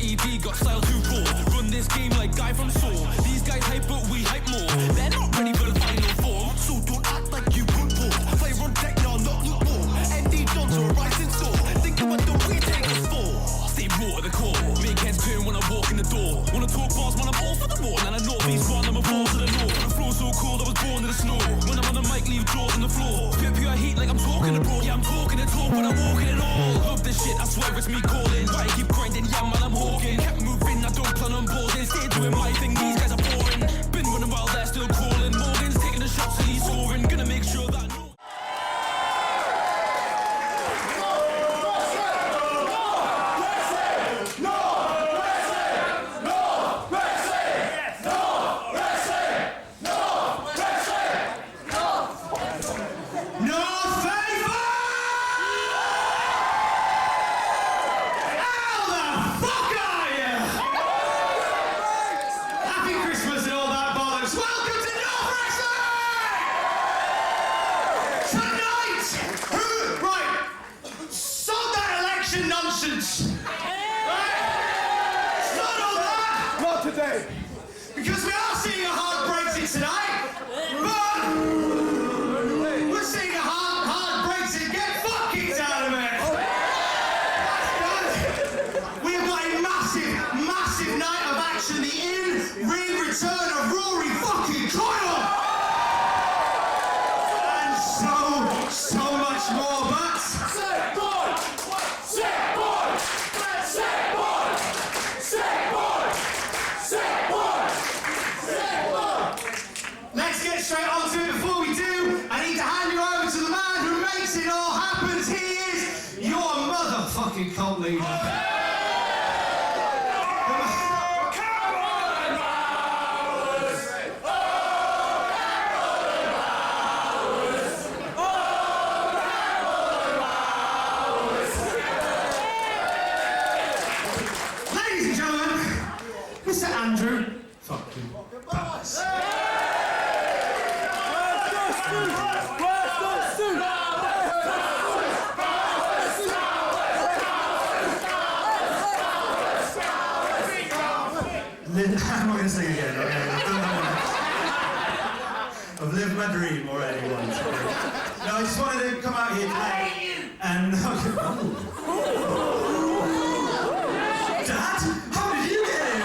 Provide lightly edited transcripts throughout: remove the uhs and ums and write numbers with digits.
ED got style too raw. Run this game like guy from Saw. These guys hype but we hype more. They're not ready for the final form, so don't act like you could walk. Play on deck now, not lukewarm. ND Johns are a rising star. Think about the we take us for. Stay raw at the core. Make heads turn when I walk in the door. Wanna talk bars, man, I'm all for the war. And I know these one, I'm a ball to the north. The floor so cold, I was born in the snow. When I'm on the mic, leave drawers on the floor. Pure heat like I'm talking abroad. Yeah, I'm talking the talk when I'm walking it all. Love this shit, I swear it's me calling. Why I keep grinding, yeah, man, I'm hawking. Kept moving, I don't plan on boarding. Stay doing my thing, these guys are boring. Been running while they're still crawling. Morgan's taking the shots and he's scoring. Gonna make sure that no. Because we are seeing a hard Brexit tonight, but we're seeing a hard Brexit. Get fucking out of it! We have got a massive night of action. The in-ring return of Rory fucking Coyle! And so much more, but... Sick boy! Sick boy! Sick boy! Sick boy! Sick boy! Let's get straight on to it. Before we do, I need to hand you over to the man who makes it all happen. He is your motherfucking cult leader. Ladies and gentlemen, Mr. Andrew fucking Powers. I'm not going to sing again, okay? I've lived my dream already once. Okay? No, I just wanted to come out here tonight and... Dad? How did you get in?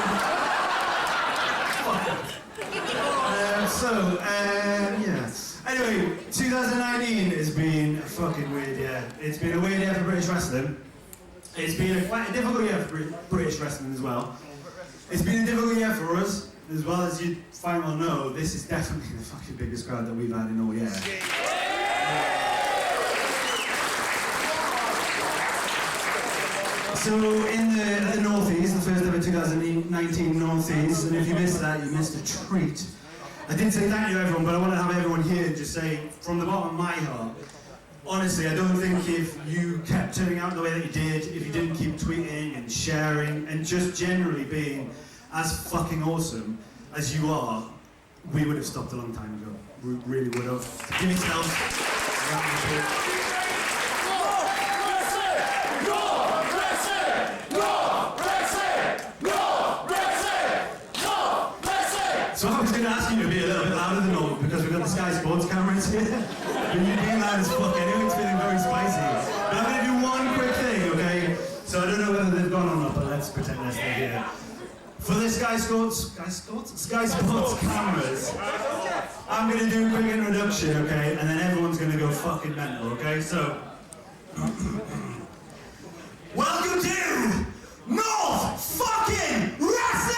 Yeah. Anyway, 2019 has been fucking weird, yeah. It's been a weird year for British wrestling. It's been quite a difficult year for British wrestling as well. It's been a difficult year for us, as well as you fine well know, this is definitely the fucking biggest crowd that we've had in all year. So in the Northeast, the first ever 2019 Northeast, and if you missed that, you missed a treat. I did say thank you everyone, but I want to have everyone here and just say, from the bottom of my heart, honestly, I don't think if you kept turning out the way that you did, if you didn't keep tweeting and sharing, and just generally being as fucking awesome as you are, we would have stopped a long time ago. We really would have. Give yourselves a round of applause. So I was going to ask you to be a little bit louder than normal because we've got the Sky Sports cameras here. But you're being loud as fuck anyway, it's feeling very spicy. But I'm going to do one quick thing, okay? So I don't know whether they've gone or not, but let's pretend they're still here. For the Sky Sports cameras, I'm going to do a quick introduction, okay? And then everyone's going to go fucking mental, okay? So, welcome to North fucking Wrestling!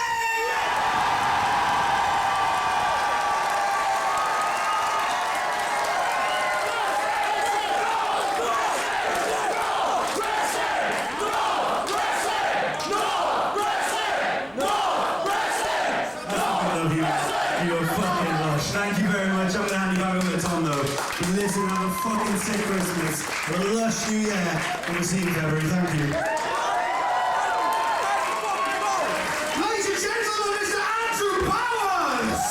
Thank you very much. I'm going to hand you back over to Tom, though. But listen, have a fucking sick Christmas, a lush New Year, and we'll see you in February. Thank you. Ladies and gentlemen, Mr. Andrew Powers!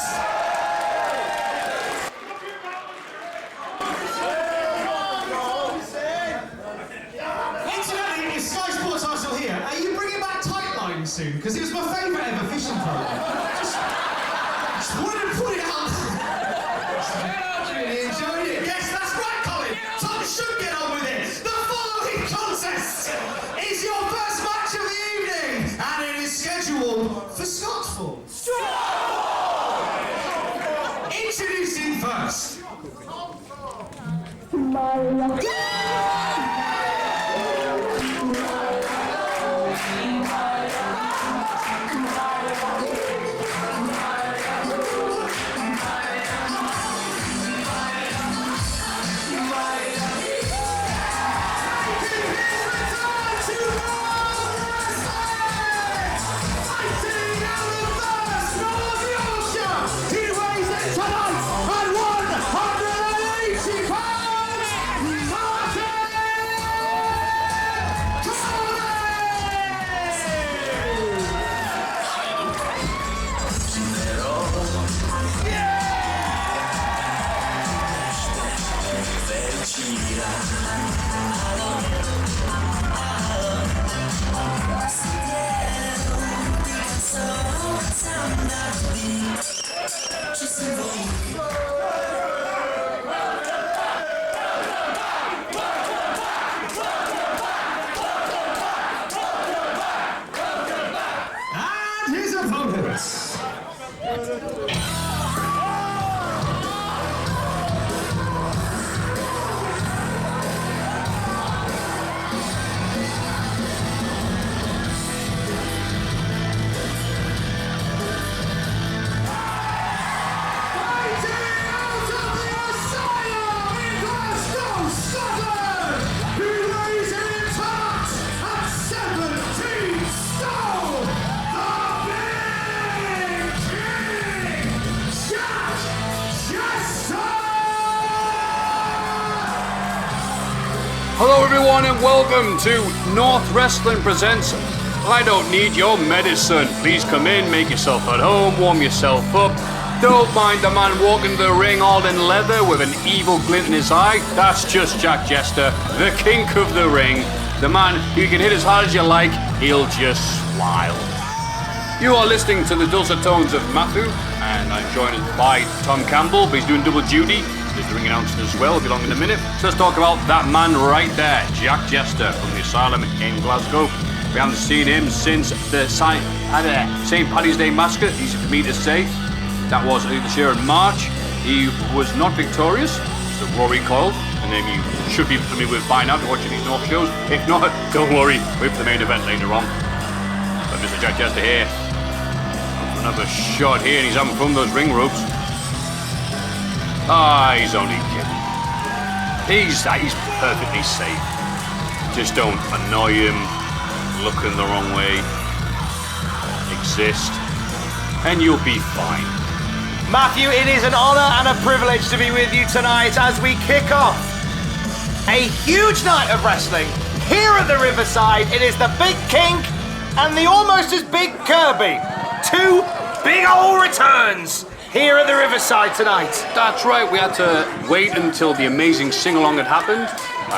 Incidentally, if Sky Sports are still here, are you bringing back tight lines? soon, because it was my favourite ever fishing program. Just wanted to put it out there. Really enjoyed it. Yes, that's right, Colin. Tom should get on with it. The following contest is your first match of the evening, and it is scheduled for Scottsford. Introducing first. And his opponents. Hello everyone and welcome to North Wrestling Presents I Don't Need Your Medicine. Please come in, make yourself at home, warm yourself up. Don't mind the man walking the ring all in leather with an evil glint in his eye. That's just Jack Jester, the kink of the ring. The man who can hit as hard as you like, he'll just smile. You are listening to the dulcet tones of Matthew, and I'm joined by Tom Campbell, but he's doing double duty. There's the ring announcement as well, it'll be long in a minute. So let's talk about that man right there, Jack Jester from the Asylum in Glasgow. We haven't seen him since the St. Paddy's Day Massacre, easy for me to say. That was this year in March. He was not victorious, so Rory Coyle, a name you should be familiar with by now if you're watching these North shows. If not, don't worry, wait for the main event later on. But Mr. Jack Jester here, another shot here, and he's having fun with those ring ropes. Ah, he's only kidding. He's perfectly safe. Just don't annoy him, look in the wrong way, exist, and you'll be fine. Matthew, it is an honour and a privilege to be with you tonight as we kick off a huge night of wrestling here at the Riverside. It is the Big King and the almost as big Kirby. Two big old returns here at the Riverside tonight. That's right, we had to wait until the amazing sing-along had happened.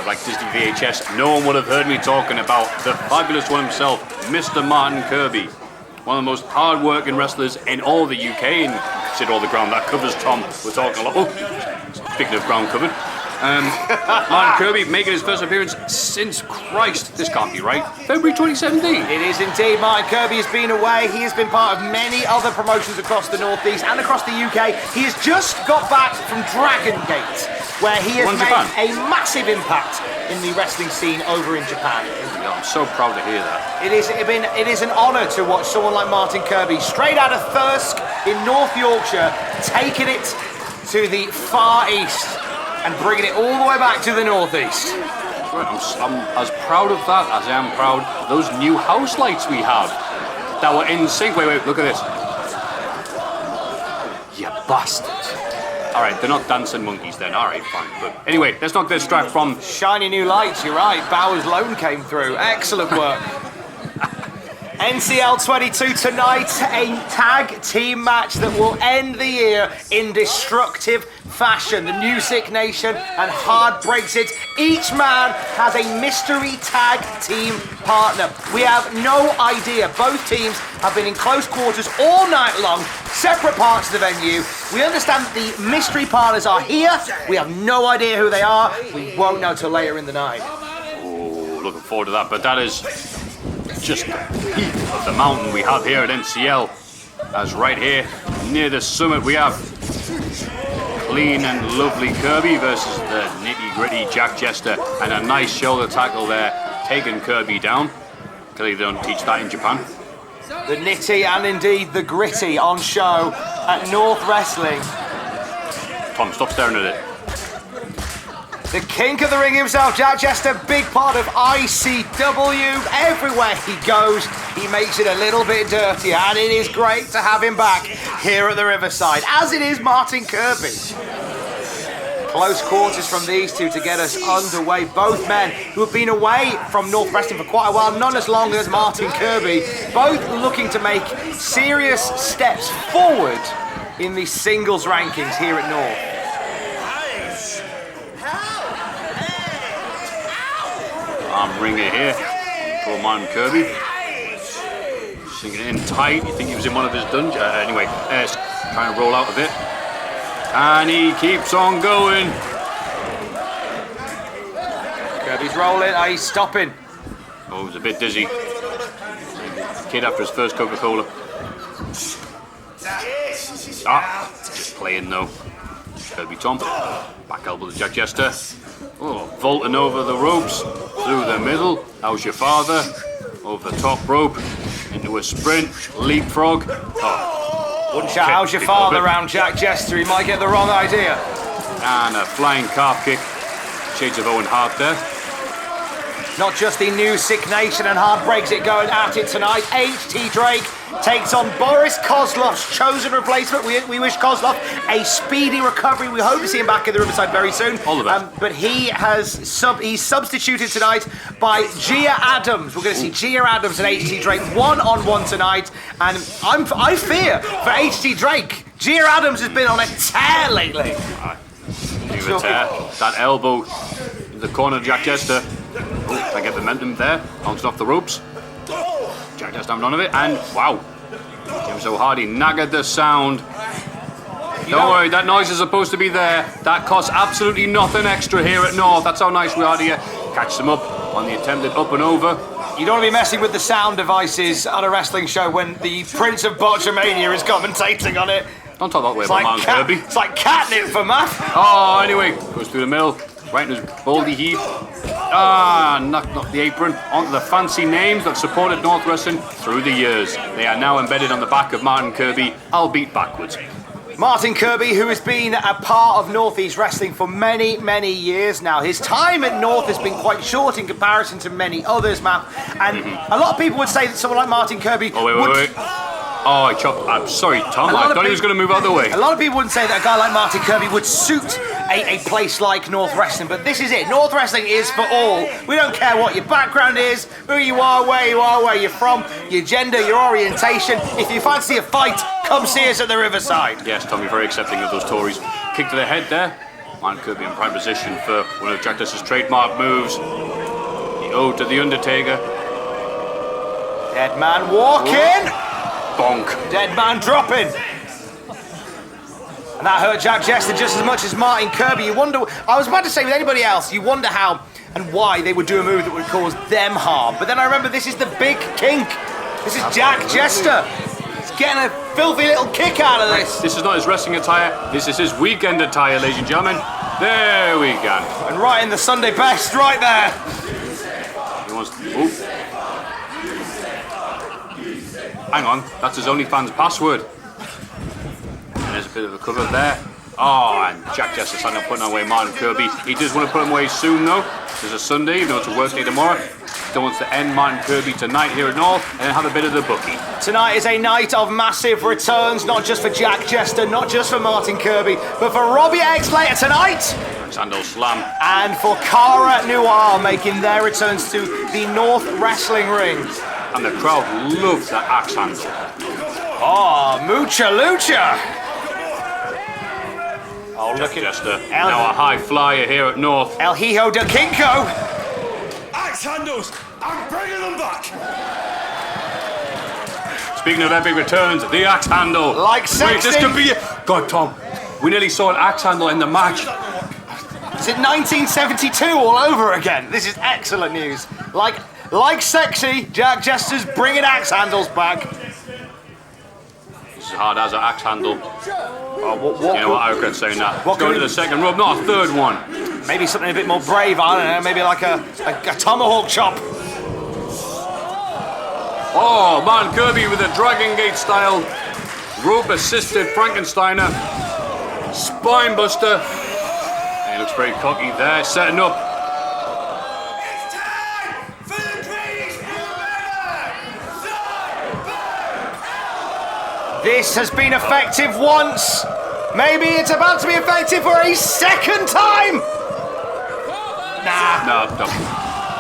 Like Disney VHS, no one would have heard me talking about the fabulous one himself, Mr. Martin Kirby. One of the most hard-working wrestlers in all the UK, and consider all the ground that covers, Tom. We're talking a lot. Oh, speaking of ground covered. Martin Kirby making his first appearance since Christ. This can't be right. February 2017. It is indeed. Martin Kirby has been away. He has been part of many other promotions across the Northeast and across the UK. He has just got back from Dragon Gate, where he has made a massive impact in the wrestling scene over in Japan. I'm so proud to hear that. It is an honour to watch someone like Martin Kirby, straight out of Thirsk in North Yorkshire, taking it to the far east and bringing it all the way back to the northeast. Right, I'm as proud of that as I am proud of those new house lights we have that were in sync. Wait, look at this. You bastards. Alright, they're not dancing monkeys then. Alright, fine. But anyway, let's not distract from... Shiny new lights, you're right. Bowers Loan came through. Excellent work. NCL.22 tonight, a tag team match that will end the year in destructive fashion. The Music Nation and Hard Brexit. Each man has a mystery tag team partner. We have no idea. Both teams have been in close quarters all night long, separate parts of the venue. We understand that the mystery partners are here. We have no idea who they are. We won't know till later in the night. Oh, looking forward to that. But that is just the peak of the mountain we have here at NCL. As right here, near the summit, we have clean and lovely Kirby versus the nitty-gritty Jack Jester. And a nice shoulder tackle there, taking Kirby down. Clearly they don't teach that in Japan. The nitty and indeed the gritty on show at North Wrestling. Tom, stop staring at it. The kink of the ring himself, Jack Jester, big part of ICW. Everywhere he goes, he makes it a little bit dirty, and it is great to have him back here at the Riverside, as it is Martin Kirby. Close quarters from these two to get us underway. Both men who have been away from North Wrestling for quite a while, not as long as Martin Kirby, both looking to make serious steps forward in the singles rankings here at North. Arm ringer here. Poor Martin Kirby. Sinking it in tight. You think he was in one of his dungeons? Anyway, trying to roll out a bit. And he keeps on going. Kirby's rolling. He's stopping. Oh, he's a bit dizzy. Kid after his first Coca-Cola. Just playing though. Kirby Tom. Back elbow to Jack Jester. Oh, vaulting over the ropes. Through the middle. How's your father? Over the top rope. Into a sprint. Leapfrog. Wouldn't shout how's your father around Jack Jester, he might get the wrong idea. And a flying calf kick. Shades of Owen Hart there. Not just the Music Nation and Hard Brexit going at it tonight. HT Drake takes on Boris Kozlov's chosen replacement. We wish Kozlov a speedy recovery. We hope to see him back in the Riverside very soon. All the best. But he's substituted tonight by Gia Adams. We're going to see Gia Adams and HT Drake one-on-one tonight. And I fear for HT Drake. Gia Adams has been on a tear lately. That elbow in the corner of Jack Jester. I get the momentum there, bouncing off the ropes. Jack Jester having none of it, and wow. Jim so hard he nagged the sound. Don't worry, that noise is supposed to be there. That costs absolutely nothing extra here at North. That's how nice we are here. Catch them up on the attempted up and over. You don't want to be messing with the sound devices on a wrestling show when the Prince of Botchamania is commentating on it. Don't talk that way about Martin Kirby. It's like catnip for Matt. Oh, anyway, goes through the middle, right in his baldy heave. Knocked the apron onto the fancy names that supported North Wrestling through the years. They are now embedded on the back of Martin Kirby, albeit backwards. Martin Kirby, who has been a part of Northeast Wrestling for many, many years now. His time at North has been quite short in comparison to many others, Matt. And a lot of people would say that someone like Martin Kirby wait. Oh, I chopped. I'm sorry, Tom. I thought he was going to move out of the way. A lot of people wouldn't say that a guy like Martin Kirby would suit a place like North Wrestling, but this is it. North Wrestling is for all. We don't care what your background is, who you are, where you're from, your gender, your orientation. If you fancy a fight, come see us at the Riverside. Yes, Tommy, very accepting of those Tories. Kick to the head there. Martin Kirby in prime position for one of Jack Jester's trademark moves. The ode to the Undertaker. Dead man walking. Bonk. Dead man dropping. And that hurt Jack Jester just as much as Martin Kirby. You wonder, I was about to say with anybody else, you wonder how and why they would do a move that would cause them harm. But then I remember this is the big kink. This is Jack Jester. He's getting a filthy little kick out of this. This is not his wrestling attire. This is his weekend attire, ladies and gentlemen. There we go. And right in the Sunday best, right there. He wants. Hang on, that's his OnlyFans password. And there's a bit of a cover there. Oh, and Jack Jester starting to put away Martin Kirby. He does want to put him away soon, though. There's a Sunday, even though it's a work day tomorrow. He wants to end Martin Kirby tonight here at North and then have a bit of the bookie. Tonight is a night of massive returns, not just for Jack Jester, not just for Martin Kirby, but for Robbie X Slater tonight. Santos Slam. And for Cara Noir making their returns to the North Wrestling Ring. And the crowd loves that axe handle. Oh, Mucha Lucha. Oh, Oh, look at Jester. Now a high flyer here at North. El Hijo de Kinko. Axe handles! I'm bringing them back! Speaking of epic returns, the axe handle. Like sexy. Wait, this could be it. God, Tom, we nearly saw an axe handle in the match. Is it 1972 all over again? This is excellent news. Like sexy, Jack Jester's bringing axe handles back. This is hard as an axe handle. What You know what, I regret saying that. Let's go to the second rub, not a third one. Maybe something a bit more brave, I don't know, maybe like a tomahawk chop. Oh, man, Kirby with a Dragon Gate style rope-assisted Frankensteiner. Spine buster. He looks very cocky there, setting up. It's time for the greatest This has been effective once. Maybe it's about to be effective for a second time. Nah. No.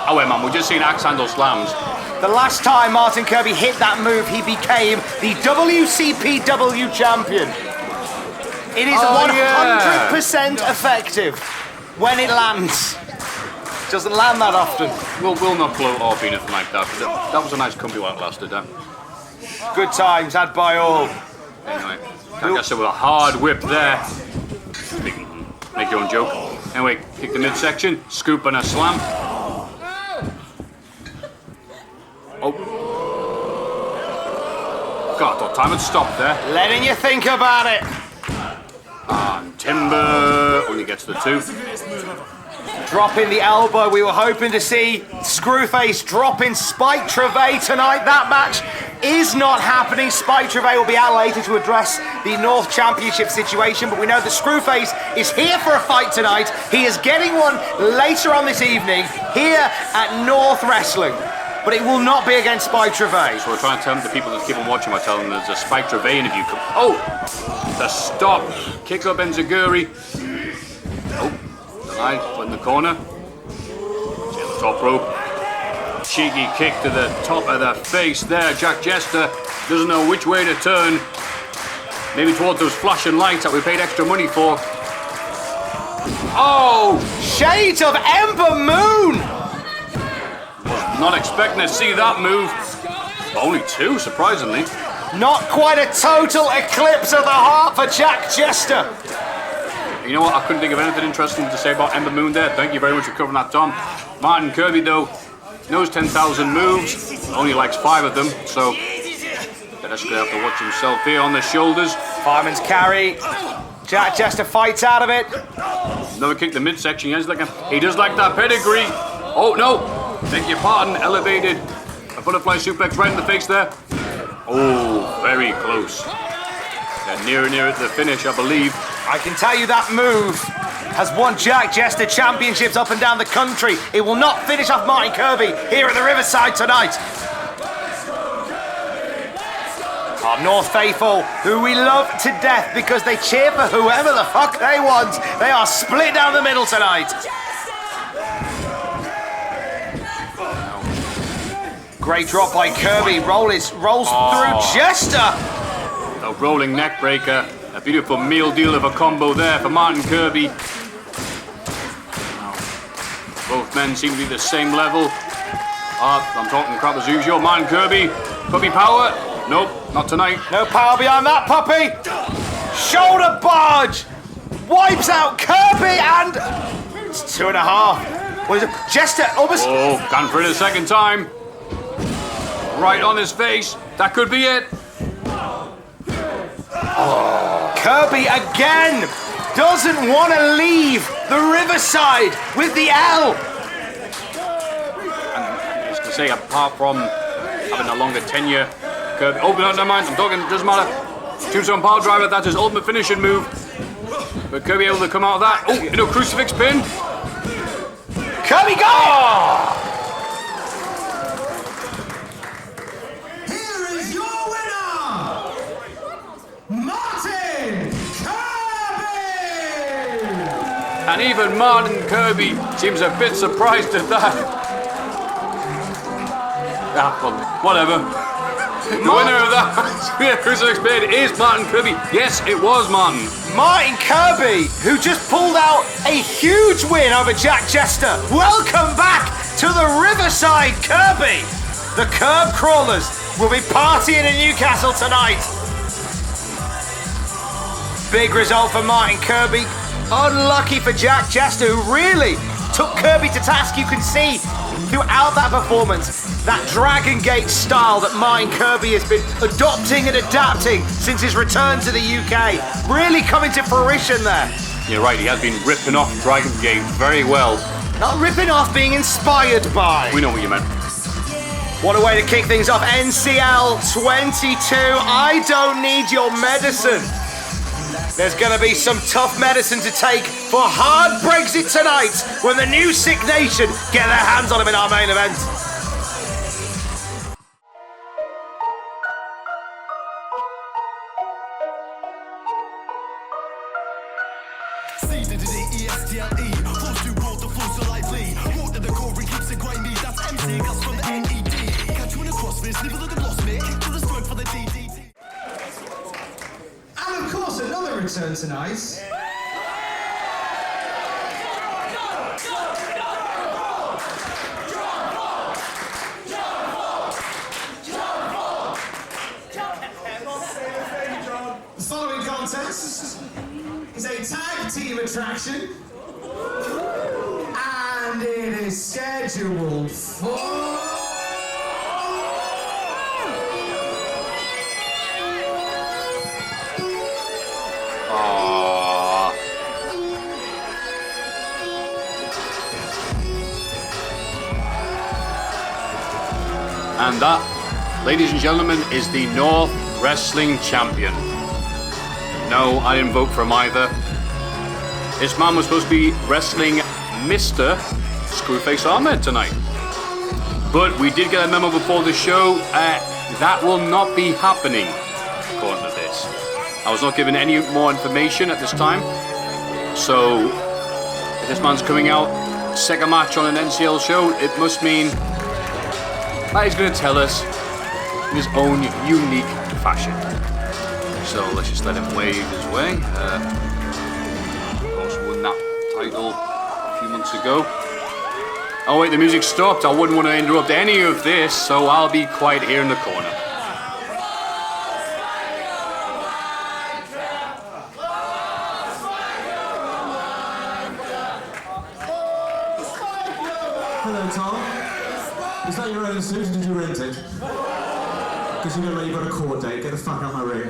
Oh, wait, man, we've just seen axe handle slams. The last time Martin Kirby hit that move, he became the WCPW champion. It is 100% effective when it lands. Doesn't land that often. We'll not gloat or be anything like that. That was a nice comfy while it lasted, that. Good times had by all. Anyway, I guess there was a hard whip there. Make your own joke. Anyway, kick the midsection, scoop and a slam. Oh. God, I thought time had stopped there. Letting you think about it. And Timber only gets the two. Dropping the elbow. We were hoping to see Screwface dropping Spike Trevay tonight. That match is not happening. Spike Trevay will be out later to address the North Championship situation, but we know that Screwface is here for a fight tonight. He is getting one later on this evening here at North Wrestling. But it will not be against Spike Trevay. So we're trying to tell the people that keep on watching, we're telling them there's a Spike Trevay interview. Oh! The stop. Kick up Enziguri. Oh. Denied. Put in the corner. See the top rope. Cheeky kick to the top of the face there. Jack Jester doesn't know which way to turn. Maybe towards those flashing lights that we paid extra money for. Oh! Shades of Ember Moon! Not expecting to see that move. Only two, surprisingly. Not quite a total eclipse of the heart for Jack Jester. You know what? I couldn't think of anything interesting to say about Ember Moon there. Thank you very much for covering that, Tom. Martin Kirby, though, knows 10,000 moves. Only likes 5 of them, so Jester going to have to watch himself here on the shoulders. Fireman's carry. Jack Jester fights out of it. Another kick to midsection. He does like that pedigree. Oh, no. Beg your pardon, elevated. A butterfly suplex right in the face there. Oh, very close. Near to the finish, I believe. I can tell you that move has won Jack Jester championships up and down the country. It will not finish off Martin Kirby here at the Riverside tonight. Our North faithful, who we love to death because they cheer for whoever the fuck they want. They are split down the middle tonight. Great drop by Kirby. Rolls through Jester. A rolling neck breaker. A beautiful meal deal of a combo there for Martin Kirby. Both men seem to be the same level. I'm talking crap as usual. Martin Kirby. Puppy power. Nope, not tonight. No power behind that puppy. Shoulder barge. Wipes out Kirby and it's 2.5. What is it? Jester almost. Oh, gone for it a second time. Right on his face. That could be it. Kirby again doesn't want to leave the Riverside with the L. And just to say, apart from having a longer tenure, Kirby. Oh, no, never mind. I'm talking. Doesn't matter. Tombstone power driver. That's his ultimate finishing move. But Kirby able to come out of that. Oh, crucifix pin. Kirby got it. And even Martin Kirby seems a bit surprised at that. Well, whatever. The winner of that bid is Martin Kirby. Yes, it was Martin. Martin Kirby, who just pulled out a huge win over Jack Jester. Welcome back to the Riverside, Kirby. The Curb Crawlers will be partying in Newcastle tonight. Big result for Martin Kirby. Unlucky for Jack Jester, who really took Kirby to task. You can see throughout that performance that Dragon Gate style that Martin Kirby has been adopting and adapting since his return to the UK. Really coming to fruition there. You're right, he has been ripping off Dragon Gate very well. Not ripping off, being inspired by. We know what you meant. What a way to kick things off. NCL.22, I don't need your medicine. There's going to be some tough medicine to take for hard Brexit tonight when the new Sick Nation get their hands on him in our main event. And of course, another return tonight. The following contest is a tag team attraction, and it is scheduled for... And that, ladies and gentlemen, is the North Wrestling Champion. No, I didn't vote for him either. This man was supposed to be wrestling Mr. Screwface Ahmed tonight. But we did get a memo before the show. That will not be happening, according to this. I was not given any more information at this time. So, if this man's coming out second match on an NCL show, it must mean that he's going to tell us in his own unique fashion. So let's just let him wave his way. Of course, won that title a few months ago. Oh wait, the music stopped. I wouldn't want to interrupt any of this, so I'll be quiet here in the corner. Hello, Tom. Is that your own suit, or did you rent it? Because you know you've got a court date. Get the fuck out of my ring.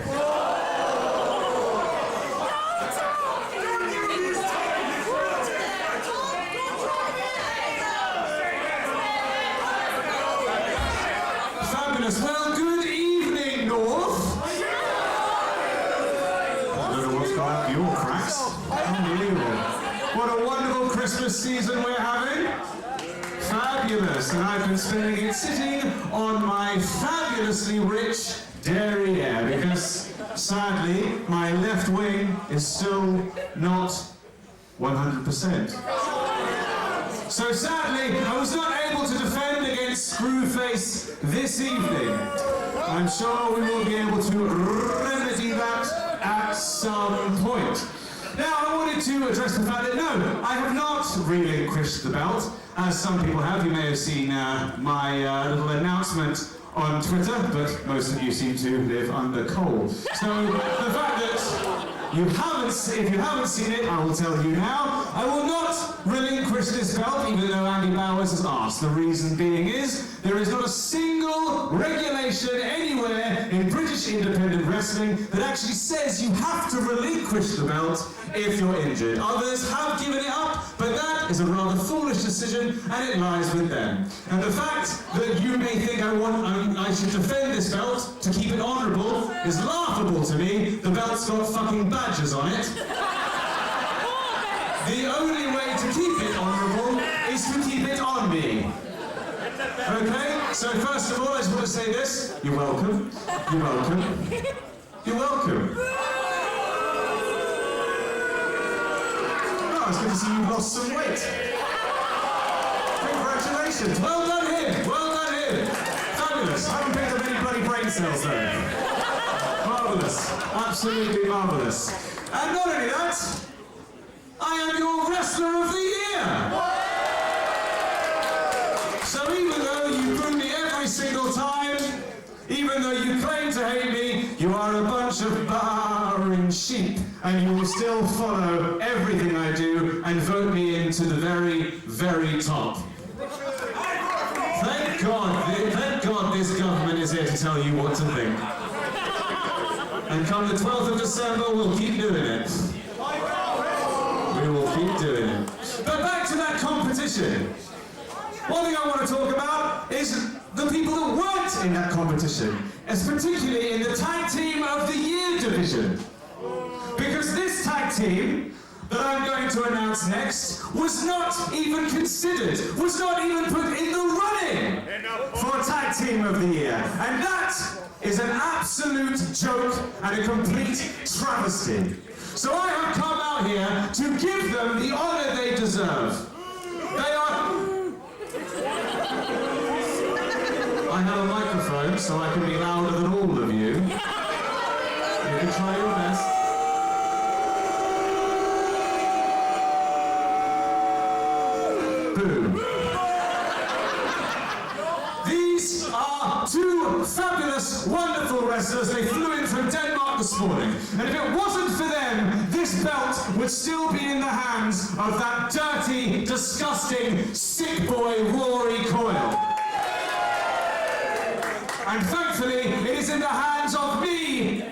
Fabulous. Well, good evening, North. I don't know what's got out your cracks. Unbelievable. What a wonderful Christmas season we're having. Fabulous, and I've been spending it sitting on my fabulously rich derriere because, sadly, my left wing is still not 100%. So sadly, I was not able to defend against Screwface this evening. I'm sure we will be able to remedy that at some point. Now, I wanted to address the fact that no, I have not relinquished the belt, as some people have. You may have seen my little announcement on Twitter, but most of you seem to live under coal. So the fact that if you haven't seen it, I will tell you now, I will not relinquish this belt, even though Andy Bowers has asked. The reason being is, there is not a single regulation anywhere in British independent wrestling that actually says you have to relinquish the belt if you're injured. Others have given it up, but that is a rather foolish decision, and it lies with them. And the fact that you may think I should defend this belt to keep it honourable is laughable to me. The belt's got fucking badges on it. The only way to keep it honourable is to keep it on me. Okay? So first of all, I just want to say this. You're welcome. You're welcome. You're welcome. Oh, it's good to see you've lost some weight. Congratulations. Well done him. Well done him. Fabulous. Fabulous. I haven't picked up any bloody brain cells though. Marvellous. Absolutely marvellous. And not only that, I am your Wrestler of the Year. So even though you boo me every single time, even though you claim to hate me, you are a bunch of barring sheep, and you will still follow everything I do and vote me into the very, very top. Thank God this government is here to tell you what to think. And come the 12th of December, we'll keep doing it. We will keep doing it. But back to that competition. One thing I want to talk about is the people that weren't in that competition, as particularly in the Tag Team of the Year division. Because this tag team that I'm going to announce next was not even considered, was not even put in the running for Tag Team of the Year. And that is an absolute joke and a complete travesty. So I have come out here to give them the honor they deserve. I have a microphone, so I can be louder than all of you. You can try your best. Boom. These are two fabulous, wonderful wrestlers. They flew in from Denmark this morning. And if it wasn't for them, this belt would still be in the hands of that dirty, disgusting, sick boy, Rory Coyle. And thankfully, it is in the hands of me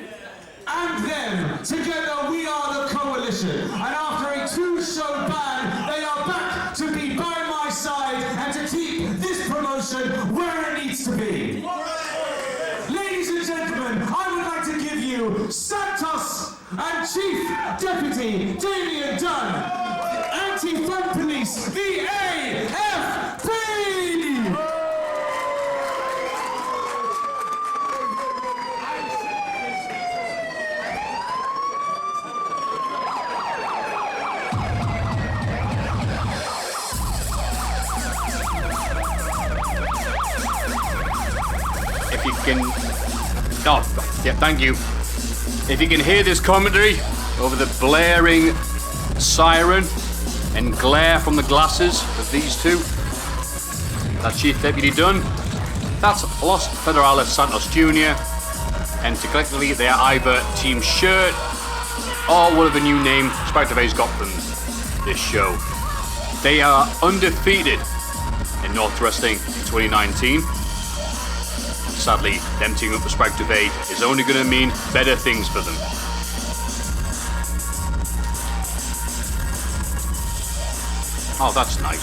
and them. Together, we are the coalition. And after a 2-show ban, they are back to be by my side and to keep this promotion where it needs to be. Ladies and gentlemen, I would like to give you Santos and Chief Deputy Damon Dunne, Anti-Fun Police, the AFP! If you can... Oh, yeah, thank you. If you can hear this commentary over the blaring siren and glare from the glasses of these two, that's Chief Deputy Dunne, that's Los Federales Santos Jr., and collectively they are either Team Shirt or whatever new name Spectrebay's got them this show. They are undefeated in North Wrestling in 2019. Sadly, them teaming up with Spectrebay is only going to mean better things for them. Oh, that's nice.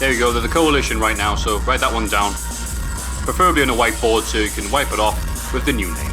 There you go, they're the coalition right now, so write that one down. Preferably on a whiteboard so you can wipe it off with the new name.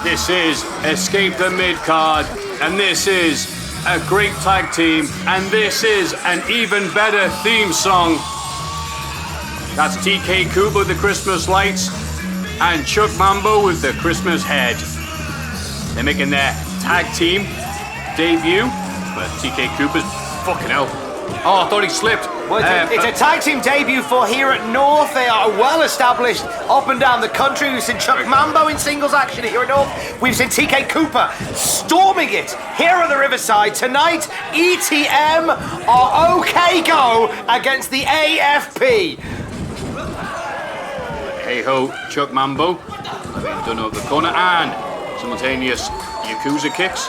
This is Escape the Midcard, and this is a great tag team, and this is an even better theme song. That's TK Cooper with the Christmas lights and Chuck Mambo with the Christmas head. They're making their tag team debut, but TK Cooper's fucking hell. Oh, I thought he slipped. Well, it's a tag team debut for here at North. They are well established up and down the country. We've seen Chuck Mambo in singles action here at North. We've seen TK Cooper storming it here at the Riverside. Tonight, ETM are OK Go against the AFP. Hey ho, Chuck Mambo. Dunne over the corner, and simultaneous Yakuza kicks.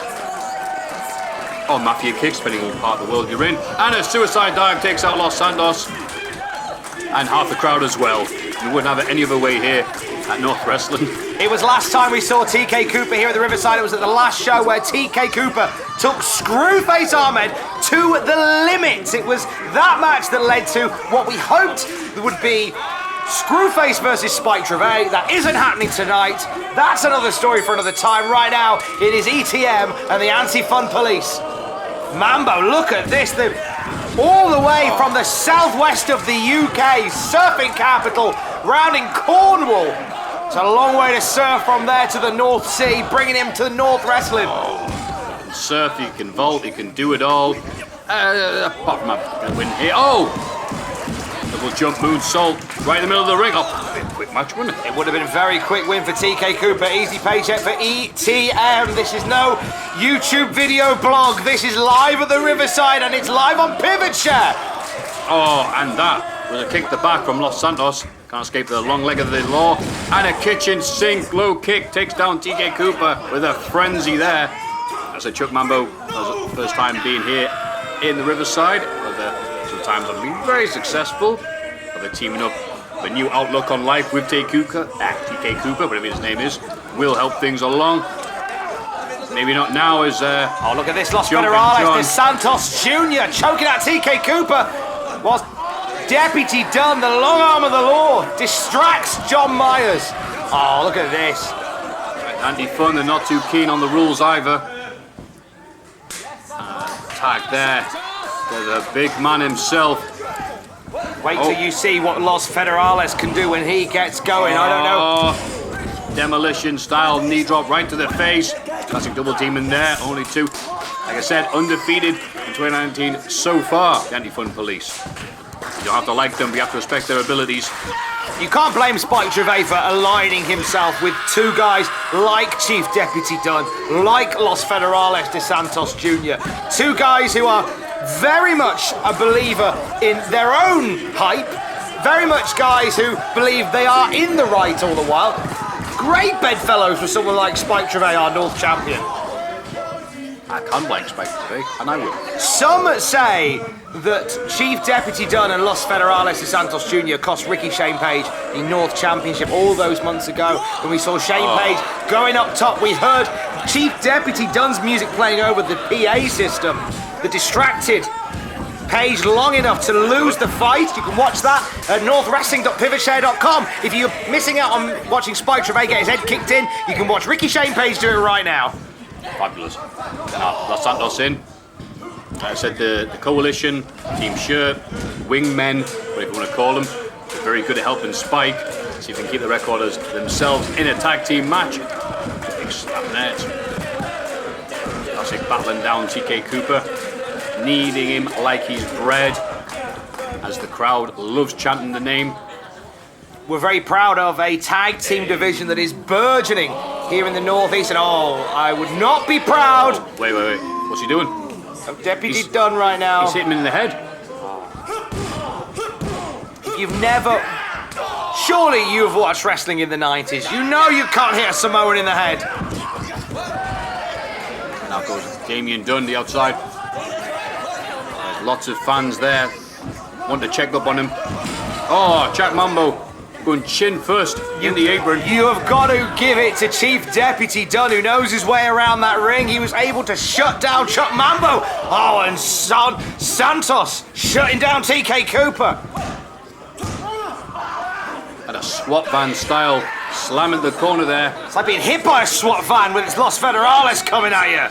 Or Mafia kicks, depending on what part of the world you're in. And a suicide dive takes out Los Santos. And half the crowd as well. You wouldn't have it any other way here at North Wrestling. It was last time we saw TK Cooper here at the Riverside. It was at the last show where TK Cooper took Screwface Ahmed to the limit. It was that match that led to what we hoped would be Screwface versus Spike Trivet. That isn't happening tonight. That's another story for another time. Right now, it is ETM and the Anti-Fun Police. Mambo, look at this. All the way from the southwest of the UK, surfing capital, round in Cornwall. It's a long way to surf from there to the North Sea, bringing him to the North Wrestling. He can surf, he can vault, he can do it all. Apart from a win here. Oh! Double jump moonsault right in the middle of the ring. Oh, a quick match, wouldn't it? It would have been a very quick win for TK Cooper. Easy paycheck for ETM. This is no YouTube video blog. This is live at the Riverside and it's live on Pivot Share. Oh, and that was a kick to the back from Los Santos. Can't escape the long leg of the law. And a kitchen sink low kick takes down TK Cooper with a frenzy there. That's a Chuck Mambo. First time being here in the Riverside. Sometimes I've been very successful. But they're teaming up. A new outlook on life with TK Cooper, whatever his name is, will help things along. Maybe not now as oh, look at this, Los Federales, this Santos Jr. choking out TK Cooper. Was Deputy Dunne, the long arm of the law, distracts John Myers. Oh, look at this. Anti-Fun, they're not too keen on the rules either. Tag there. There's a big man himself. Wait till you see what Los Federales can do when he gets going. I don't know. Demolition style knee drop right to the face. Classic double team in there. Only two. Like I said, undefeated in 2019 so far. The Anti-Fun Police. You don't have to like them, but you have to respect their abilities. You can't blame Spike Trivet for aligning himself with two guys like Chief Deputy Dunne, like Los Federales de Santos Jr. Two guys who are very much a believer in their own hype, very much guys who believe they are in the right all the while. Great bedfellows for someone like Spike Trivet, our North champion. I can't blame Spike Trivet, and I will. Some say that Chief Deputy Dunne and Los Federales de Santos Jr. cost Ricky Shane Page the North Championship all those months ago when we saw Shane Page going up top. We heard Chief Deputy Dunne's music playing over the PA system that distracted Page long enough to lose the fight. You can watch that at northwrestling.pivotshare.com. If you're missing out on watching Spike Trivet get his head kicked in, you can watch Ricky Shane Page do it right now. Fabulous. Los Santos in. I said the coalition, Team Shirt, Wingmen, whatever you want to call them, they're very good at helping Spike. See if they can keep the record as themselves in a tag team match. Big slap net. Classic battling down TK Cooper, kneading him like he's bread, as the crowd loves chanting the name. We're very proud of a tag team division that is burgeoning here in the Northeast, and I would not be proud. Wait. What's he doing? Deputy Dunne right now. He's hitting him in the head. You've never... Surely you've watched wrestling in the 90s. You know you can't hit a Samoan in the head. Now goes Damien Dunne, the outside. There's lots of fans there. Want to check up on him. Oh, Jack Mambo. Going chin first in the apron. You have got to give it to Chief Deputy Dunne, who knows his way around that ring. He was able to shut down Chuck Mambo. Oh, and Santos shutting down TK Cooper. And a SWAT van style slam in the corner there. It's like being hit by a SWAT van with its Los Federales coming at you.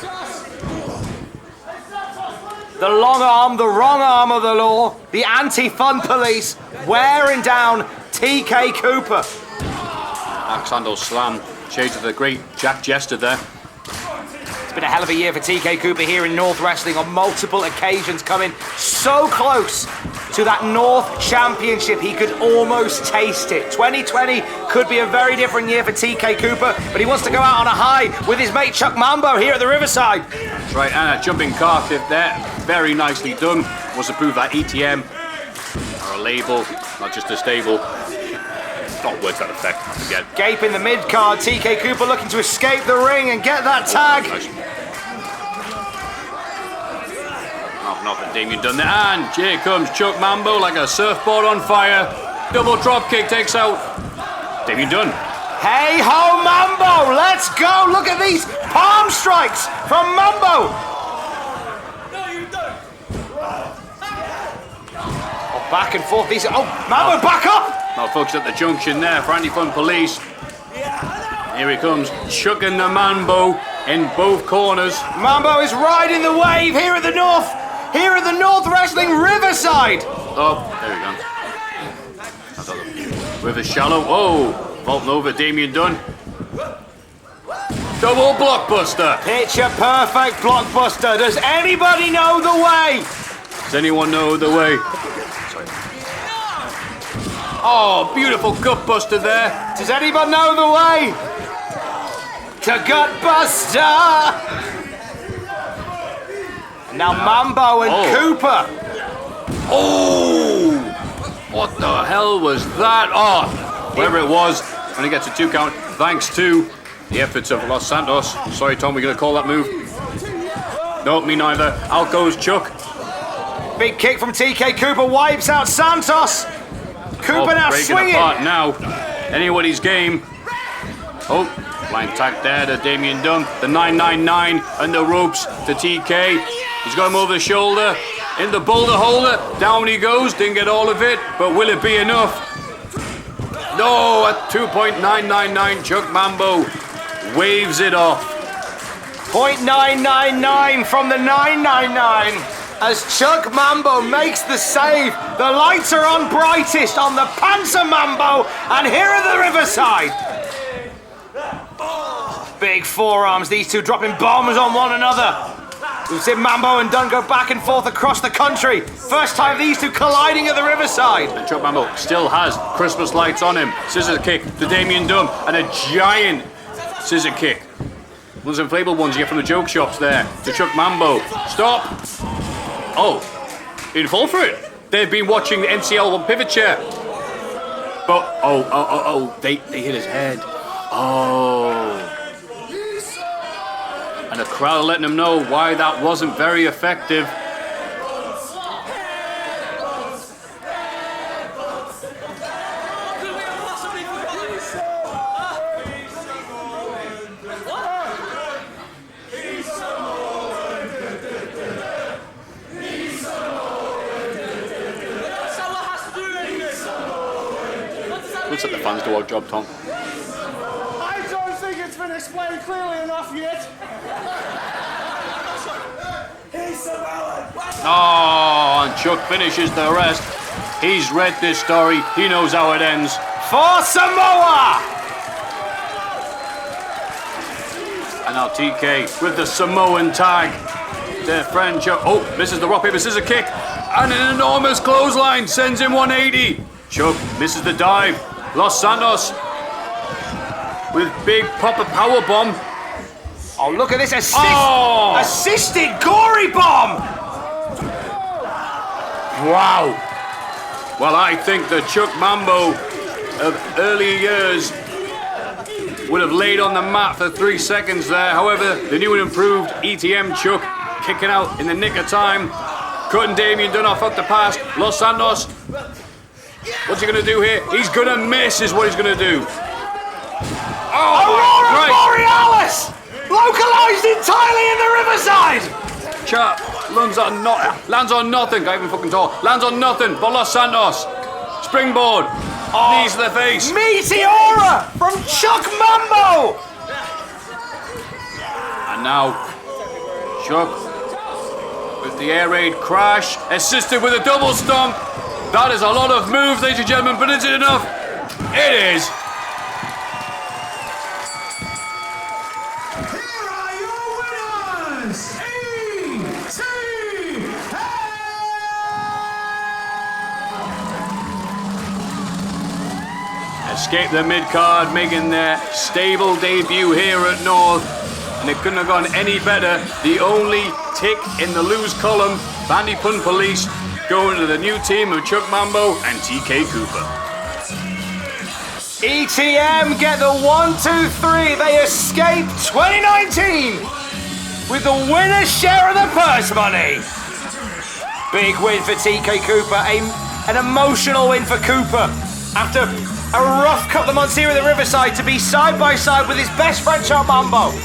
The long arm, the wrong arm of the law, the Anti-Fun Police wearing down TK Cooper. Alexander slam. Shades of the great Jack Jester there. It's been a hell of a year for TK Cooper here in North Wrestling on multiple occasions, coming so close to that North Championship. He could almost taste it. 2020 could be a very different year for TK Cooper, but he wants to go out on a high with his mate Chuck Mambo here at the Riverside. That's right, and a jumping car flip there. Very nicely done. Was to prove that ETM are a label, not just a stable. not words that effect, I forget. Gape in the mid-card. TK Cooper looking to escape the ring and get that tag. Nothing, Damien Dunne there. And here comes Chuck Mambo like a surfboard on fire. Double drop kick takes out Damien Dunne. Hey ho, Mambo! Let's go! Look at these palm strikes from Mambo! Oh, back and forth. These. Oh, Mambo, back up! Now, folks, at the junction there for Anti-Fun Police. Here he comes, chucking the Mambo in both corners. Mambo is riding the wave here at the North. Here at the North Wrestling Riverside. Oh, there we go. River shallow. Oh, vaulting over Damien Dunne. Double blockbuster. Picture perfect blockbuster. Does anybody know the way? Does anyone know the way? Sorry. Oh, beautiful gutbuster there. Does anyone know the way? To Gutbuster. Now Mambo and Cooper. Oh! What the hell was that? Oh, whatever it was, when he gets a 2 count, thanks to the efforts of Los Santos. Sorry, Tom, we're going to call that move. No, me neither. Out goes Chuck. Big kick from TK Cooper wipes out Santos. Cooper now swinging. Apart now. Anybody's game. Oh, blind tag there to Damien Dunne. The 999 and the ropes to TK. He's got him over the shoulder. In the boulder holder. Down he goes. Didn't get all of it. But will it be enough? No, at 2.999, Chuck Mambo waves it off. 0.999 from the 999 as Chuck Mambo makes the save. The lights are on brightest on the Panzer Mambo, and here at the Riverside. Big forearms, these two dropping bombs on one another. We've seen Mambo and Dunne go back and forth across the country. First time these two colliding at the Riverside. And Chuck Mambo still has Christmas lights on him. Scissor kick to Damien Dunne and a giant scissor kick. Those inflatable ones you get from the joke shops there to Chuck Mambo. Stop. Oh, he didn't fall for it. They've been watching the NCL on pivot chair. But, they hit his head. Oh. And the crowd letting him know why that wasn't very effective. Looks like the fans do our job, Tom. I don't think it's been explained clearly enough yet. Oh, and Chuck finishes the rest. He's read this story. He knows how it ends. For Samoa! And now TK with the Samoan tag. Their friend Chuck. Oh, misses the rock, paper, scissor kick. And an enormous clothesline sends him 180. Chuck misses the dive. Los Santos with big pop-up power bomb. Oh, look at this assisted gory bomb. Wow. Well, I think the Chuck Mambo of earlier years would have laid on the mat for 3 seconds there. However, the new and improved ETM Chuck kicking out in the nick of time. Cutting Damien Dunne off at the pass. Los Santos. What's he going to do here? He's going to miss is what he's going to do. Aurora Borealis! Localized entirely in the Riverside! Chap lands on nothing. Can't even fucking talk. Lands on nothing but Los Santos. Springboard. Knees to the face. Meteora from Chuck Mambo! And now, Chuck with the air raid crash, assisted with a double stomp. That is a lot of moves, ladies and gentlemen, but is it enough? It is. Here are your winners, Escape the Midcard, making their stable debut here at North. And it couldn't have gone any better. The only tick in the lose column, Bandy Pun Police, going to the new team of Chuck Mambo and TK Cooper. ETM get the 1-2-3. They escape 2019 with the winner's share of the purse money. Big win for TK Cooper, an emotional win for Cooper after a rough couple of months here at the Riverside to be side by side with his best friend Mambo.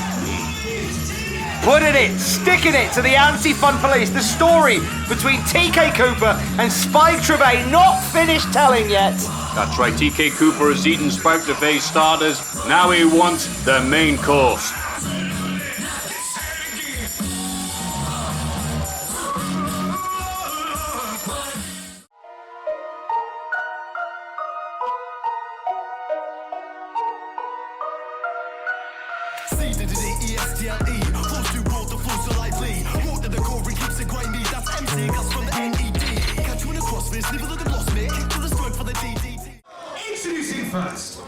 Putting it, sticking it to the anti-fun police. The story between TK Cooper and Spike Trevay not finished telling yet. That's right, TK Cooper has eaten Spike Trevay's starters. Now he wants the main course. Introducing first.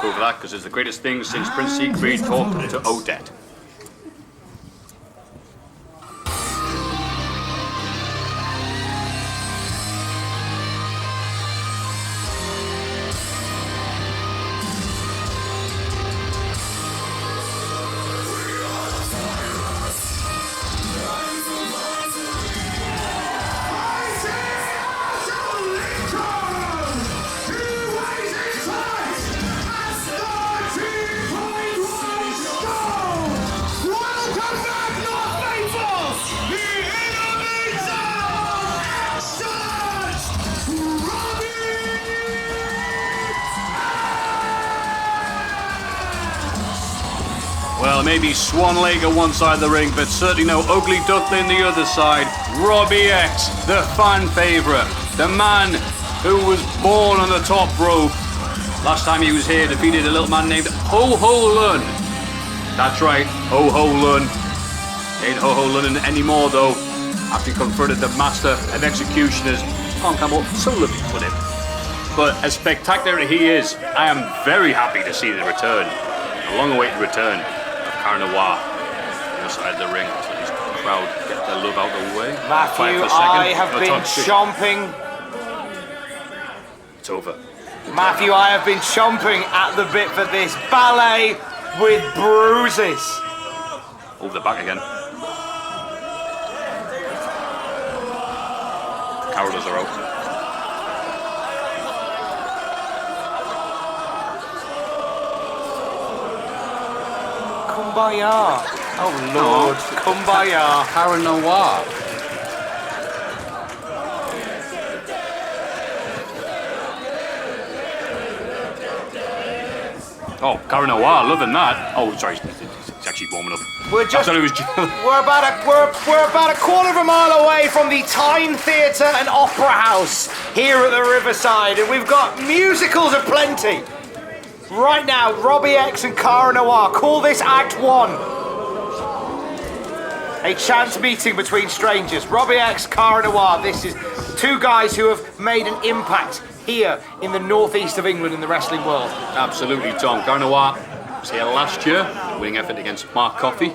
Over that because it's the greatest thing since Prince Siegfried talked to Odette. Well, maybe Swan Lake at one side of the ring, but certainly no Ugly Duckling the other side. Robbie X, the fan favourite, the man who was born on the top rope. Last time he was here, defeated a little man named Ho Ho Lun. That's right, Ho Ho Lun. Ain't Ho Ho Lun anymore though, after he confronted the master of executioners. Tom Campbell, so lovely to put it. But as spectacular as he is, I am very happy to see the return, a long-awaited return of Cara Noir on the side of the ring. So this crowd get their love out of the way. Matthew, I have been chomping. It's over. Matthew, I have been chomping at the bit for this ballet with bruises. Over the back again. The corridors are open. Kumbaya. Oh Lord, Kumbaya. Cara Noir. Oh, Cara Noir, loving that. Oh, sorry, it's actually warming up. We're just. I thought it was. We're about a quarter of a mile away from the Tyne Theatre and Opera House here at the Riverside, and we've got musicals aplenty. Right now, Robbie X and Cara Noir. Call this Act 1. A chance meeting between strangers. Robbie X, Cara Noir. This is two guys who have made an impact here in the northeast of England in the wrestling world. Absolutely, Tom. Cara Noir was here last year, winning effort against Mark Coffey.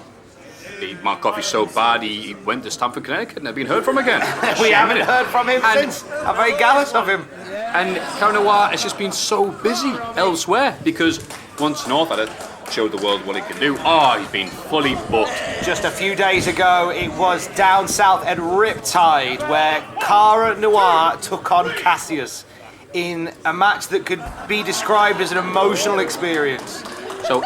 Mark Coffey so bad he went to Stamford, Connecticut, and never been heard from again. We haven't heard from him since. I'm very jealous of him. And Cara Noir has just been so busy elsewhere because once North had showed the world what he can do, he's been fully booked. Just a few days ago, it was down south at Riptide where Cara Noir took on Cassius in a match that could be described as an emotional experience. So,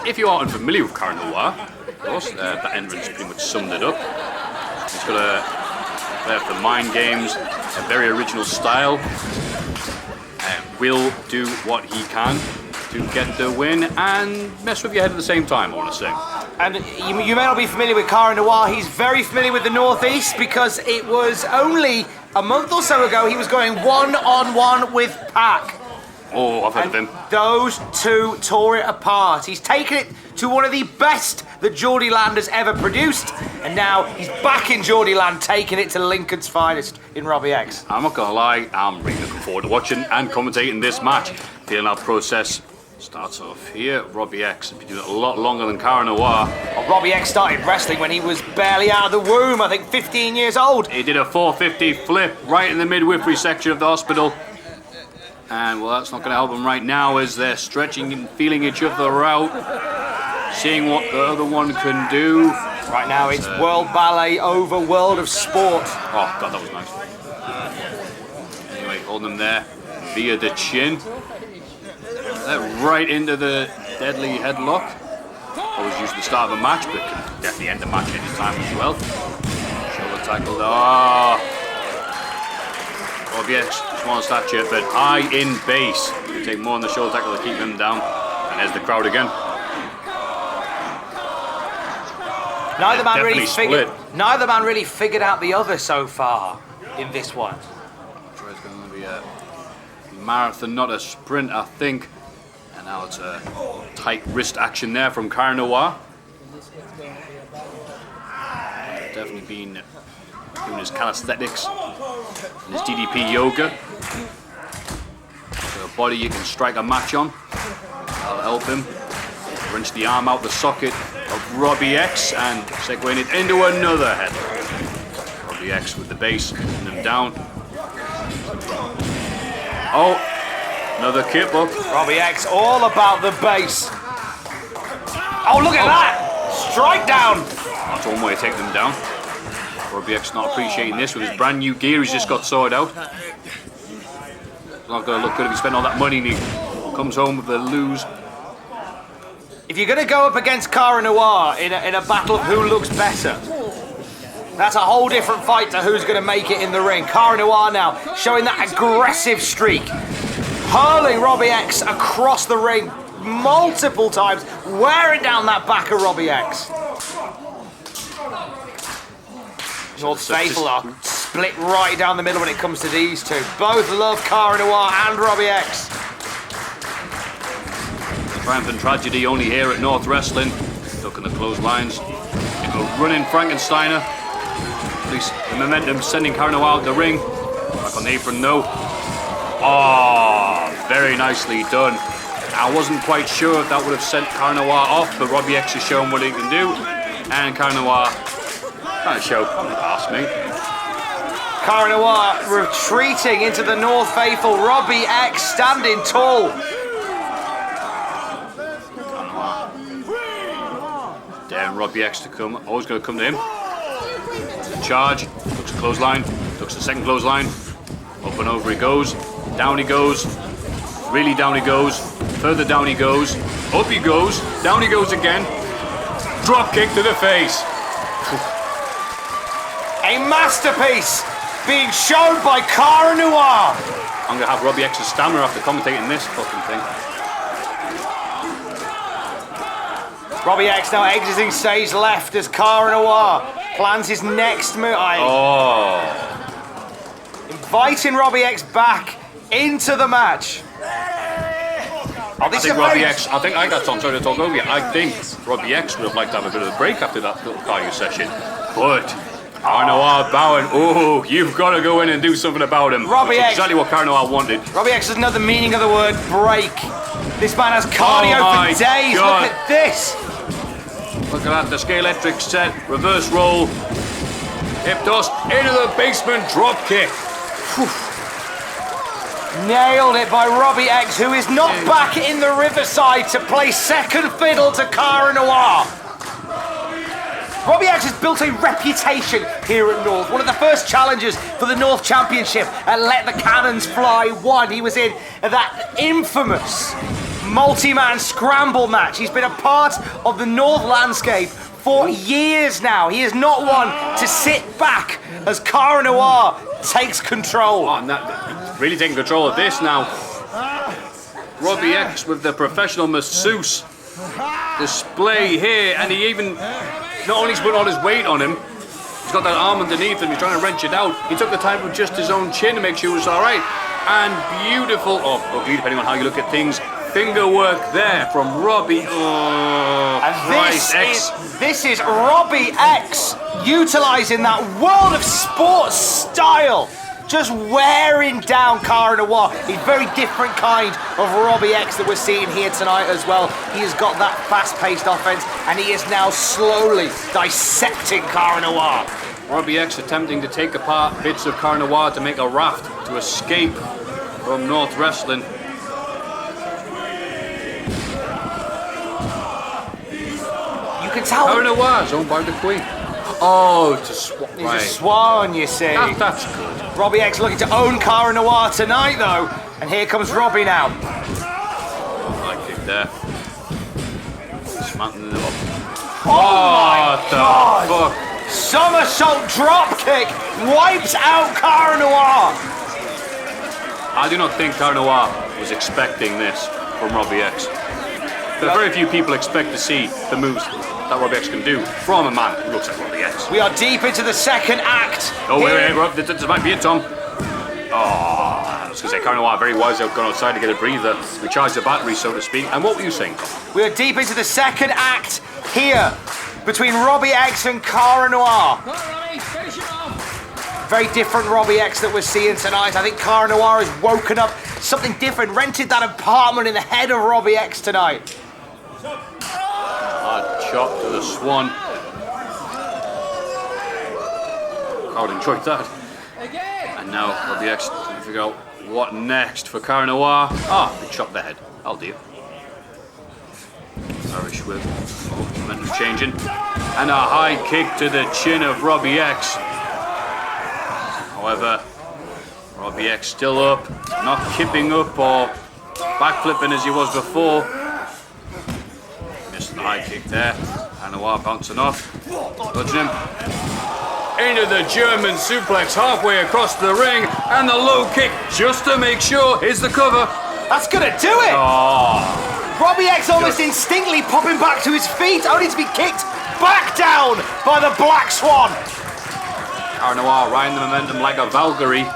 if you are unfamiliar with Cara Noir, of course, that entrance pretty much summed it up. He's got a player for mind games, a very original style, will do what he can to get the win and mess with your head at the same time, I want to say. And you may not be familiar with Cara Noir, he's very familiar with the Northeast because it was only a month or so ago he was going one-on-one with Pac. Oh, I've heard of him. Those two tore it apart. He's taken it to one of the best that Geordie Land has ever produced, and now he's back in Geordie Land, taking it to Lincoln's finest in Robbie X. I'm not gonna lie, I'm really looking forward to watching and commentating this match. Feeling our process starts off here. Robbie X has been doing it a lot longer than Cara Noir. Well, Robbie X started wrestling when he was barely out of the womb, I think 15 years old. He did a 450 flip right in the midwifery section of the hospital. And well, that's not going to help them right now as they're stretching and feeling each other out, seeing what the other one can do. Right now it's World Ballet over World of Sport. Oh, God, that was nice. Anyway, holding them there via the chin. They're right into the deadly headlock. Always used at the start of a match, but can definitely end the match any time as well. Shoulder tackle. Robbie X, small stature, but high in base. You take more on the shoulder tackle to keep them down. And there's the crowd again. Neither man really figured out the other so far in this one. It's going to be a marathon, not a sprint, I think. And now it's a tight wrist action there from Cara Noir. Definitely been doing his calisthenics and his DDP yoga. So a body you can strike a match on. That'll help him. Wrench the arm out the socket of Robbie X and segueing it into another head. Robbie X with the base, putting him down. Oh, another kip up. Robbie X all about the base. Oh, look at that! Strike down! That's one way to take them down. Robbie X not appreciating this with his brand new gear he's just got sorted out. It's not going to look good if he spent all that money and he comes home with a lose. If you're going to go up against Cara Noir in a battle of who looks better, that's a whole different fight to who's going to make it in the ring. Cara Noir now showing that aggressive streak, hurling Robbie X across the ring, multiple times, wearing down that back of Robbie X. North Faithful are split right down the middle when it comes to these two. Both love Cara Noir and Robbie X. Triumph and tragedy only here at North Wrestling. Stuck in the clotheslines. Into a running Frankensteiner. At least the momentum sending Cara Noir out the ring. Back on the apron though. Oh, very nicely done. I wasn't quite sure if that would have sent Cara Noir off, but Robbie X has shown what he can do. And Cara Noir can't show. Ask me. Cara Noir retreating into the North Faithful. Robbie X standing tall. Daring Robbie X to come. Always going to come to him. Charge. Looks a clothesline. Looks a second clothesline. Up and over he goes. Down he goes. Really down he goes. Further down he goes. Up he goes. Down he goes again. Drop kick to the face. A masterpiece being shown by Cara Noir. I'm going to have Robbie X's stamina after commentating this fucking thing. Robbie X now exiting stage left as Cara Noir plans his next move. Oh. Inviting Robbie X back into the match. Oh, this I think is Robbie X, I think I got Tom, sorry to talk over you. I think Robbie X would have liked to have a bit of a break after that little cardio session. But Cara Noir bowing, oh, you've got to go in and do something about him. Robbie That's X. exactly what Cara Noir wanted. Robbie X doesn't know the meaning of the word break. This man has cardio for days. God. Look at this. Look at that, the Scalextric set, reverse roll, hip toss, into the basement, drop kick. Whew. Nailed it by Robbie X, who is not back in the Riverside to play second fiddle to Cara Noir. Robbie X has built a reputation here at North. One of the first challengers for the North Championship at Let the Cannons Fly 1. He was in that infamous multi-man scramble match. He's been a part of the North landscape for years now. He is not one to sit back as Cara Noir takes control. Oh, and that, really taking control of this now. Robbie X with the professional masseuse display here, and he even, not only has put all his weight on him, he's got that arm underneath him, he's trying to wrench it out. He took the time with just his own chin to make sure it was alright. And beautiful, or ugly, depending on how you look at things, finger work there from Robbie. Oh, and Christ, X. This is Robbie X utilising that world of sports style, just wearing down Cara Noir. A very different kind of Robbie X that we're seeing here tonight as well. He has got that fast-paced offense, and he is now slowly dissecting Cara Noir. Robbie X attempting to take apart bits of Cara Noir to make a raft to escape from North Wrestling. You can tell. Cara Noir is owned by the Queen. Oh, to swap. He's a swan, you see. That's good. Robbie X looking to own Cara Noir tonight, though. And here comes Robbie now. Like it there. Smarting them up. Oh my God! Fuck. Somersault drop kick wipes out Cara Noir. I do not think Cara Noir was expecting this from Robbie X. But very few people expect to see the moves that Robbie X can do from a man who looks like Robbie X. We are deep into the second act. Oh, wait, Rob, this might be it, Tom. Oh, I was going to say, Cara Noir very wise out, gone outside to get a breather, recharge the battery, so to speak. And what were you saying, Tom? We are deep into the second act here between Robbie X and Cara Noir. Very different Robbie X that we're seeing tonight. I think Cara Noir has woken up something different, rented that apartment in the head of Robbie X tonight. Hard chop to the swan. Crowd enjoyed that. And now Robbie X trying to figure out what next for Cara Noir. Ah, big chop to the head. I'll do. Irish whip. Oh, momentum changing. And a high kick to the chin of Robbie X. However, Robbie X still up, not kipping up or backflipping as he was before. Missed the high kick there. And Noir bouncing off. Dodging him. Into the German suplex halfway across the ring. And the low kick just to make sure. Here's the cover. That's gonna do it! Oh. Robbie X almost instinctively popping back to his feet, only to be kicked back down by the Black Swan. Cara Noir riding the momentum like a Valkyrie.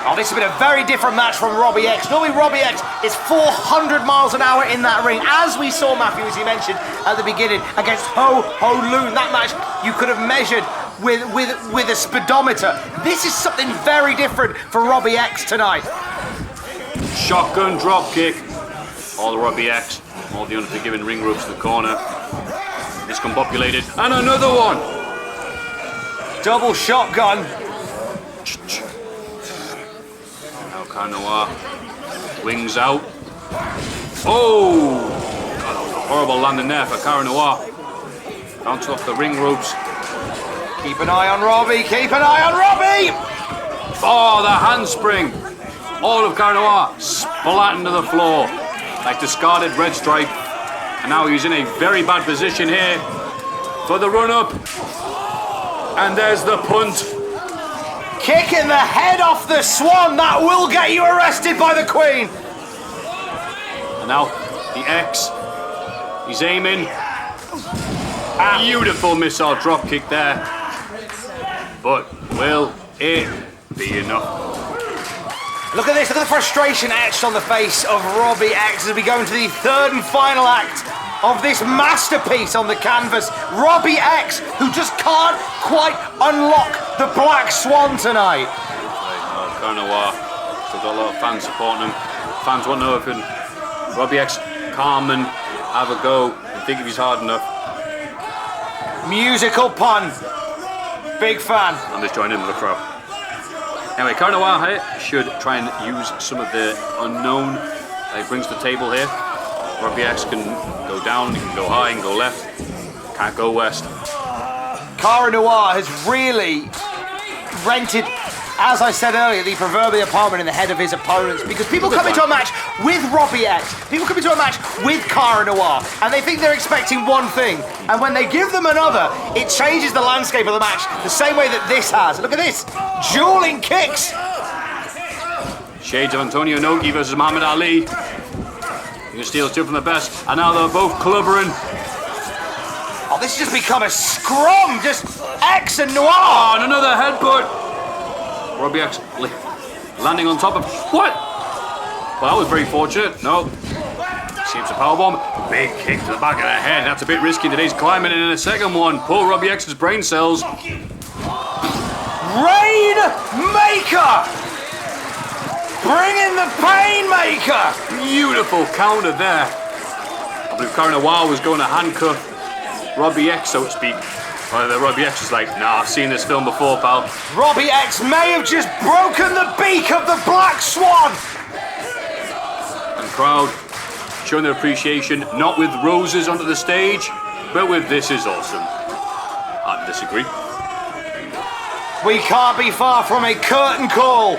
Oh, this has been a very different match from Robbie X. Normally Robbie X is 400 miles an hour in that ring, as we saw, Matthew, as you mentioned at the beginning, against Ho Ho Loon. That match you could have measured with a speedometer. This is something very different for Robbie X tonight. Shotgun drop kick. All the Robbie X, all the unforgiving ring ropes to the corner. Discombobulated, and another one. Double shotgun. Now Cara Noir, wings out. Oh! God, that was a horrible landing there for Cara Noir. Bounce off the ring ropes. Keep an eye on Robbie, keep an eye on Robbie! Oh, the handspring. All of Cara Noir splatting to the floor like discarded red stripe. And now he's in a very bad position here for the run-up. And there's the punt. Kicking the head off the Swan, that will get you arrested by the Queen. And now the X, he's aiming. Beautiful missile drop kick there. But will it be enough? Look at this, look at the frustration etched on the face of Robbie X as we go into the third and final act of this masterpiece on the canvas. Robbie X, who just can't quite unlock the Black Swan tonight. Cara Noir, still got a lot of fans supporting him. Fans want to know if Robbie X calm and have a go and think if he's hard enough. Musical pun. Big fan. I'm just joining in with the crowd. Anyway, Cara Noir here should try and use some of the unknown that he brings to the table here. Robbie X can go down, he can go high, he can go left, can't go west. Cara Noir has really rented, as I said earlier, the proverbial apartment in the head of his opponents, because people come into a match with Robbie X, people come into a match with Cara Noir, and they think they're expecting one thing, and when they give them another, it changes the landscape of the match the same way that this has. Look at this, dueling kicks. Shades of Antonio Inoki versus Muhammad Ali. You can steal two from the best, and now they're both clubbering. Oh, this has just become a scrum, just X and Noir. Oh, and another headbutt. Robbie X landing on top of... What? Well, that was very fortunate. No. Seems a powerbomb. Big kick to the back of the head. That's a bit risky. Today's climbing in a second one. Pull Robbie X's brain cells. Rainmaker! Bring in the Painmaker! Beautiful counter there. I believe Cara Noir was going to handcuff Robbie X, so to speak. Well, the Robbie X is like, nah, I've seen this film before, pal. Robbie X may have just broken the beak of the Black Swan! And crowd showing their appreciation, not with roses onto the stage, but with "This is awesome." I disagree. We can't be far from a curtain call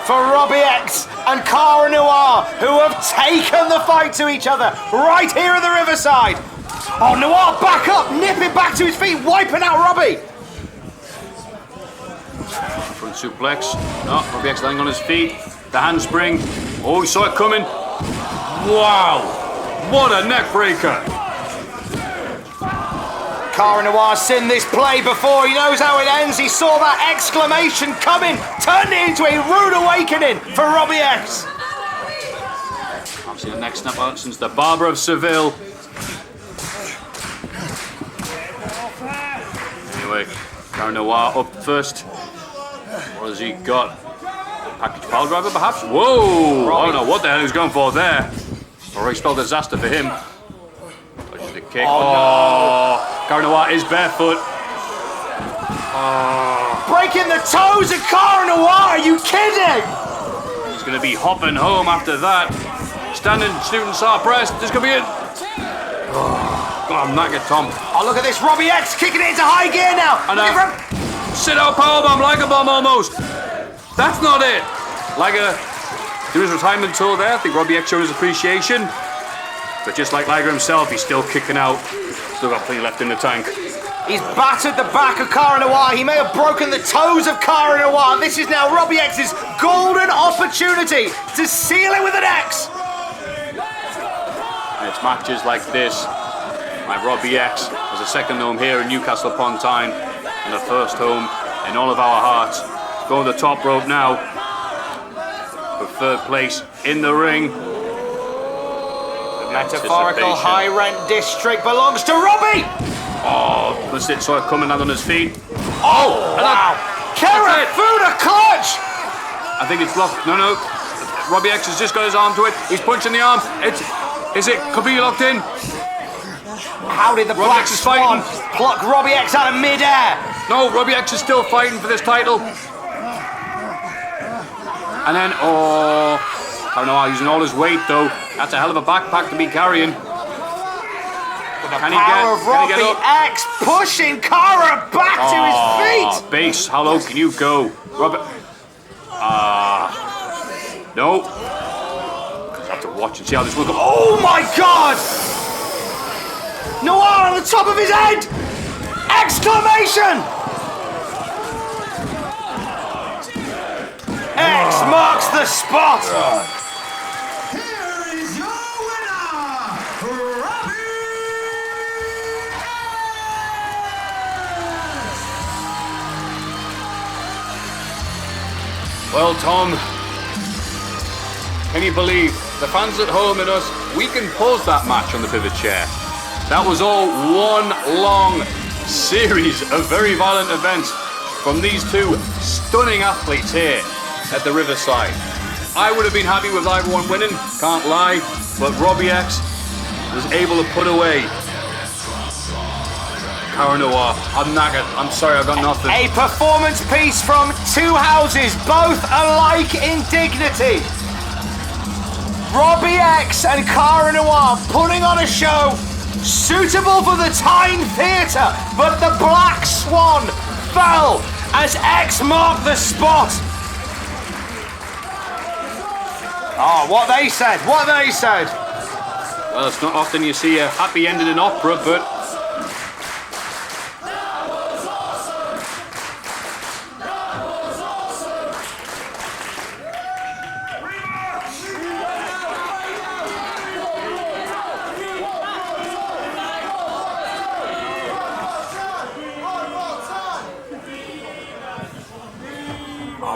for Robbie X and Cara Noir, who have taken the fight to each other right here at the Riverside. Oh, Noir back up, nipping back to his feet, wiping out Robbie. Front suplex. No, Robbie X lying on his feet. The handspring. Oh, he saw it coming. Wow! What a neck breaker! Cara Noir's seen this play before, he knows how it ends, he saw that exclamation coming, turned it into a rude awakening for Robbie X. I've seen the next snap out since the Barber of Seville. Anyway, Cara Noir up first. What has he got? Package pile driver perhaps? Whoa! I don't know what the hell he's going for there. Already spelled disaster for him. Touches the kick. Oh, Cara Noir is barefoot. Oh. Breaking the toes of Cara Noir, are you kidding? He's going to be hopping home after that. Standing student star press. This could be it. Oh, God, I'm knackered, Tom. Oh, look at this. Robbie X kicking it into high gear now. And sit out powerbomb, like a bomb almost. That's not it. Liger doing his retirement tour there. I think Robbie X showed his appreciation. But just like Liger himself, he's still kicking out. Still got plenty left in the tank. He's battered the back of Cara Noir. He may have broken the toes of Cara Noir. This is now Robbie X's golden opportunity to seal it with an X. And it's matches like this, like Robbie X has a second home here in Newcastle upon Tyne, and a first home in all of our hearts. Go to the top rope now for third place in the ring. The metaphorical high rent district belongs to Robbie. Oh, saw it coming out on his feet. Oh, wow. Cara food a clutch. I think it's locked. No. Robbie X has just got his arm to it. He's punching the arm. Could be locked in. How did the Robbie Black X is Swan fighting. pluck Robbie X out of midair? No, Robbie X is still fighting for this title. And then, I don't know, using all his weight though. That's a hell of a backpack to be carrying. Can he get Robbie up? X pushing Cara back to his feet. Base, how low can you go? Robbie. No. I have to watch and see how this will go. Oh my God! Noir on the top of his head! Exclamation! X marks the spot! Here is your winner, Robbie! Well, Tom, can you believe the fans at home and us, we can pause that match on the pivot chair. That was all one long series of very violent events from these two stunning athletes here at the Riverside. I would have been happy with either one winning, can't lie, but Robbie X was able to put away Cara Noir. I'm knackered. I'm sorry, I've got nothing. A performance piece from two houses, both alike in dignity. Robbie X and Cara Noir putting on a show suitable for the Tyne Theatre, but the Black Swan fell as X marked the spot. Oh, what they said. Well, it's not often you see a happy ending in opera, but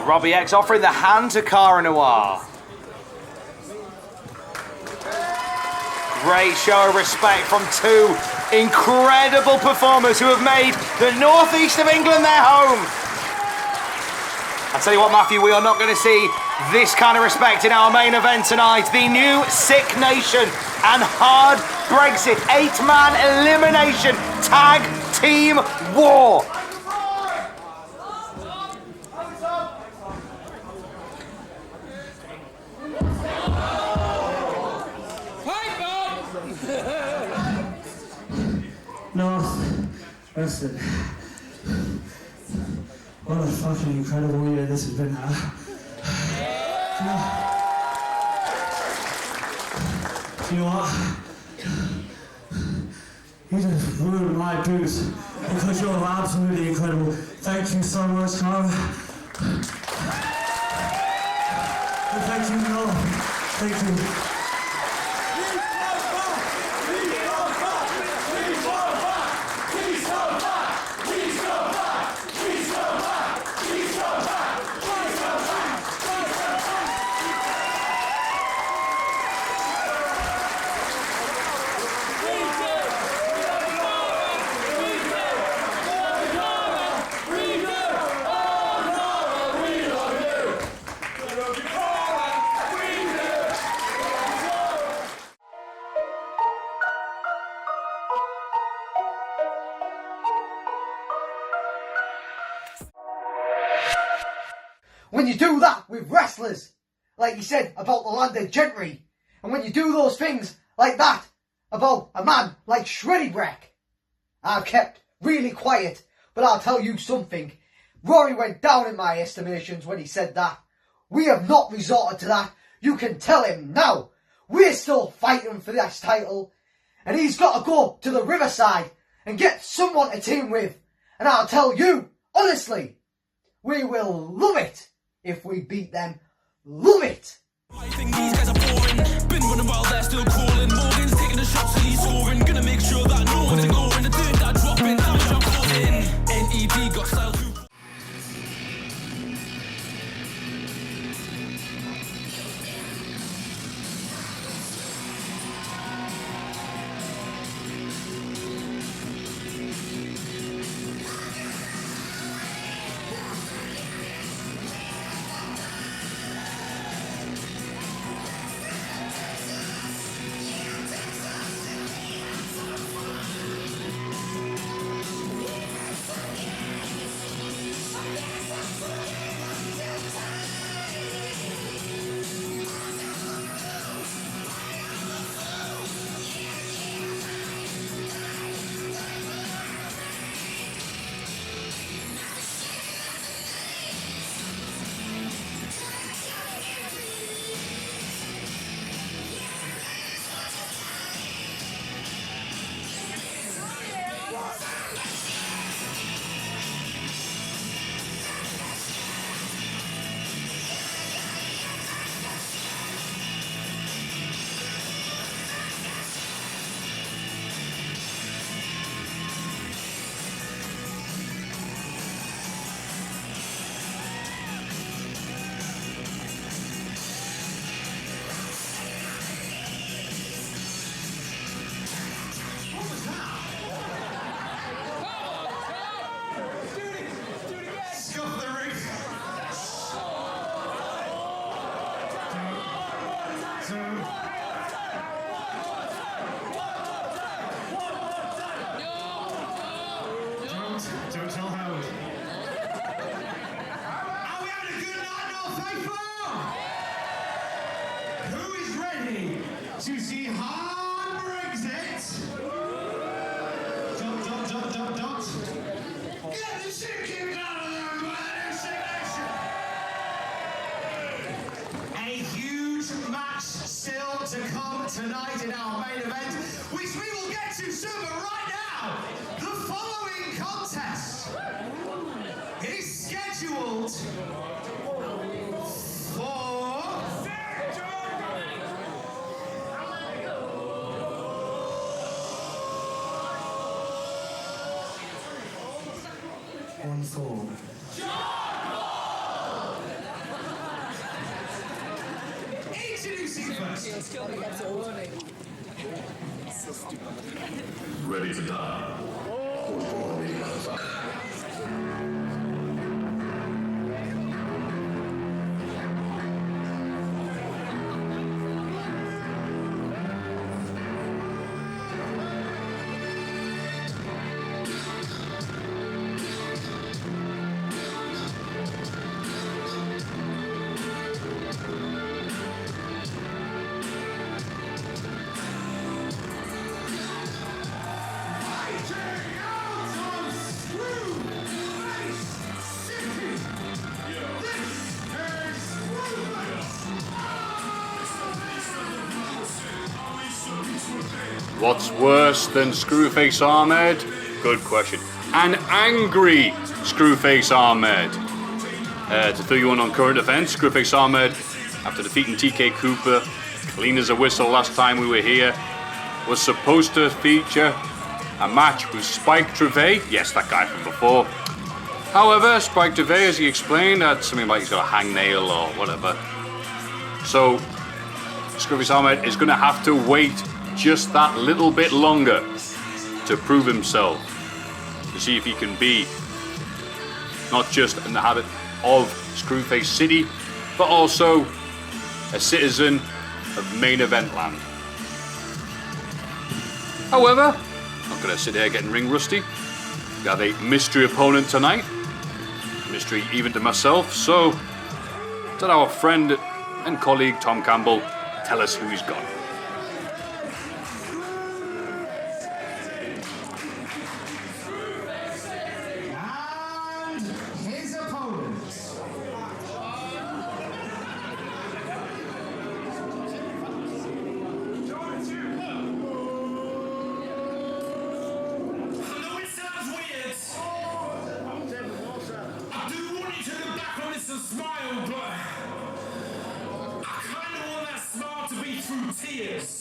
Robbie X offering the hand to Cara Noir. Great show of respect from two incredible performers who have made the northeast of England their home. I tell you what, Matthew, we are not going to see this kind of respect in our main event tonight. The new Sick Nation and hard Brexit 8-man elimination tag team war. Listen, what a fucking incredible year this has been, You know what? You just ruined my boots because you're absolutely incredible. Thank you so much, Cara. And thank you, Noah. Thank you. When you do that with wrestlers, like you said about the landed gentry, and when you do those things like that about a man like Shreddybrek, I've kept really quiet, but I'll tell you something. Rory went down in my estimations when he said that. We have not resorted to that. You can tell him now. We're still fighting for this title, and he's got to go to the Riverside and get someone to team with. And I'll tell you, honestly, we will love it if we beat them. Love it! I think these guys are boring. Been running while they're still crawling. Morgan's taking the shots and he's scoring. Gonna make sure that no one's ignoring the third that dropping. Damage I'm falling. NED got style too. Don't tell Howard. Are we having a good night, North Faithful? Who is ready to see hard Brexit? Dot. Get the chicken out of there by the NCL. A huge match still to come tonight in our main event, which we will get to soon, but right now, the following contest is scheduled for one fall. Introducing first. Ready to die. What's worse than Screwface Ahmed? Good question. An angry Screwface Ahmed. To fill you in on current events, Screwface Ahmed, after defeating TK Cooper, clean as a whistle last time we were here, was supposed to feature a match with Spike Trevay. Yes, that guy from before. However, Spike Trevay, as he explained, had something like he's got a hangnail or whatever. So, Screwface Ahmed is going to have to wait just that little bit longer to prove himself, to see if he can be not just in the habit of Screwface City, but also a citizen of main event land. However, I'm not going to sit here getting ring rusty. We have a mystery opponent tonight, mystery even to myself, so let our friend and colleague Tom Campbell tell us who he's got. through tears.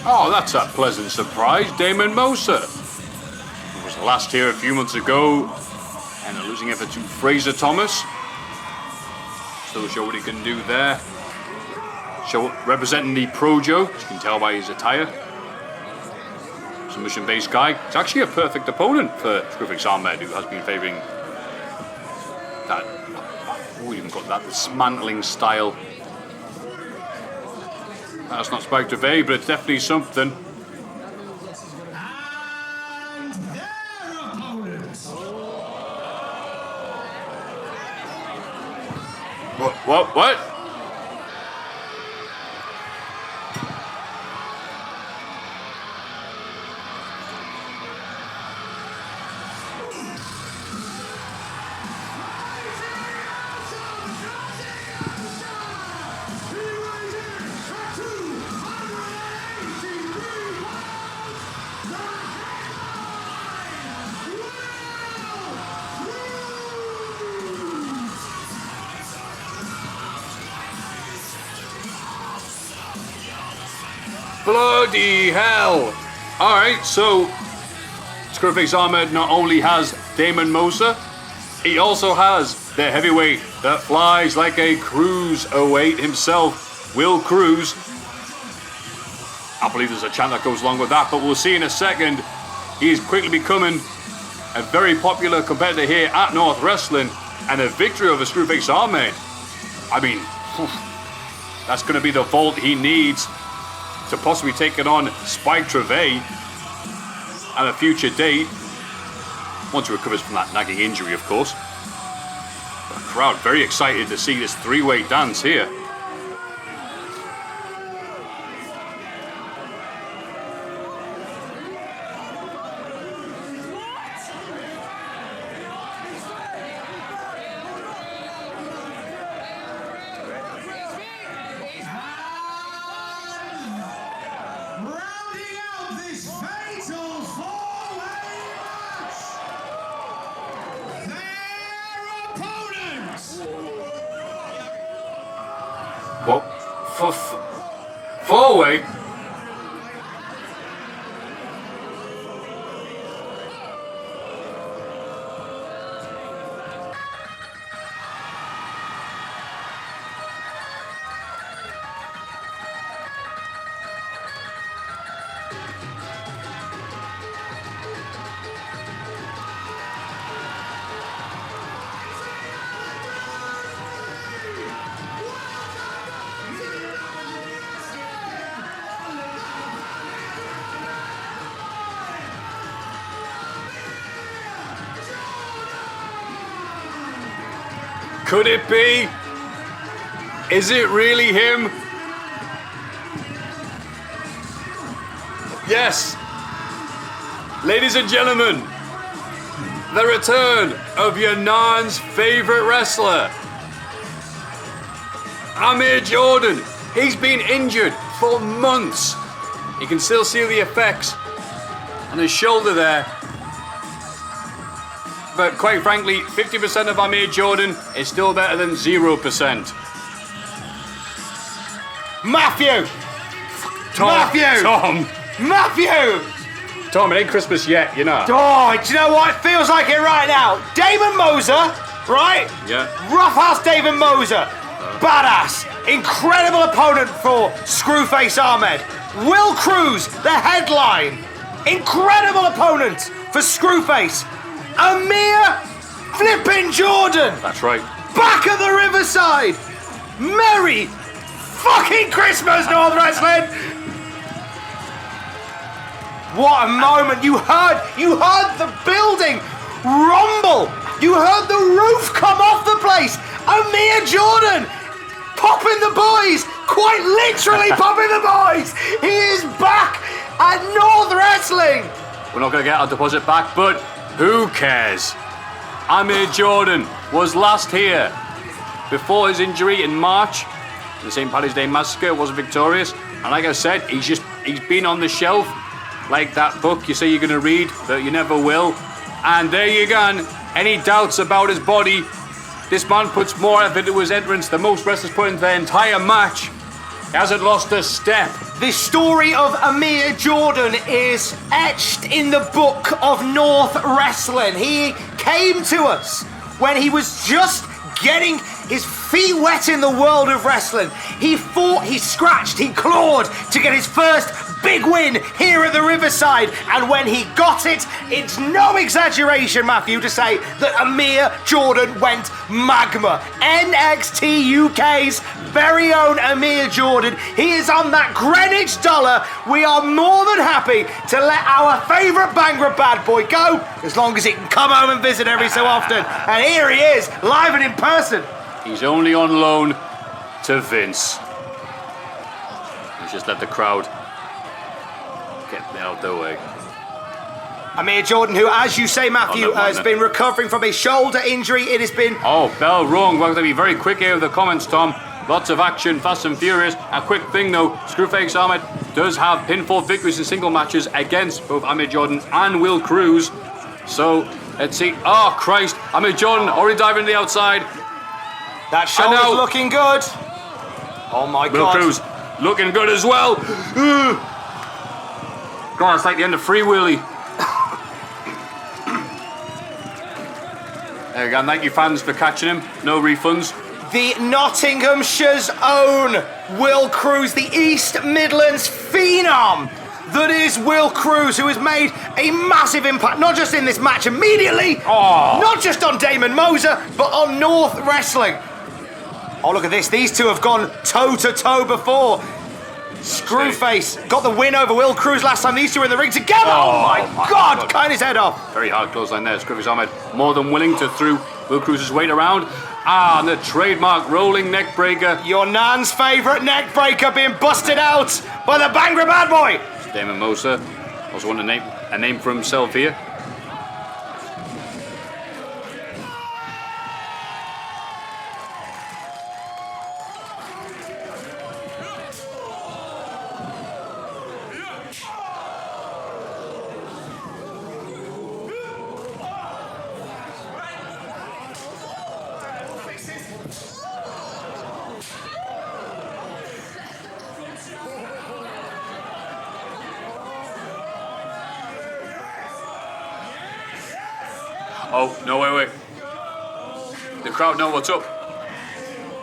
Oh, that's a pleasant surprise. Damon Moser, who was last here a few months ago, and a losing effort to Fraser Thomas. Still show what he can do there. Show representing the Projo, as you can tell by his attire. Submission-based guy. It's actually a perfect opponent for Screwface Ahmed, who has been favouring that. Oh, we even got that dismantling style. That's not Spike Trevay, but it's definitely something. And their opponent. What? Bloody hell! Alright, so Screwface Ahmed not only has Damon Moser, he also has the heavyweight that flies like a Cruz 08 himself, Will Cruz. I believe there's a chant that goes along with that, but we'll see in a second. He is quickly becoming a very popular competitor here at North Wrestling, and a victory over Screwface Ahmed. I mean, that's going to be the vault he needs to possibly take it on Spike Trevay at a future date, once he recovers from that nagging injury, of course. The crowd very excited to see this three-way dance here. Well, four-way. Could it be? Is it really him? Yes. Ladies and gentlemen, the return of your Nan's favourite wrestler, Amir Jordan. He's been injured for months. You can still see the effects on his shoulder there. But quite frankly, 50% of Amir Jordan is still better than 0%. Matthew! Tom, it ain't Christmas yet, you know. Oh, do you know what? It feels like it right now. Damon Moser, right? Yeah. Roughhouse Damon Moser. Badass. Incredible opponent for Screwface Ahmed. Will Cruz, the headline. Incredible opponent for Screwface. Amir flipping Jordan. That's right. Back at the Riverside. Merry fucking Christmas, North Wrestling. What a moment. You heard the building rumble You heard the roof come off the place. Amir Jordan popping the boys, quite literally popping the boys. He is back at North Wrestling. We're not going to get our deposit back, but who cares? Amir Jordan was last here before his injury in March. The St. Paddy's Day Massacre wasn't victorious. And like I said, he's been on the shelf like that book you say you're going to read, but you never will. And there you go. Any doubts about his body? This man puts more effort into his entrance than most wrestlers put into their entire match. He hasn't lost a step. The story of Amir Jordan is etched in the book of North Wrestling. He came to us when he was just getting his feet wet in the world of wrestling. He fought, he scratched, he clawed to get his first big win here at the Riverside. And when he got it, it's no exaggeration, Matthew, to say that Amir Jordan went magma. NXT UK's very own Amir Jordan. He is on that Greenwich dollar. We are more than happy to let our favourite Bangra bad boy go, as long as he can come home and visit every so often. And here he is, live and in person. He's only on loan to Vince. Let's just let the crowd get out of the way. Amir Jordan, who, as you say, Matthew, has been recovering from a shoulder injury. It has been... Oh, bell rung. We're going to be very quick here with the comments, Tom. Lots of action, fast and furious. A quick thing, though. Screwface Ahmed does have pinfall victories in single matches against both Amir Jordan and Will Cruz. So, let's see. Oh, Christ. Amir Jordan already diving to the outside. That shoulder's looking good. Oh, my Will God. Cruz looking good as well. God, it's like the end of Free Wheelie. There you go. Thank you, fans, for catching him. No refunds. The Nottinghamshire's own Will Cruz, the East Midlands phenom that is Will Cruz, who has made a massive impact, not just in this match immediately, not just on Damon Moser, but on North Wrestling. Oh, look at this. These two have gone toe-to-toe before. Screwface got the win over Will Cruz last time these two were in the ring together. Oh my God, cutting his head off. Very hard clothesline there. Screwface Ahmed more than willing to throw Will Cruz's weight around. And the trademark rolling neck breaker. Your nan's favourite neck breaker being busted out by the Bangra bad boy. Damon Moser also want a name for himself here. Oh, no, wait. The crowd know what's up.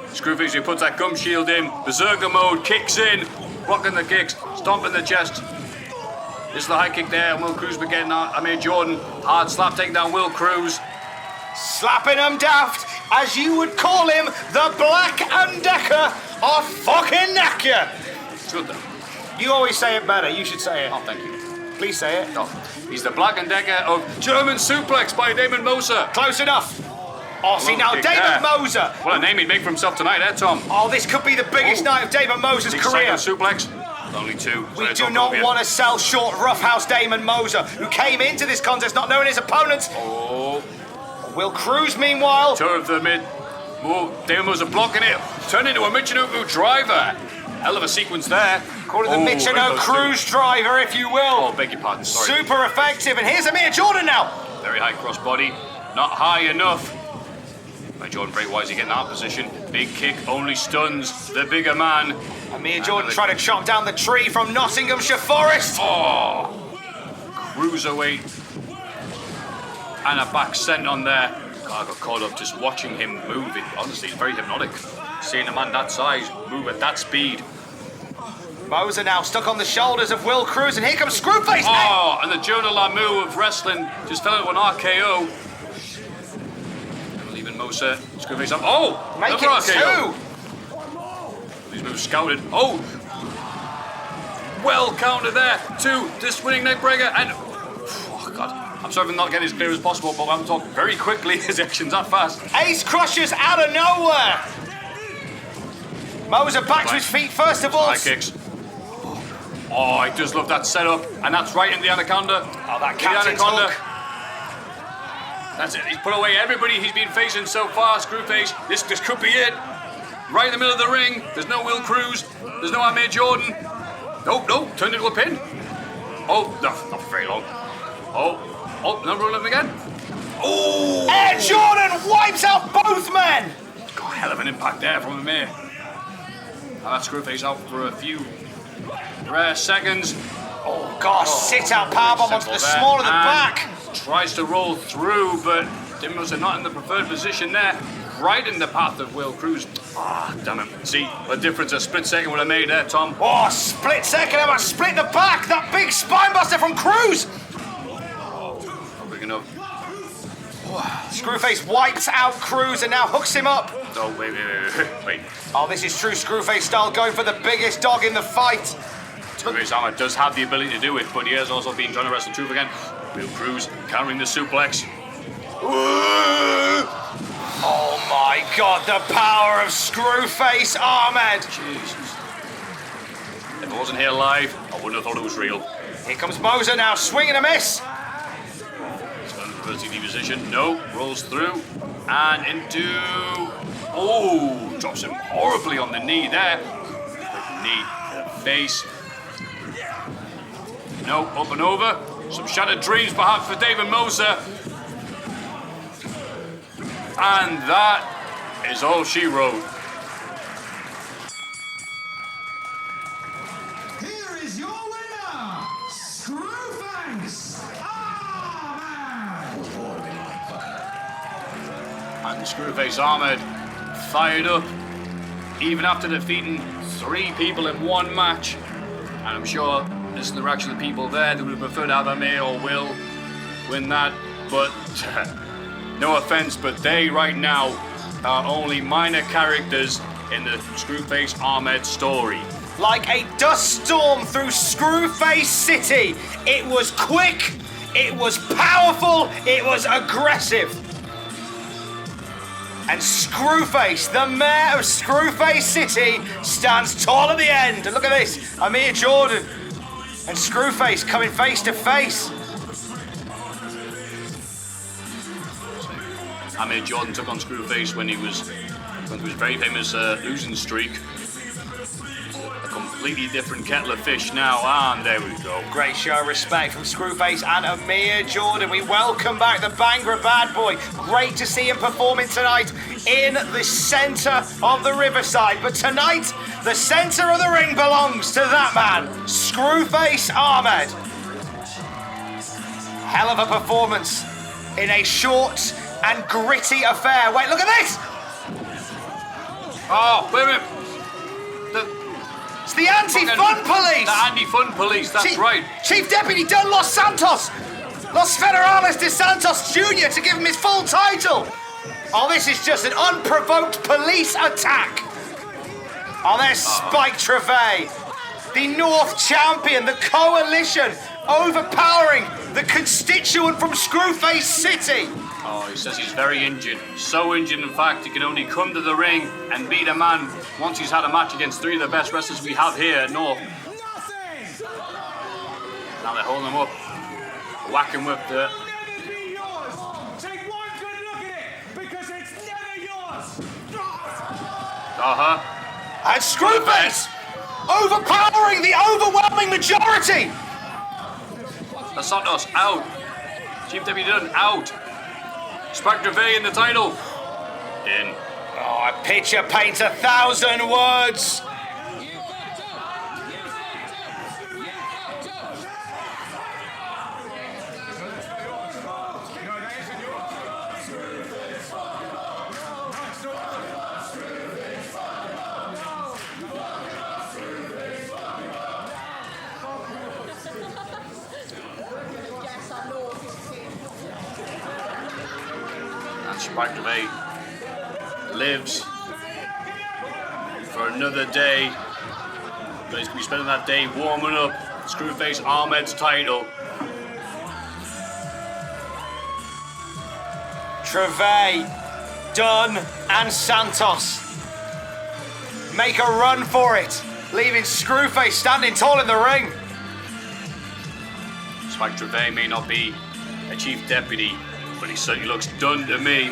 Screwface, he puts that gum shield in. Berserker mode, kicks in. Blocking the kicks, stomping the chest. This is the high kick there, and Will Cruz be getting out. Amir Jordan, hard slap, taking down Will Cruz. Slapping him daft, as you would call him, the Black and Decker of fucking Nakia. It's good though. You always say it better, you should say it. Oh, thank you. Please say it. Oh, he's the Black and Decker of German Suplex by Damon Moser. Close enough. Oh, see now, Damon there. Moser. What a name he'd make for himself tonight, Tom? Oh, this could be the biggest night of Damon Moser's career. Second suplex. Only two. We do not want to sell short Roughhouse Damon Moser, who came into this contest not knowing his opponents. Oh. Will Cruz, meanwhile. Tour of the mid. Oh, Damon Moser blocking it. Turned into a Michinoku driver. Hell of a sequence there. Call it the Michinoku Cruz driver, if you will. Oh, beg your pardon, sorry. Super effective, and here's Amir Jordan now. Very high cross body. Not high enough. By Jordan, very wisely getting that position. Big kick only stuns the bigger man. Amir Jordan trying to chop down the tree from Nottinghamshire Forest. Oh, cruiserweight. And a back sent on there. God, I got caught up just watching him move. Honestly, it's very hypnotic. Seeing a man that size move at that speed. Moser now stuck on the shoulders of Will Cruz, and here comes Screwface. Oh, and the Jonah Lamu of wrestling just fell into an RKO. Leaving Moser, Screwface up. Oh, make another it RKO. two. These moves scouted. Oh, well counted there. Two, this winning neck breaker, and oh God, I'm sorry for not getting as clear as possible, but I'm talking very quickly. His actions that fast. Ace Crushers out of nowhere. Moser back to his feet first of all. High kicks. Oh, I just love that setup, and that's right in the anaconda. Oh, that captain's hook. That's it. He's put away everybody he's been facing so far. Screwface. This could be it. Right in the middle of the ring. There's no Cruz. There's no Amir Jordan. Nope. Turned into a pin. Oh, no, not for very long. Oh, no, rolling him again. Oh! Air Jordan wipes out both men. Got a hell of an impact there from Amir. Now that Screwface out for a few rare seconds. Oh, gosh, sit out powerbomb onto the small of the back. Tries to roll through, but Moser not in the preferred position there. Right in the path of Cruz. Ah, damn it. See, the difference a split second would have made there, Tom. Oh, split second, how about split in the back? That big spinebuster from Cruz. Oh, big enough. Screwface wipes out Cruz and now hooks him up. Oh, wait. Oh, this is true Screwface style, going for the biggest dog in the fight. Screwface Ahmed does have the ability to do it, but he has also been trying to wrestle Truth again. Cruz countering the suplex. Oh my God, the power of Screwface Ahmed. Jesus. If I wasn't here live, I wouldn't have thought it was real. Here comes Moser now, swing and a miss. He's got a reverse DD position. No, rolls through and into. Oh, drops him horribly on the knee there. Knee to the face. No, up and over. Some shattered dreams perhaps for Damon Moser. And that is all she wrote. Here is your winner, Screwface Ahmed. And Screwface Ahmed fired up, even after defeating 3 people in one match. And I'm sure this is the reaction of the people there. They would have preferred to have Amir or Will win that, but no offense, but they right now are only minor characters in the Screwface Ahmed story. Like a dust storm through Screwface City. It was quick, it was powerful, it was aggressive. And Screwface, the mayor of Screwface City, stands tall at the end. And look at this, Amir Jordan and Screwface coming face to face. Amir Jordan took on Screwface when he was going through his very famous losing streak. A completely different kettle of fish now, and there we go. Great show of respect from Screwface and Amir Jordan. We welcome back the Bangor bad boy. Great to see him performing tonight in the centre of the Riverside. But tonight, the centre of the ring belongs to that man, Screwface Ahmed. Hell of a performance in a short and gritty affair. Wait, look at this! Oh, wait a minute. It's the anti-fun police! The anti-fun police, that's right. Chief Deputy Dunne lost Santos! Los Federales de Santos Jr. to give him his full title! Oh, this is just an unprovoked police attack! Oh, there's Spike Trevay, the North champion, the coalition, overpowering the constituent from Screwface City! Oh, he says he's very injured. So injured, in fact, he can only come to the ring and beat a man once he's had a match against 3 of the best wrestlers we have here at North. Now they're holding him up, whacking with the... Take one good look at it, because it's never yours. And Screwface overpowering the overwhelming majority! Santos out. Chief Deputy Dunne out. Spike Trevay in the title. In. Oh, a picture paints 1,000 words. Spike Trevay lives for another day, but he's going to be spending that day warming up Screwface Ahmed's title. Trevay, Dunne, and Santos make a run for it, leaving Screwface standing tall in the ring. Spike Trevay may not be a chief deputy, but he certainly looks done to me.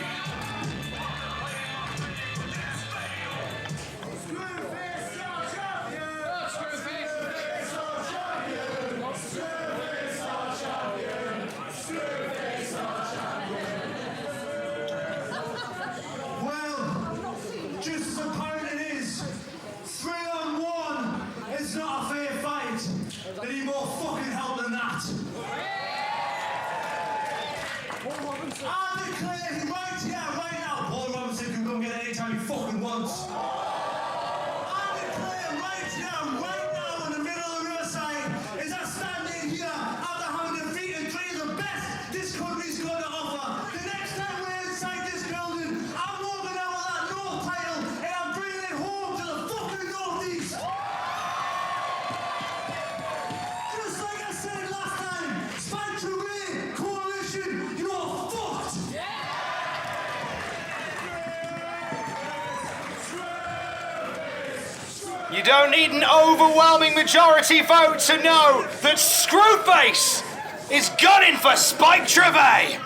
You don't need an overwhelming majority vote to know that Screwface is gunning for Spike Trevay.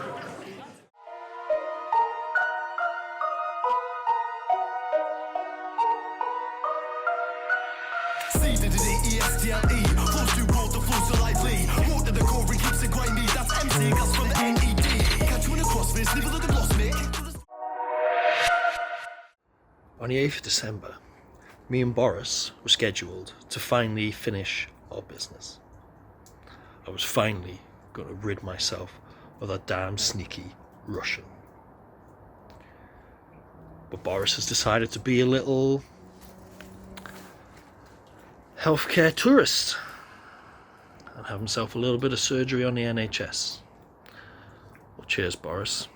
On the 8th of December, me and Boris were scheduled to finally finish our business. I was finally going to rid myself of that damn sneaky Russian. But Boris has decided to be a little healthcare tourist and have himself a little bit of surgery on the NHS. Well, cheers, Boris.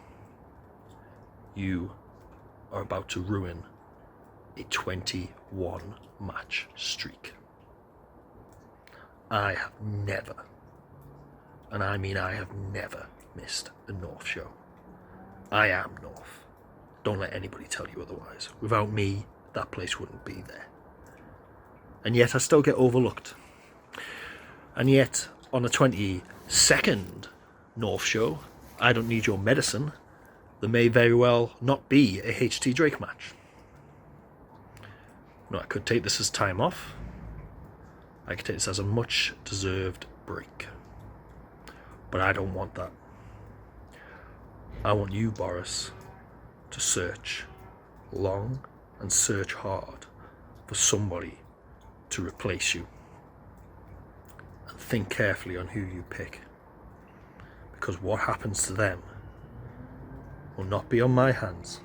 You are about to ruin a 21 match streak. I have never, and I mean I have never, missed a North show. I am North. Don't let anybody tell you otherwise. Without me, that place wouldn't be there. And yet I still get overlooked. And yet on the 22nd North show, I Don't Need Your Medicine, there may very well not be a HT Drake match. No, I could take this as time off. I could take this as a much deserved break. But I don't want that. I want you, Boris, to search long and search hard for somebody to replace you. And think carefully on who you pick. Because what happens to them will not be on my hands.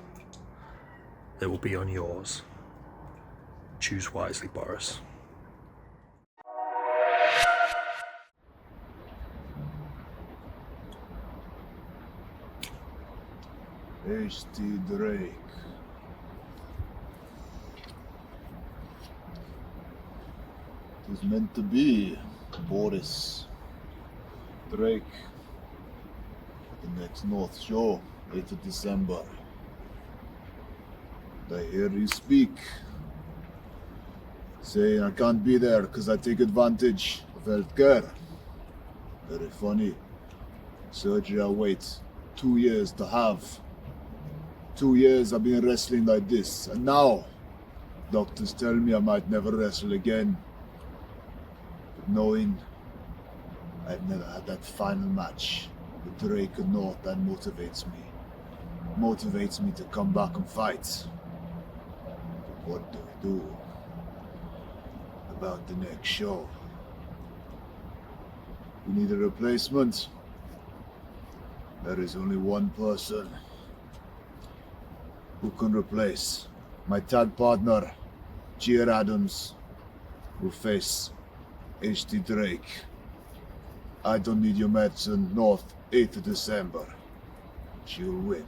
They will be on yours. Choose wisely, Boris. Shreddybrek. It was meant to be Boris Drake at the next North show, 8th of December. I hear you speak, saying I can't be there because I take advantage of healthcare. Very funny. Surgery I wait 2 years to have. 2 years I've been wrestling like this, and now doctors tell me I might never wrestle again. But knowing I've never had that final match with Drake and North, that motivates me. Motivates me to come back and fight. But what do we do about the next show? We need a replacement. There is only one person who can replace my tag partner, Gia Adams, will face Shreddybrek. I Don't Need Your Medicine, North, 8th of December. She will win.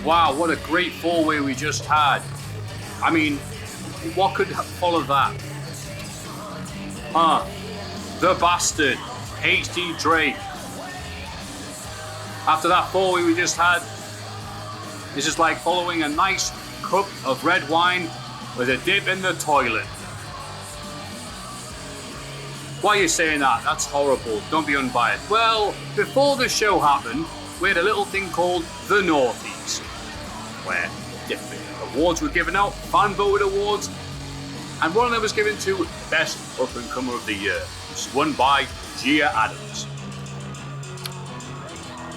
Wow, what a great four-way we just had. I mean, what could follow that? The Bastard, HD Drake. After that four-way we just had, this is like following a nice cup of red wine with a dip in the toilet. Why are you saying that? That's horrible. Don't be unbiased. Well, before the show happened, we had a little thing called the Northeast, where different awards were given out, fan-voted awards, and one of them was given to Best Up-and-Comer of the Year, which was won by Gia Adams.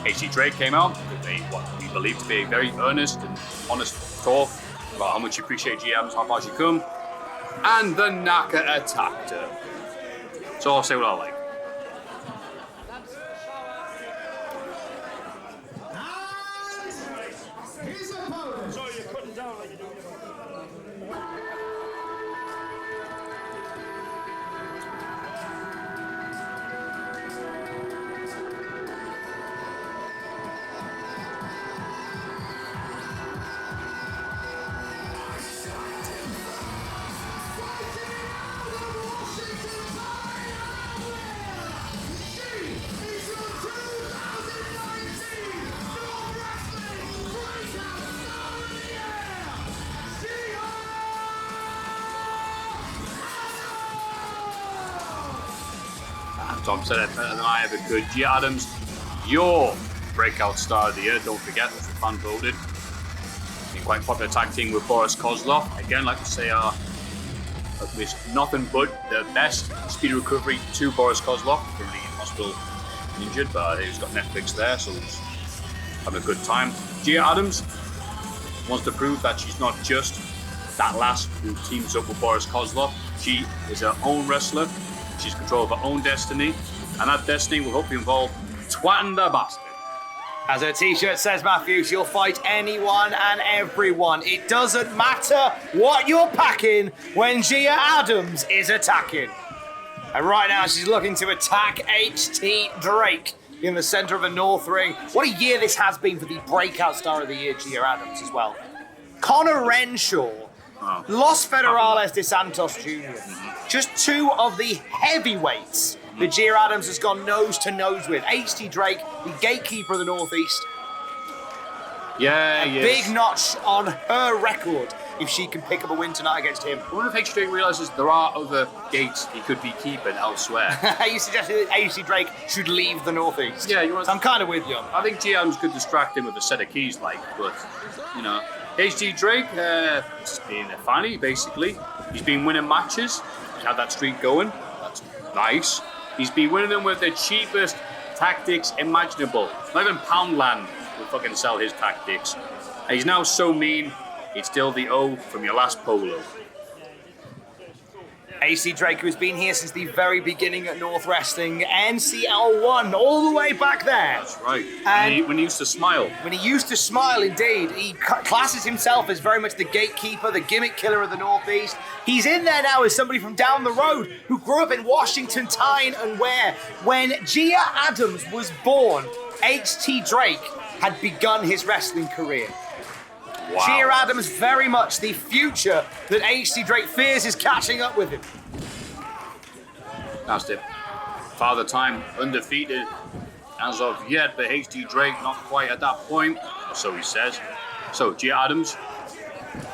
HD came out with what we believe to be a very earnest and honest talk about how much you appreciate Gia Adams, how far she come, and the Naka attacked her. So I'll say what I like. Tom said it better than I ever could. Gia Adams, your breakout star of the year. Don't forget, that's the fan voted. Been quite popular tag team with Boris Kozlov. Again, like to say, with nothing but the best speed recovery to Boris Kozlov. Currently in hospital injured, but he's got Netflix there, so he's having a good time. Gia Adams wants to prove that she's not just that lass who teams up with Boris Kozlov. She is her own wrestler. She's in control of her own destiny, and that destiny will hopefully involve twatting the bastard. As her t-shirt says, Matthew, she'll fight anyone and everyone. It doesn't matter what you're packing when Gia Adams is attacking. And right now she's looking to attack HT Drake in the centre of a North ring. What a year this has been for the breakout star of the year, Gia Adams, as well. Connor Renshaw, Los Federales de Santos Jr. Just two of the heavyweights that Gia Adams has gone nose to nose with. HT Drake, the gatekeeper of the Northeast. Yeah, Big notch on her record if she can pick up a win tonight against him. I wonder if HT Drake realises there are other gates he could be keeping elsewhere. You suggested that HT Drake should leave the Northeast. Yeah, so I'm kind of with you. I think Gia Adams could distract him with a set of keys, but, HT Drake, it's been finally, basically. He's been winning matches. He's had that streak going. That's nice. He's been winning them with the cheapest tactics imaginable. Not even Poundland will fucking sell his tactics. And he's now so mean, it's still the O from your last polo. HT Drake, who's been here since the very beginning at North Wrestling, NCL1, all the way back there. That's right. And when he used to smile. When he used to smile, indeed. He classes himself as very much the gatekeeper, the gimmick killer of the Northeast. He's in there now as somebody from down the road who grew up in Washington, Tyne and Ware. When Gia Adams was born, HT Drake had begun his wrestling career. Wow. Gia Adams, very much the future that HT Drake fears is catching up with him. That's it. Father Time undefeated as of yet, but HT Drake not quite at that point, or so he says. So Gia Adams,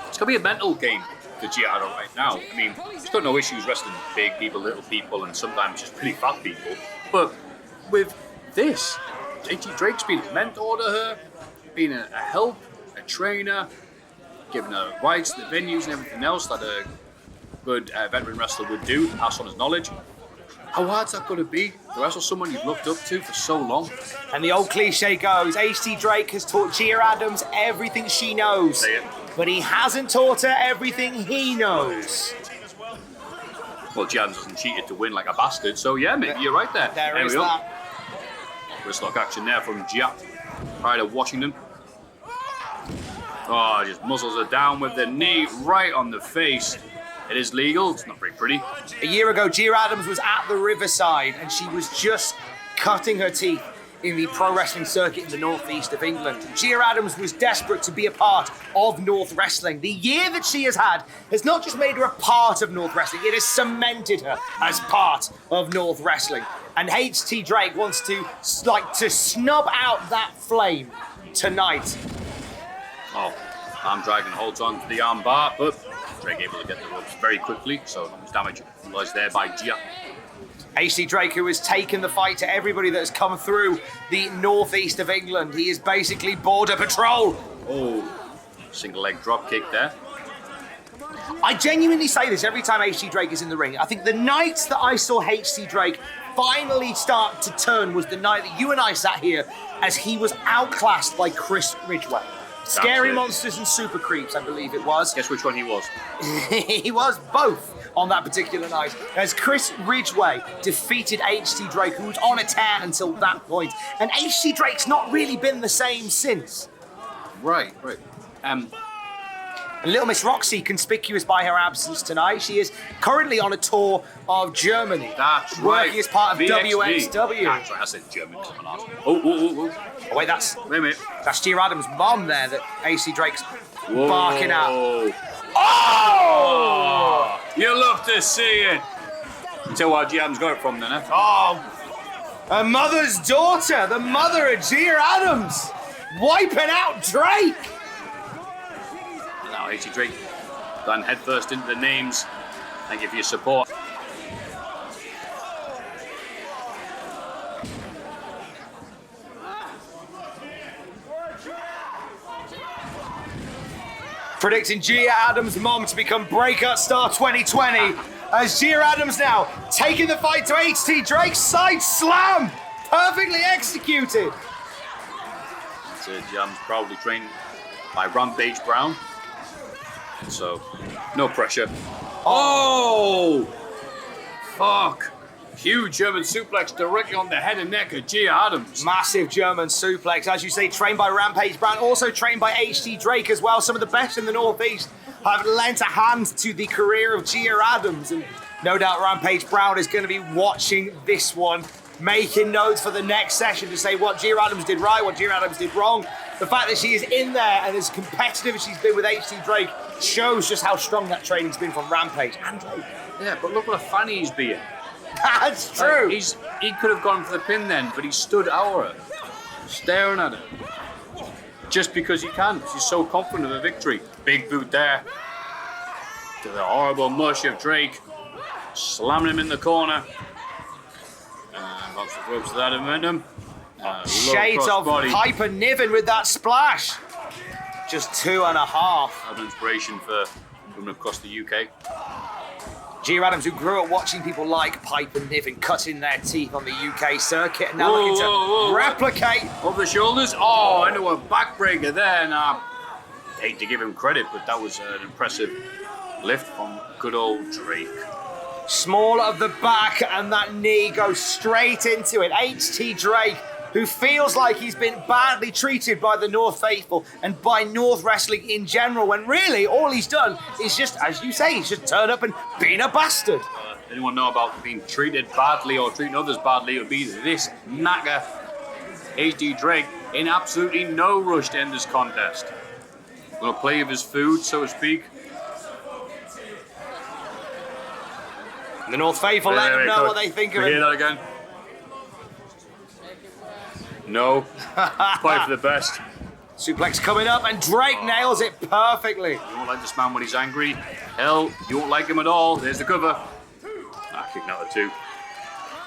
it's gonna be a mental game for Gia Adams right now. I mean, she's got no issues wrestling big people, little people, and sometimes just pretty fat people. But with this, HT Drake's been a mentor to her, been a help, trainer, giving her rights to the venues and everything else that a good veteran wrestler would do, pass on his knowledge. How hard's that going to be to wrestle someone you've looked up to for so long? And the old cliche goes, HT Drake has taught Gia Adams everything she knows, but he hasn't taught her everything he knows. Well, Gia Adams hasn't cheated to win like a bastard, so yeah, maybe you're right there. There is that. Wristlock action there from Gia, pride of Washington. Oh, just muzzles her down with the knee right on the face. It is legal, it's not very pretty. A year ago, Gia Adams was at the Riverside and she was just cutting her teeth in the pro wrestling circuit in the northeast of England. Gia Adams was desperate to be a part of North Wrestling. The year that she has had has not just made her a part of North Wrestling, it has cemented her as part of North Wrestling. And HT Drake wants to snub out that flame tonight. Oh, Arm Dragon holds on to the arm bar, but Drake able to get the ropes very quickly, so not much damage was there by Gia. HT Drake, who has taken the fight to everybody that has come through the northeast of England. He is basically border patrol. Oh, single leg drop kick there. I genuinely say this every time HT Drake is in the ring. I think the nights that I saw HT Drake finally start to turn was the night that you and I sat here as he was outclassed by Chris Ridgway. Scary Monsters and Super Creeps, I believe it was. Guess which one he was? He was both on that particular night, as Chris Ridgway defeated HT Drake, who was on a tear until that point. And HT Drake's not really been the same since. Right. And Little Miss Roxy, conspicuous by her absence tonight. She is currently on a tour of Germany. That's right. Working as part of WXW. That's right, I said German. Oh, wait a minute. That's Gia Adams' mom there that HT Drake's barking at. Oh! You love to see it. Tell where Gia Adams got it from then, eh? Oh, a mother's daughter, the mother of Gia Adams, wiping out Drake. Now HT Drake done headfirst into the names. Thank you for your support. Predicting Gia Adams' mom to become Breakout Star 2020. As Gia Adams now taking the fight to HT Drake, side slam, perfectly executed. Gia Adams proudly trained by Rampage Brown, so no pressure. Oh, fuck! Huge German suplex directly on the head and neck of Gia Adams. Massive German suplex, as you say, trained by Rampage Brown, also trained by HT Drake as well. Some of the best in the Northeast have lent a hand to the career of Gia Adams, and no doubt Rampage Brown is going to be watching this one, making notes for the next session to say what Gia Adams did right, what Gia Adams did wrong. The fact that she is in there and as competitive as she's been with HT Drake shows just how strong that training's been from Rampage and Drake. Yeah, but look what a fanny he's being. That's true. He could have gone for the pin then, but he stood over her, staring at her. Just because he can, because he's so confident of a victory. Big boot there. To the horrible mush of Drake. Slamming him in the corner. And lots of ropes to that momentum. Shades of Piper Niven with that splash. Just 2.5. Another inspiration for women across the UK. Gia Adams, who grew up watching people like Piper Niven cutting their teeth on the UK circuit, and now looking to replicate. Over the shoulders. Oh, into a backbreaker there. Now, hate to give him credit, but that was an impressive lift from good old Drake. Small of the back, and that knee goes straight into it. HT Drake, who feels like he's been badly treated by the North Faithful and by North Wrestling in general, when really all he's done is just, as you say, he's just turned up and been a bastard. Anyone know about being treated badly or treating others badly? It would be this knacker, HT Drake, in absolutely no rush to end this contest. Going to play with his food, so to speak. The North Faithful let them know what they think of him. Hear that again? No. Play for the best. Suplex coming up, and Drake nails it perfectly. You won't like this man when he's angry. Hell, you won't like him at all. There's the cover. Kicking out the two.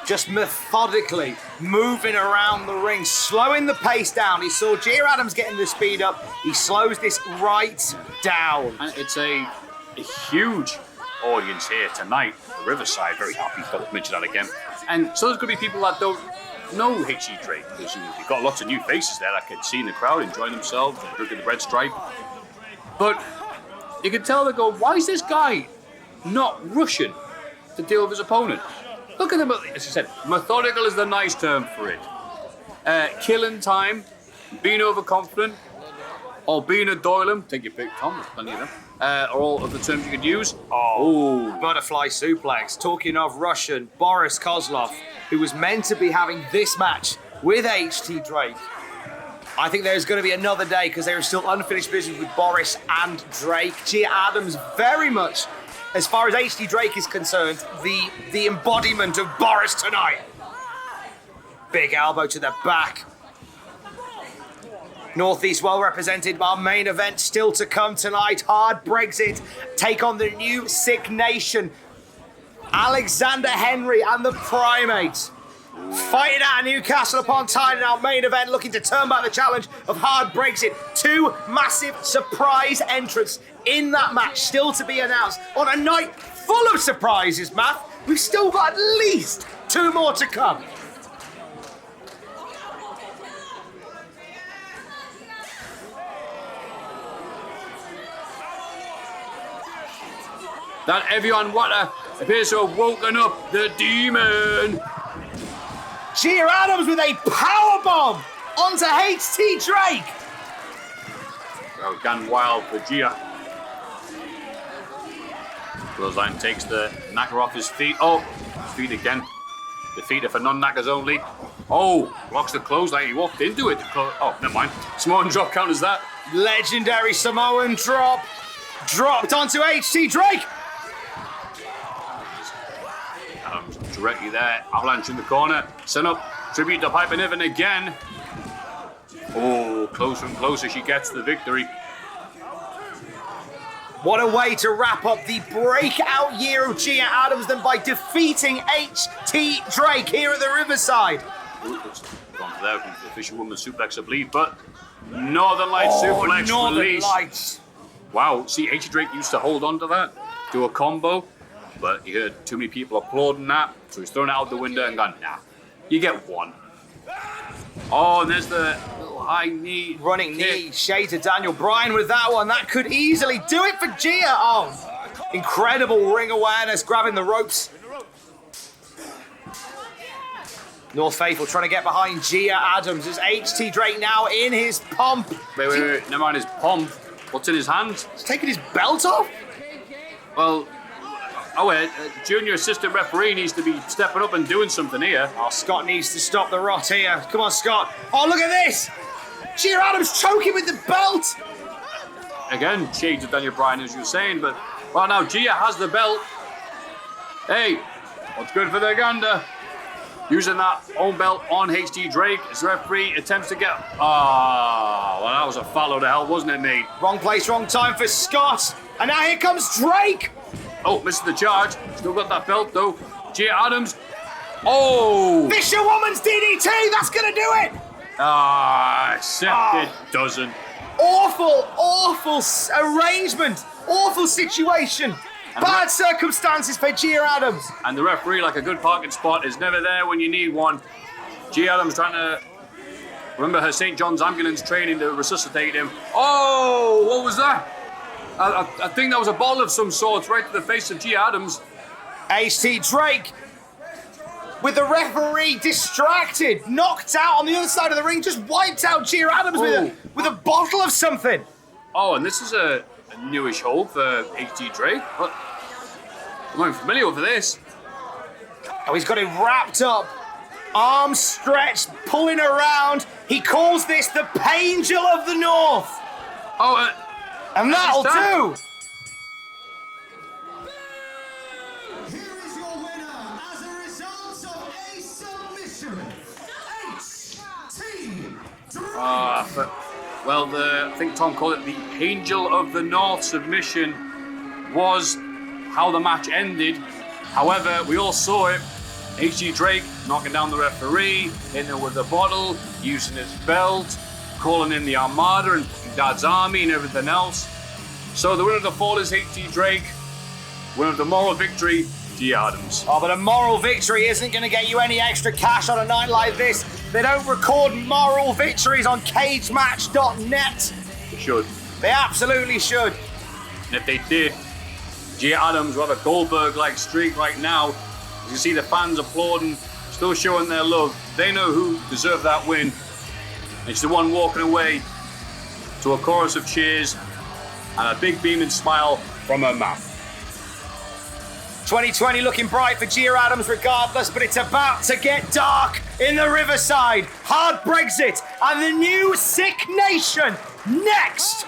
Just methodically moving around the ring, slowing the pace down. He saw Gia Adams getting the speed up. He slows this right down. And it's a huge audience here tonight. Riverside, very happy to mention that again. And so there's going to be people that don't know HT Drake, because you've got lots of new faces there that can see in the crowd, enjoying themselves and drinking the red stripe. But you can tell they go, why is this guy not rushing to deal with his opponent? Look at him, as I said, methodical is the nice term for it. Killing time, being overconfident, or being a doylem, take your pick, Tom, there's plenty of them. Are all of the terms you could use. Oh, butterfly suplex. Talking of Russian, Boris Kozlov, who was meant to be having this match with Drake. I think there's going to be another day because there is still unfinished business with Boris and Drake. Gia Adams very much, as far as Drake is concerned, the embodiment of Boris tonight. Big elbow to the back. Northeast well represented. Our main event still to come tonight. Hard Brexit take on the new sick nation. Alexander Henry and the Primate. Fighting out of Newcastle upon Tyne in our main event, looking to turn back the challenge of Hard Brexit. Two massive surprise entrants in that match still to be announced on a night full of surprises, Matt. We've still got at least two more to come. That Evian water appears to have woken up the demon. Gia Adams with a powerbomb onto HT Drake. Well, gone wild for Gia. Clothesline takes the knacker off his feet. Oh, his feet again. The feet are for non-knackers only. Oh, blocks the clothesline. He walked into it. Oh, never mind. Samoan drop counters that. Legendary Samoan drop. Dropped onto HT Drake. Directly there, avalanche in the corner, send up, tribute to Piper Niven again. Oh, closer and closer she gets the victory. What a way to wrap up the breakout year of Gia Adams than by defeating HT Drake here at the Riverside. Ooh, it's gone for there, the fisherwoman suplex, I believe, but Northern Lights suplex Northern release. Lights. Wow, see, HT Drake used to hold on to that, do a combo. But he heard too many people applauding that, so he's thrown it out the window and gone, nah, you get one. Oh, and there's the little high knee. Running knee, shade to Daniel Bryan with that one. That could easily do it for Gia. Oh, incredible ring awareness, grabbing the ropes. North Faithful trying to get behind Gia Adams. Is HT Drake now in his pomp? Wait, never mind his pomp. What's in his hands? He's taking his belt off? Well, junior assistant referee needs to be stepping up and doing something here. Oh, Scott needs to stop the rot here. Come on, Scott. Oh, look at this. Gia Adams choking with the belt. Again, shades of Daniel Bryan, as you were saying, but well, now Gia has the belt. Hey, what's good for the gander? Using that own belt on HT Drake as the referee attempts to get. Well, that was a follow to hell, wasn't it, mate? Wrong place, wrong time for Scott. And now here comes Drake. Oh, misses the charge. Still got that belt, though. Gia Adams. Oh! Fisherwoman's DDT. That's going to do it. Except it doesn't. Awful arrangement. Awful situation. And bad circumstances for Gia Adams. And the referee, like a good parking spot, is never there when you need one. Gia Adams trying to remember her St. John's ambulance training to resuscitate him. Oh, what was that? I think that was a ball of some sort right to the face of Gia Adams. HT Drake, with the referee distracted, knocked out on the other side of the ring, just wiped out Gia Adams with a bottle of something. Oh, and this is a newish hold for HT Drake. But I'm not familiar with this. Oh, he's got it wrapped up, arms stretched, pulling around. He calls this the Pangel of the North. Oh, and that'll do. Here is your winner as a result of a submission. HT Drake. Well, I think Tom called it the Angel of the North submission was how the match ended. However, we all saw it. HT Drake knocking down the referee, hitting him with the bottle, using his belt, calling in the Armada and Dad's Army and everything else. So the winner of the fall is HT Drake. Winner of the moral victory, Gia Adams. Oh, but a moral victory isn't going to get you any extra cash on a night like this. They don't record moral victories on cagematch.net. They should. They absolutely should. And if they did, Gia Adams will have a Goldberg-like streak right now. As you see the fans applauding, still showing their love. They know who deserved that win. And she's the one walking away to a chorus of cheers and a big beaming smile from her mouth. 2020 looking bright for Gia Adams regardless, but it's about to get dark in the Riverside. Hard Brexit and the new sick nation next.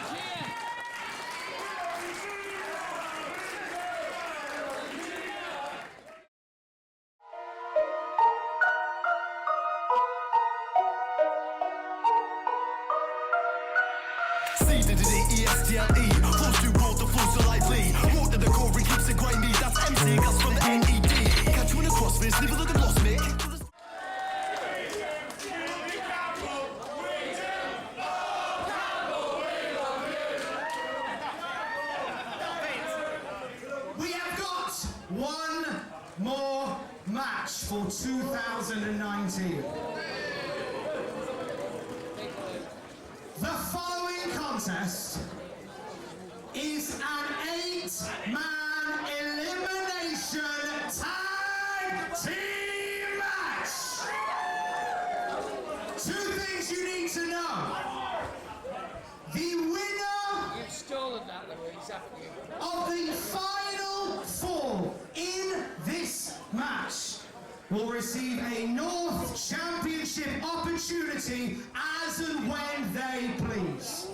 We have got one more match for 2019. The following contest is an 8-man elimination tag team match. Two things you need to know. The winner You've stolen that, though, exactly. of the final four in this match will receive a North Championship opportunity as and when they please.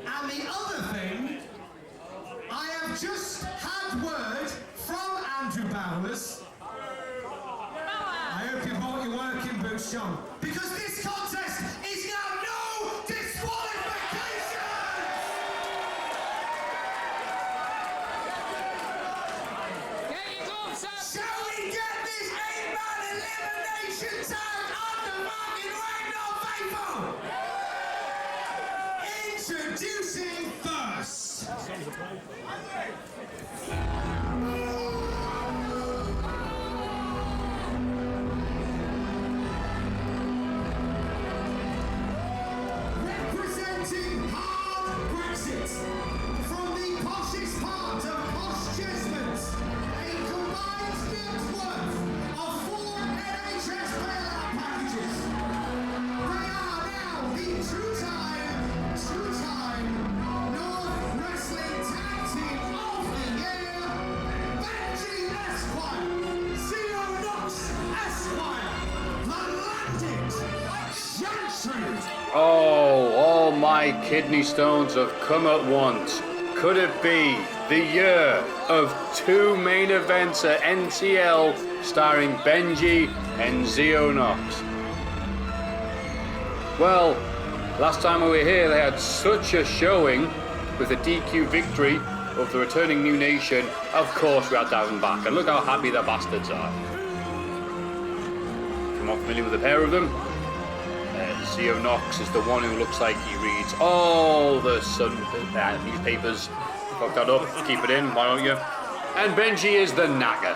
And the other thing, I have just had word from Andrew Bowers. I hope you brought your working boots, John, because this contest is now no disqualification! Shall we get this 8-man elimination tag on the fucking ring, no faithful? Introducing first. Representing Hard Brexit from the poshest part of Posh Chestnut, a combined net worth of 4 NHS bailout packages. They are now the two-time North Wrestling Tag Team of the Year, Benji Esquire, Theo Knox Esquire, the Landed Gentry. Oh, all my kidney stones have come at once. Could it be the year of 2 main events at NCL starring Benji and Theo Knox? Well, last time we were here they had such a showing with a DQ victory of the returning New Nation. Of course we had to have them back, and look how happy the bastards are. I'm not familiar with the pair of them. Theo Knox is the one who looks like he reads all the newspapers. Fuck that up, keep it in, why don't you? And Benji is the knacker.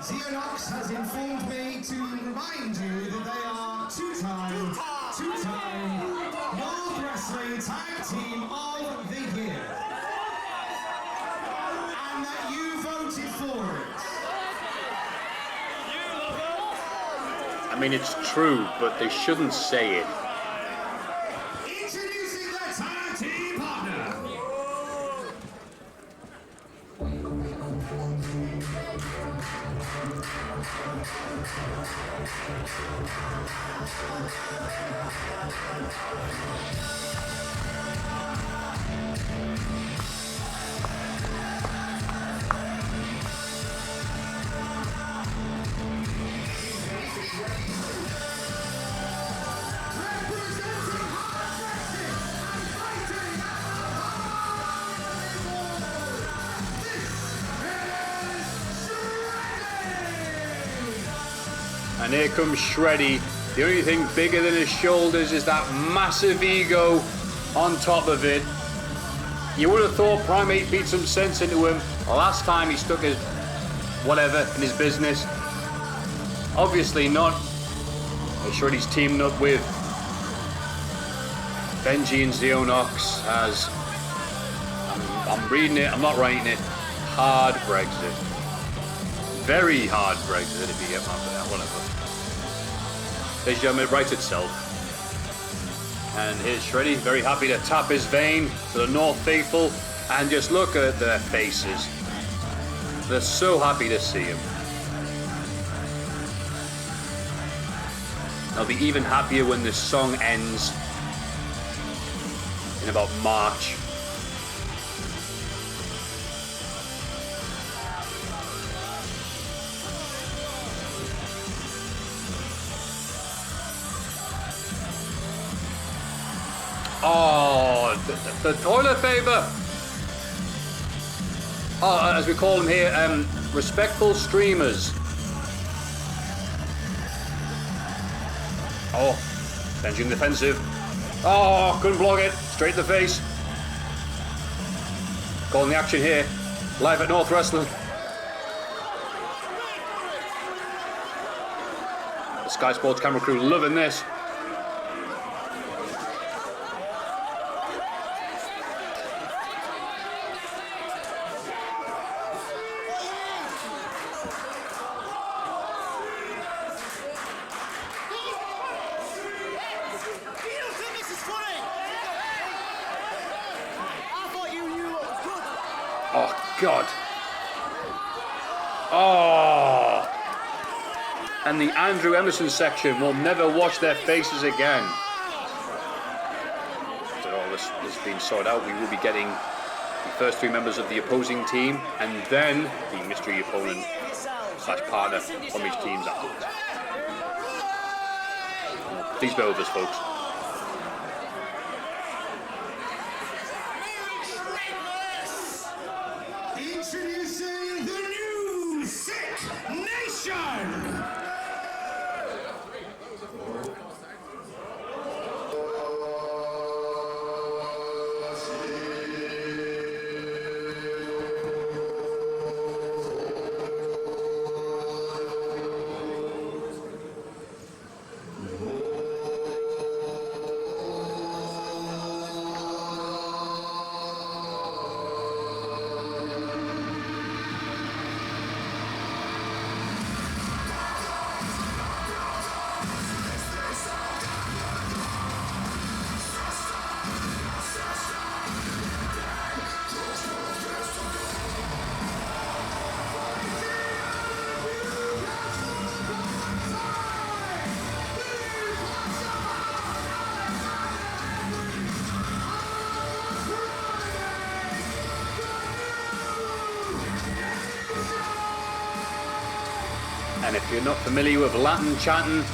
Gia Knox has informed me to remind you that they are two-time North Wrestling Tag Team of the Year. And that you voted for it. I mean, it's true, but they shouldn't say it. Introducing their tag team partner. And here comes Shreddy. The only thing bigger than his shoulders is that massive ego on top of it. You would have thought Primate beat some sense into him. Last time he stuck his whatever in his business. Obviously not. Shreddy's teaming up with Benji and Theo Knox as I'm reading it, I'm not writing it. hard Brexit. Very hard Brexit if you get my whatever. Ladies and gentlemen, it writes itself. And here's Shreddy, very happy to tap his vein to the North faithful, and just look at their faces. They're so happy to see him. They'll be even happier when this song ends in about March. Oh, the toilet paper. Oh, as we call them here, respectful streamers. Oh, Benji in defensive. Oh, couldn't block it. Straight to the face. Calling the action here. Live at North Wrestling. The Sky Sports camera crew loving this. God. Oh. And the Andrew Emerson section will never wash their faces again. After all this has been sorted out, we will be getting the first three members of the opposing team and then the mystery opponent / partner from each team's afterwards. Please bear with us, folks. Introducing the new Sick Nation! And if you're not familiar with Latin chanting,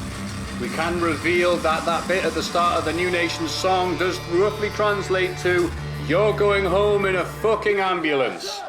we can reveal that that bit at the start of the New Nation song does roughly translate to "You're going home in a fucking ambulance."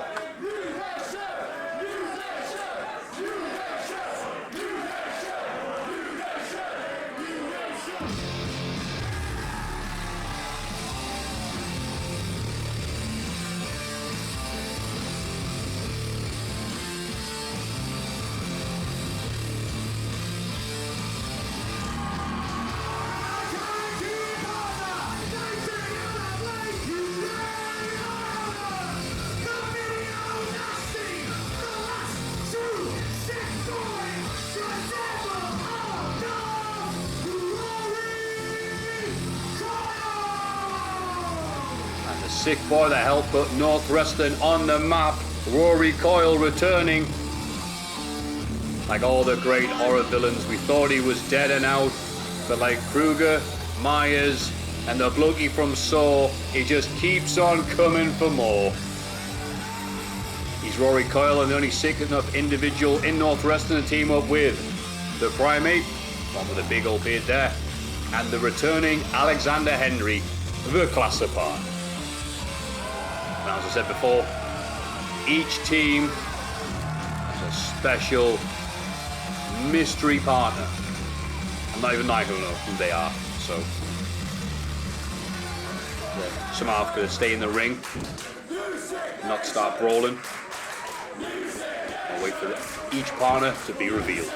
Sick boy that helped put North Wrestling on the map, Rory Coyle returning. Like all the great horror villains, we thought he was dead and out, but like Kruger, Myers, and the blokey from Saw, he just keeps on coming for more. He's Rory Coyle and the only sick enough individual in North Wrestling to team up with the Primate, one with a big old beard there, and the returning Alexander Henry, the class apart. And as I said before, each team has a special mystery partner. And not even I don't know who they are, so somehow I've got to stay in the ring, not start brawling. I'll wait for each partner to be revealed.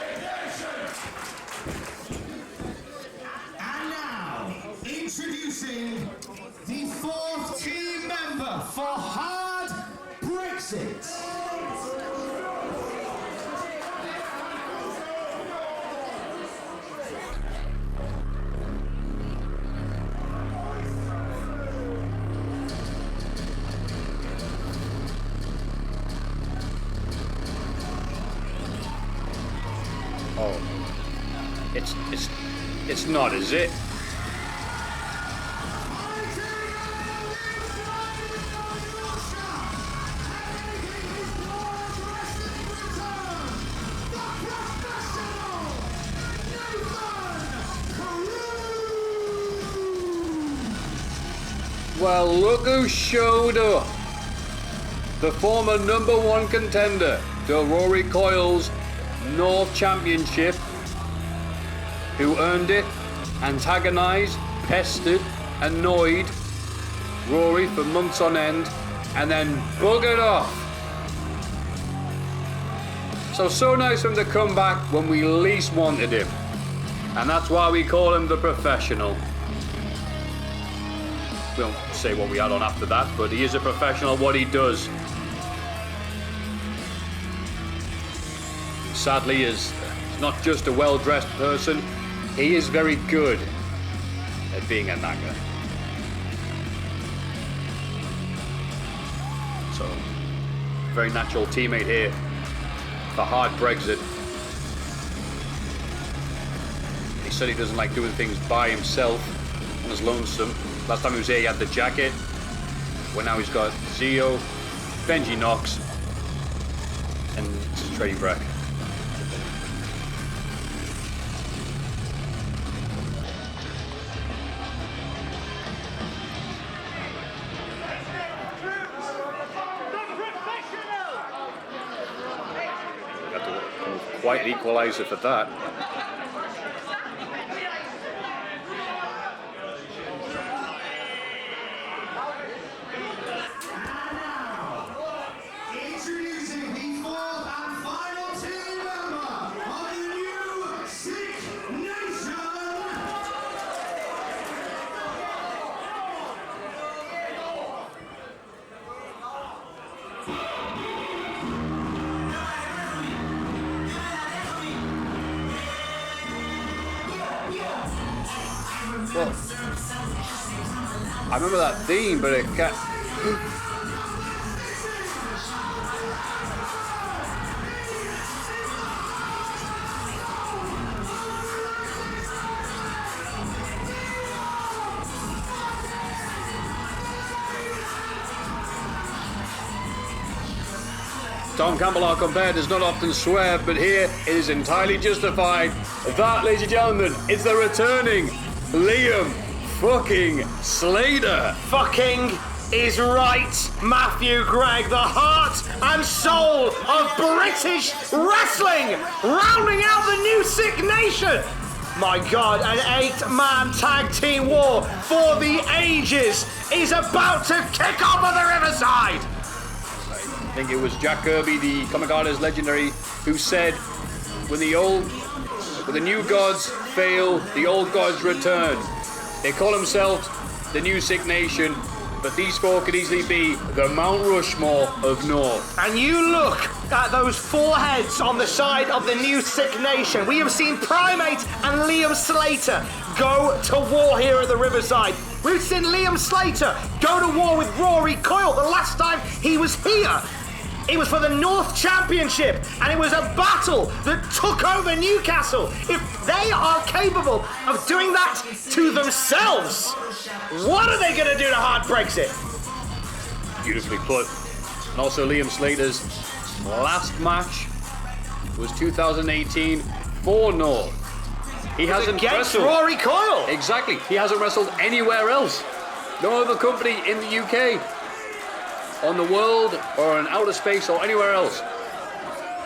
And now, introducing the fourth team member for Hard Brexit. Oh, it's not, is it? Well, look who showed up. The former #1 contender to Rory Coyle's North Championship, who earned it, antagonised, pestered, annoyed Rory for months on end, and then buggered off. So nice of him to come back when we least wanted him. And that's why we call him the professional. We won't say what we had on after that, but he is a professional at what he does. Sadly, he's not just a well-dressed person, he is very good at being a nagger. So, very natural teammate here for hard Brexit. He said he doesn't like doing things by himself on his lonesome. Last time he was here, he had the jacket. Well, now he's got Zio, Benji, Knox, and Shreddybrek. Got to quite an equaliser for that. Well, I remember that theme, but it can't. Tom Campbell, our compare, does not often swear, but here it is entirely justified. That, ladies and gentlemen, it's the returning Liam fucking Slater. Fucking is right, Matthew Gregg, the heart and soul of British wrestling, rounding out the new Sick Nation. My God, an 8-man tag team war for the ages is about to kick off at the Riverside. I think it was Jack Kirby, the comic artist legendary, who said, when the new gods fail, the old gods return. They call themselves the New Sick Nation, but these four could easily be the Mount Rushmore of North. And you look at those four heads on the side of the New Sick Nation. We have seen Primate and Liam Slater go to war here at the Riverside. We've seen Liam Slater go to war with Rory Coyle the last time he was here. It was for the North Championship, and it was a battle that took over Newcastle. If they are capable of doing that to themselves, what are they going to do to hard Brexit? Beautifully put. And also Liam Slater's last match was 2018 for North. He hasn't against wrestled. Rory Coyle. Exactly. He hasn't wrestled anywhere else. No other company in the UK, on the world, or in outer space, or anywhere else.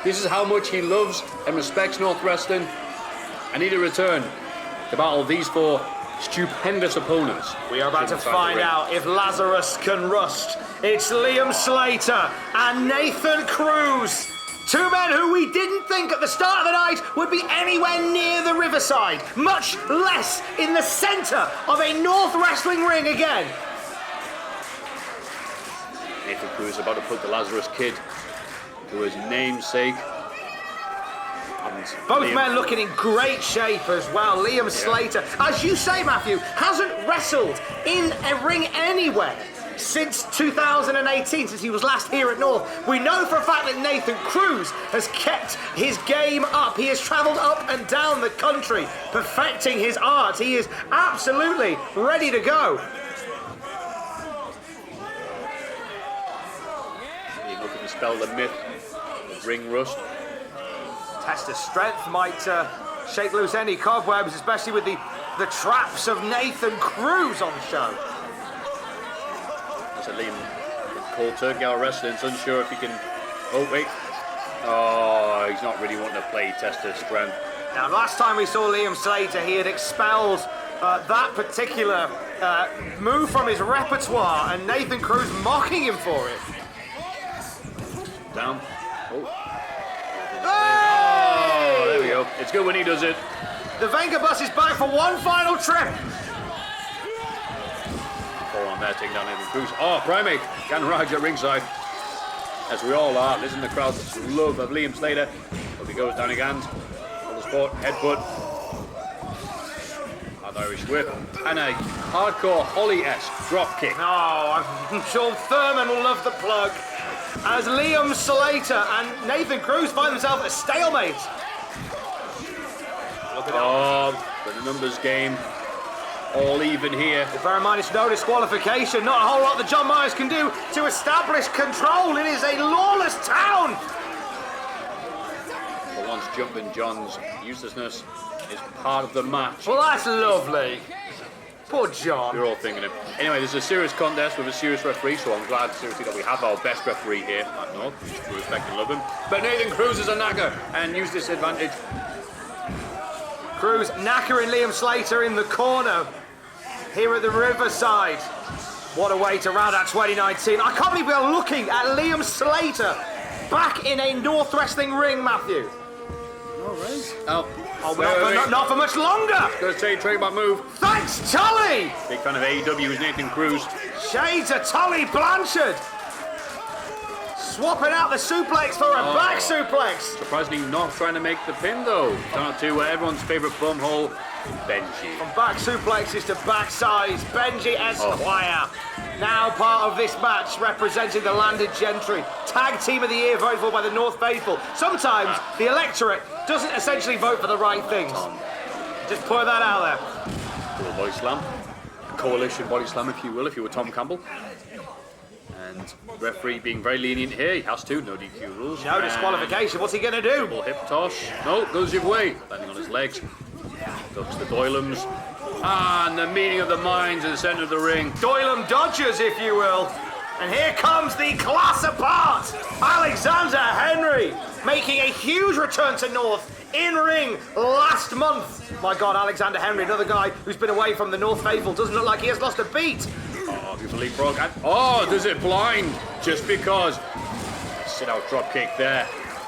This is how much he loves and respects North Wrestling. I need to return to battle these four stupendous opponents. We are about to find out if Lazarus can rust. It's Liam Slater and Nathan Cruz. Two men who we didn't think at the start of the night would be anywhere near the Riverside, much less in the centre of a North Wrestling ring again. Nathan Cruz about to put the Lazarus Kid to his namesake. Both men looking in great shape as well. Liam Slater, as you say, Matthew, hasn't wrestled in a ring anywhere since 2018, since he was last here at North. We know for a fact that Nathan Cruz has kept his game up. He has travelled up and down the country, perfecting his art. He is absolutely ready to go. You're looking to spell the myth of ring rust. Test of strength might shake loose any cobwebs, especially with the traps of Nathan Cruz on show. That's a Liam cold turkey out wrestling's unsure if he can. Oh wait. Oh, he's not really wanting to play test of strength. Now, last time we saw Liam Slater, he had expelled that particular move from his repertoire, and Nathan Cruz mocking him for it. Down. Oh. Hey! Oh, there we go. It's good when he does it. The Venga bus is back for one final trip. Four on there, taking down Nathan Cruz. Oh, Primate can ride at ringside. As we all are. Listen to the crowd's love of Liam Slater. Up he goes down again. On the spot, headbutt. An Irish whip. And a hardcore Holly-esque drop kick. Oh, I'm sure Thurman will love the plug. As Liam Slater and Nathan Cruz find themselves at a stalemate. But the numbers game, all even here. Bear in mind, it's no disqualification. Not a whole lot that John Myers can do to establish control. It is a lawless town. For once, Jumping John's uselessness is part of the match. Well, that's lovely. Poor John. You're all thinking it. Anyway, this is a serious contest with a serious referee, so I'm glad, seriously, that we have our best referee here at North. We respect and love him. But Nathan Cruz is a knacker and used this advantage. Cruz knackering Liam Slater in the corner here at the Riverside. What a way to round out 2019. I can't believe we are looking at Liam Slater back in a North Wrestling ring, Matthew. All right. Oh, not for much longer. Going to say trademark move. Thanks, Tully. Big fan of AEW is Nathan Cruz. Shades of Tully Blanchard. Swapping out the suplex for a back suplex. Surprisingly not trying to make the pin though. Down to everyone's favourite bumhole, Benji. From back suplexes to backside, Benji Esquire. Now part of this match, representing the landed gentry. Tag Team of the Year voted for by the North Faithful. Sometimes the electorate doesn't essentially vote for the right things. Just put that out there. Little body slam. Coalition body slam, if you will, if you were Tom Campbell. And referee being very lenient here. He has to. No DQ rules. No disqualification. What's he going to do? Double hip toss. No, goes the other way. Landing on his legs. Ducks the Doylums. And the meeting of the minds in the centre of the ring. Doylem Dodgers, if you will. And here comes the class apart. Alexander Henry making a huge return to North in ring last month. My God, Alexander Henry, another guy who's been away from the North Faithful. Doesn't look like he has lost a beat. Oh, beautiful leapfrog. And, does it blind? Just because. Sit out drop kick there.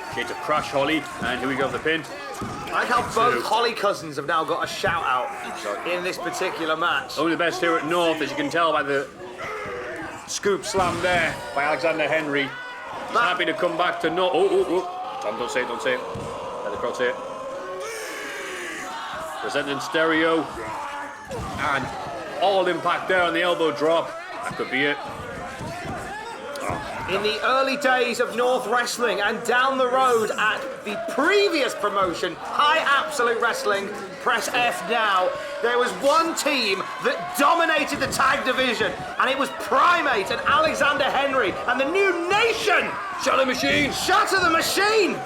Okay, to crash Holly. And here we go, the pin. I like how both Holly cousins have now got a shout out in this particular match. Only the best here at North, as you can tell by the scoop slam there by Alexander Henry. He's happy to come back to North. Tom, don't say it, don't say it. Let the crowd say it. Presenting stereo. And all impact there on the elbow drop. That could be it. In the early days of North Wrestling and down the road at the previous promotion, High Absolute Wrestling, press F now, there was one team that dominated the tag division, and it was Primate and Alexander Henry and the new nation. Shut the machine. Shatter the machine.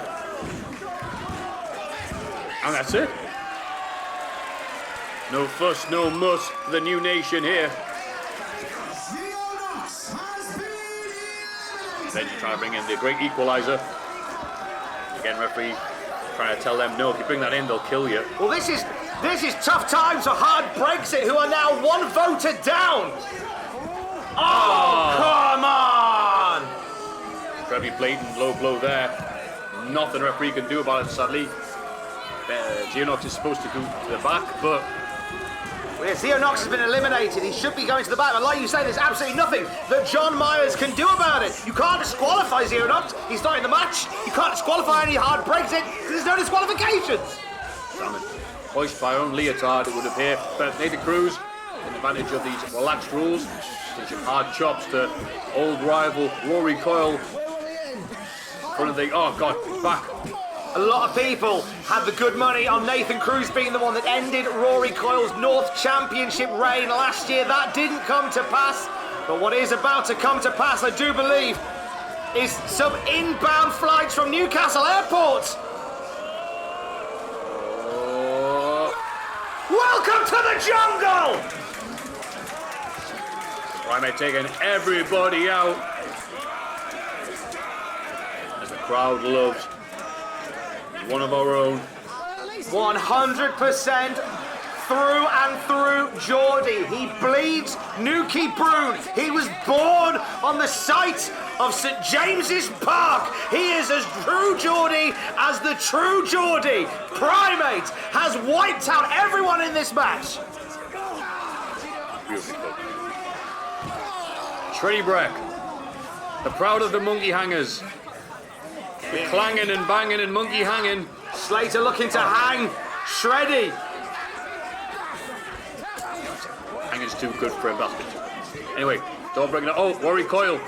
And that's it. No fuss, no muss for the new nation here. Benji trying to bring in the great equalizer. Again, referee trying to tell them, no, if you bring that in, they'll kill you. Well, this is tough times for hard Brexit, who are now one voter down. Come on! Very blatant low blow there. Nothing referee can do about it, sadly. Knox is supposed to go to the back, but Knox has been eliminated. He should be going to the back, but like you say, there's absolutely nothing that John Myers can do about it. You can't disqualify Knox. He's not in the match. You can't disqualify any hard Brexit because there's no disqualifications. Damn it. Hoist by own leotard, it would appear. But Nathan Cruz taking advantage of these relaxed rules. Teaching hard chops to old rival Rory Coyle. Front of the, oh God, back. A lot of people had the good money on Nathan Cruz being the one that ended Rory Coyle's North Championship reign last year. That didn't come to pass. But what is about to come to pass, I do believe, is some inbound flights from Newcastle Airport. Welcome to the jungle! Primate taking everybody out. As the crowd loves one of our own. 100% through and through Geordie. He bleeds Nuki Brune. He was born on the site of St James's Park. He is as true Geordie as the true Geordie. Primate has wiped out everyone in this match. Beautiful. Shreddybrek, the proud of the monkey hangers. The clanging and banging and monkey hanging. Slater looking to hang Shreddy. Hanging's too good for him, bastard. Anyway, don't bring it up. Oh, Rory Coyle.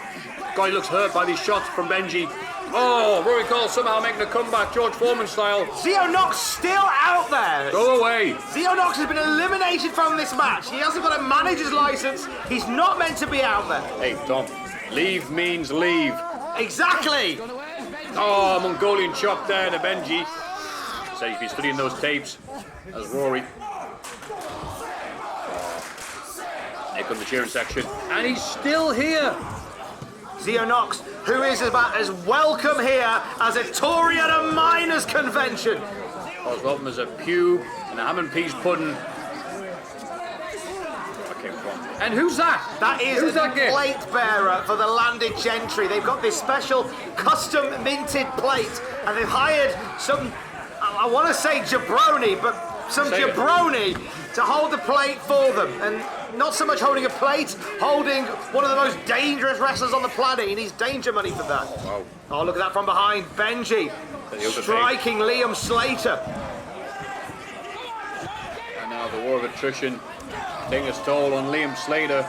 Guy looks hurt by these shots from Benji. Oh, Rory Coyle somehow making a comeback, George Foreman style. Knox still out there. Go away. Knox has been eliminated from this match. He hasn't got a manager's license. He's not meant to be out there. Hey, Tom, leave means leave. Exactly. Oh, Mongolian chop there to Benji. Said he's been studying those tapes. That's Rory. Here comes the cheering section. And he's still here. Knox, who is about as welcome here as a Tory at a miners' convention. As welcome as a pube and a ham and peas pudding. Okay, and who's that? That is the plate bearer for the landed gentry. They've got this special custom minted plate, and they've hired some, I want to say jabroni, but some jabroni to hold the plate for them. And not so much holding a plate, holding one of the most dangerous wrestlers on the planet. He needs danger money for that. Wow. Oh, look at that from behind. Benji striking Liam Slater. And now the war of attrition taking its toll on Liam Slater.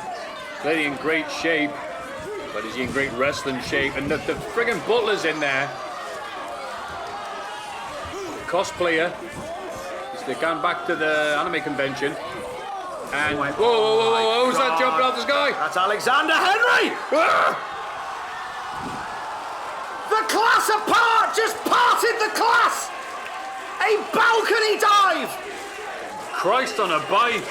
Slater in great shape, but is he in great wrestling shape? And the friggin' Butler's in there. Cosplayer. They've gone back to the anime convention. And whoa, who's that jumping off the sky? That's Alexander Henry! The class apart! Just parted the class! A balcony dive! Christ on a bike!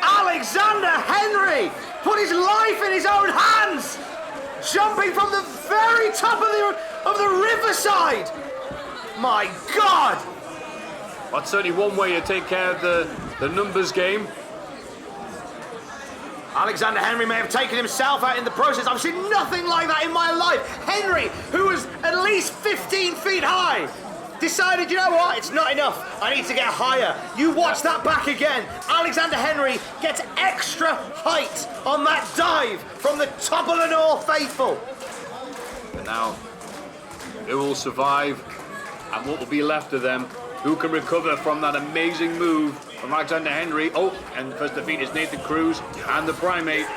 Alexander Henry put his life in his own hands! Jumping from the very top of the Riverside! My God! That's certainly one way to take care of the numbers game. Alexander Henry may have taken himself out in the process. I've seen nothing like that in my life. Henry, who was at least 15 feet high, decided, you know what, it's not enough. I need to get higher. You watch that back again. Alexander Henry gets extra height on that dive from the top of the North Faithful. And now, who will survive? And what will be left of them? Who can recover from that amazing move from Alexander Henry? Oh, and the first defeat is Nathan Cruz and the Primate.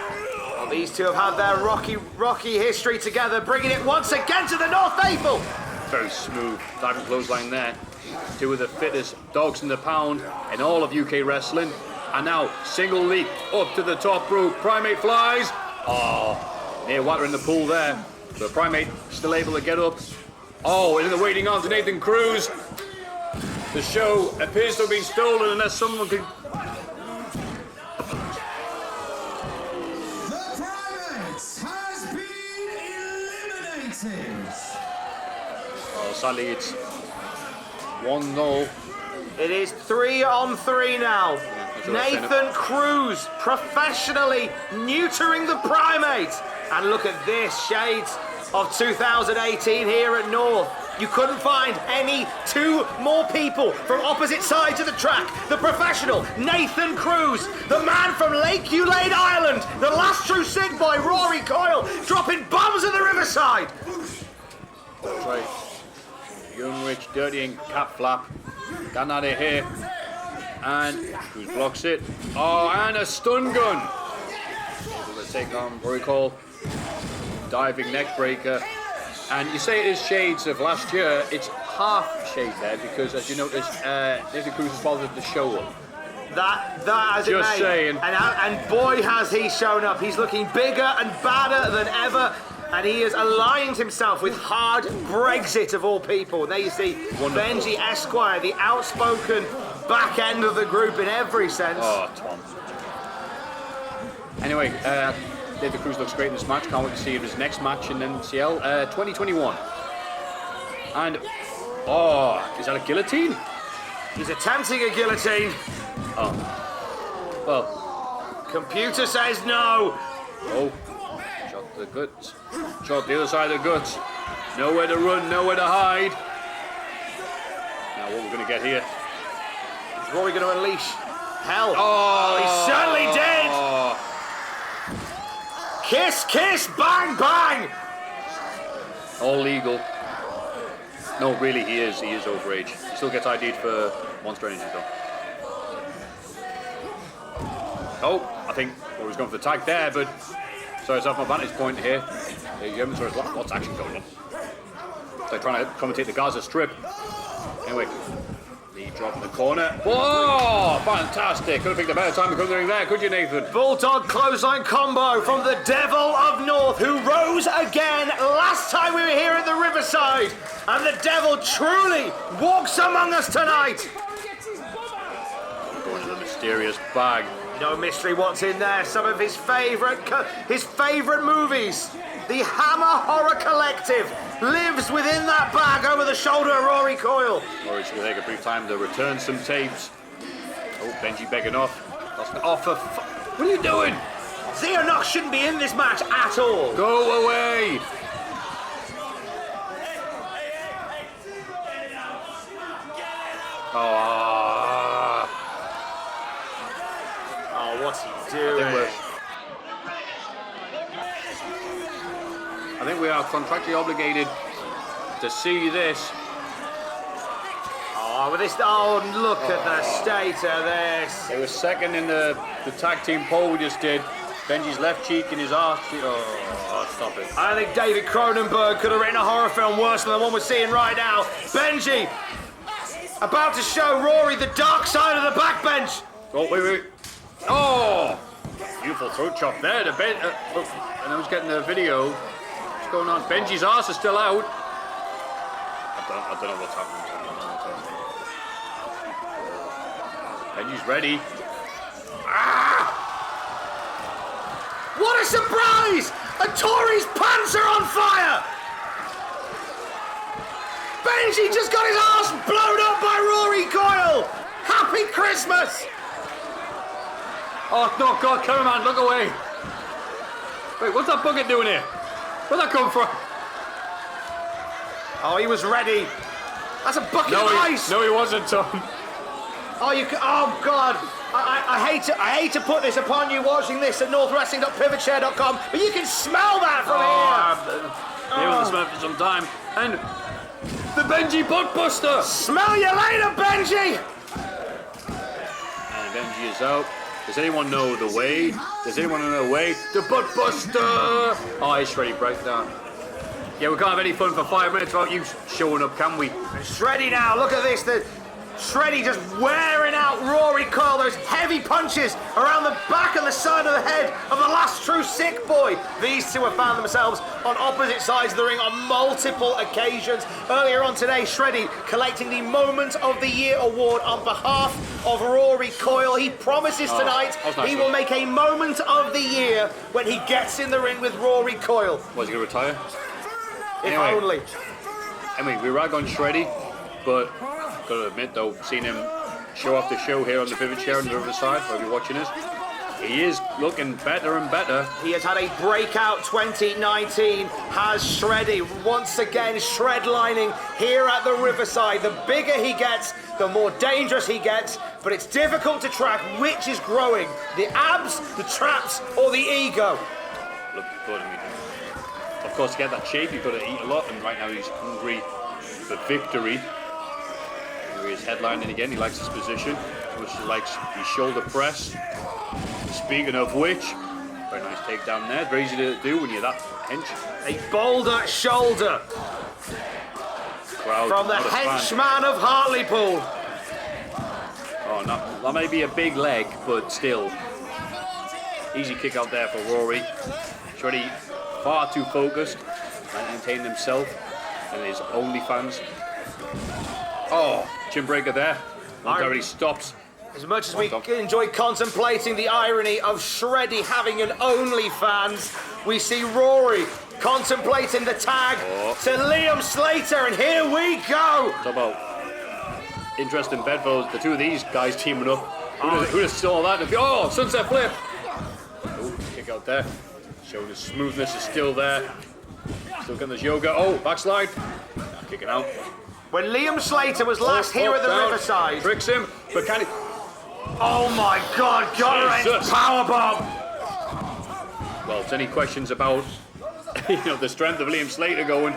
Well, these two have had their rocky history together, bringing it once again to the North Faithful. Very smooth diving clothesline there. Two of the fittest dogs in the pound in all of UK wrestling. And now, single leap up to the top rope. Primate flies. Oh, near water in the pool there. The Primate still able to get up. Oh, in the waiting on to Nathan Cruz. The show appears to have been stolen unless someone can... The Primate has been eliminated. Oh, sadly it's 1-0. It is 3-on-3 now. Nathan Cruz professionally neutering the Primate. And look at this, shades of 2018 here at North. You couldn't find any two more people from opposite sides of the track. The professional, Nathan Cruz. The man from Lake Ulade Island. The last true Sig boy, Rory Coyle, dropping bombs at the Riverside. That's right. Young, rich, dirty, and cat flap. Getting out of here. And Cruz blocks it. Oh, and a stun gun. Able to take on Rory Coyle. Diving neck breaker. And you say it is shades of last year. It's half shade there because, as you notice, Nathan Cruz has bothered to show up. That has it, Just mate. saying. And boy, has he shown up. He's looking bigger and badder than ever. And he has aligned himself with hard Brexit of all people. And there you see Benji Esquire, the outspoken back end of the group in every sense. Oh, Tom. Anyway, David Cruz looks great in this match. Can't wait to see his next match in NCL 2021. And, oh, is that a guillotine? He's attempting a guillotine. Oh. Well. Computer says no. Oh. Shot the guts. Shot the other side of the guts. Nowhere to run, nowhere to hide. Now what we're going to get here. Is Rory going to unleash hell? Oh, he certainly did. Kiss, kiss, bang, bang. All legal. No, really, he is overage. He still gets ID'd for Monster Energy though. Oh, I think Rory's going for the tag there, but sorry, it's off my vantage point here. What's actually going on? They're trying to commentate the Gaza Strip. Anyway, knee drop in the corner. Whoa, fantastic. Could have picked a better time to come there, could you, Nathan? Bulldog clothesline combo from the Devil of North, who rose again last time we were here at the Riverside. And the Devil truly walks among us tonight. Going to the mysterious bag. No mystery what's in there. Some of his favourite movies. The Hammer Horror Collective lives within that bag over the shoulder of Rory Coyle. Rory's going to take a brief time to return some tapes. Oh, Benji begging off. What are you doing? Gia Knox shouldn't be in this match at all. Go away. Oh, what's he doing? I think we are contractually obligated to see this. Look at the state of this. It was second in the tag team poll we just did. Benji's left cheek and his arse cheek. Oh, stop it. I think David Cronenberg could have written a horror film worse than the one we're seeing right now. Benji, about to show Rory the dark side of the backbench. Oh, wait. Oh! Beautiful throat chop there. Look, and I was getting the video. What's going on? Benji's arse is still out. I don't know what's happening. Benji's ready. Ah! What a surprise! A Tory's pants are on fire! Benji just got his arse blown up by Rory Coyle! Happy Christmas! Oh, no, God, cameraman, look away. Wait, what's that bucket doing here? Where'd that come from? Oh, he was ready. That's a bucket of ice! No, he wasn't, Tom. Oh God! I hate to put this upon you watching this at northwrestling.pivotshare.com, but you can smell that from here. He was smelled for some time, and the Benji butt buster. Smell you later, Benji. And Benji is out. Does anyone know the way? Does anyone know the way? The butt buster. Oh, it's Shreddybrek down. Yeah, we can't have any fun for 5 minutes without you showing up, can we? Shreddy now. Look at this. Shreddy just wearing out Rory Coyle. Those heavy punches around the back and the side of the head of the last true sick boy. These two have found themselves on opposite sides of the ring on multiple occasions. Earlier on today, Shreddy collecting the Moment of the Year award on behalf of Rory Coyle. He promises tonight he will make a Moment of the Year when he gets in the ring with Rory Coyle. Was he going to retire? If only. Anyway, we rag on Shreddy, but gotta admit though, seeing him show off the show here on the Pivot Chair on the Riverside, where you're watching us, he is looking better and better. He has had a breakout 2019, has Shreddy once again shredlining here at the Riverside. The bigger he gets, the more dangerous he gets, but it's difficult to track which is growing, the abs, the traps, or the ego. Look good. Of course, to get that shape, you've got to eat a lot, and right now he's hungry the victory. Here he is headlining again. He likes his position, which he likes his shoulder press. Speaking of which, very nice takedown there. Very easy to do when you're that hench. A boulder shoulder Crowd, from the not a fan. henchman of Hartlepool. Oh, no, that may be a big leg, but still. Easy kick out there for Rory. Shreddy far too focused and entertaining himself and his OnlyFans. Oh, chin breaker there. Already stops. As much as we enjoy contemplating the irony of Shreddy having an OnlyFans, we see Rory contemplating the tag to Liam Slater, and here we go! Talk about interesting bedfellows, the two of these guys teaming up. Who'd have saw that? Oh, sunset flip! Oh, kick out there. Showing his smoothness is still there. Still getting this yoga. Oh, backslide. Kicking out. When Liam Slater was last here at the Riverside. Tricks him, but can he? Oh my God, Jesus. powerbomb! Well, if there's any questions about the strength of Liam Slater going,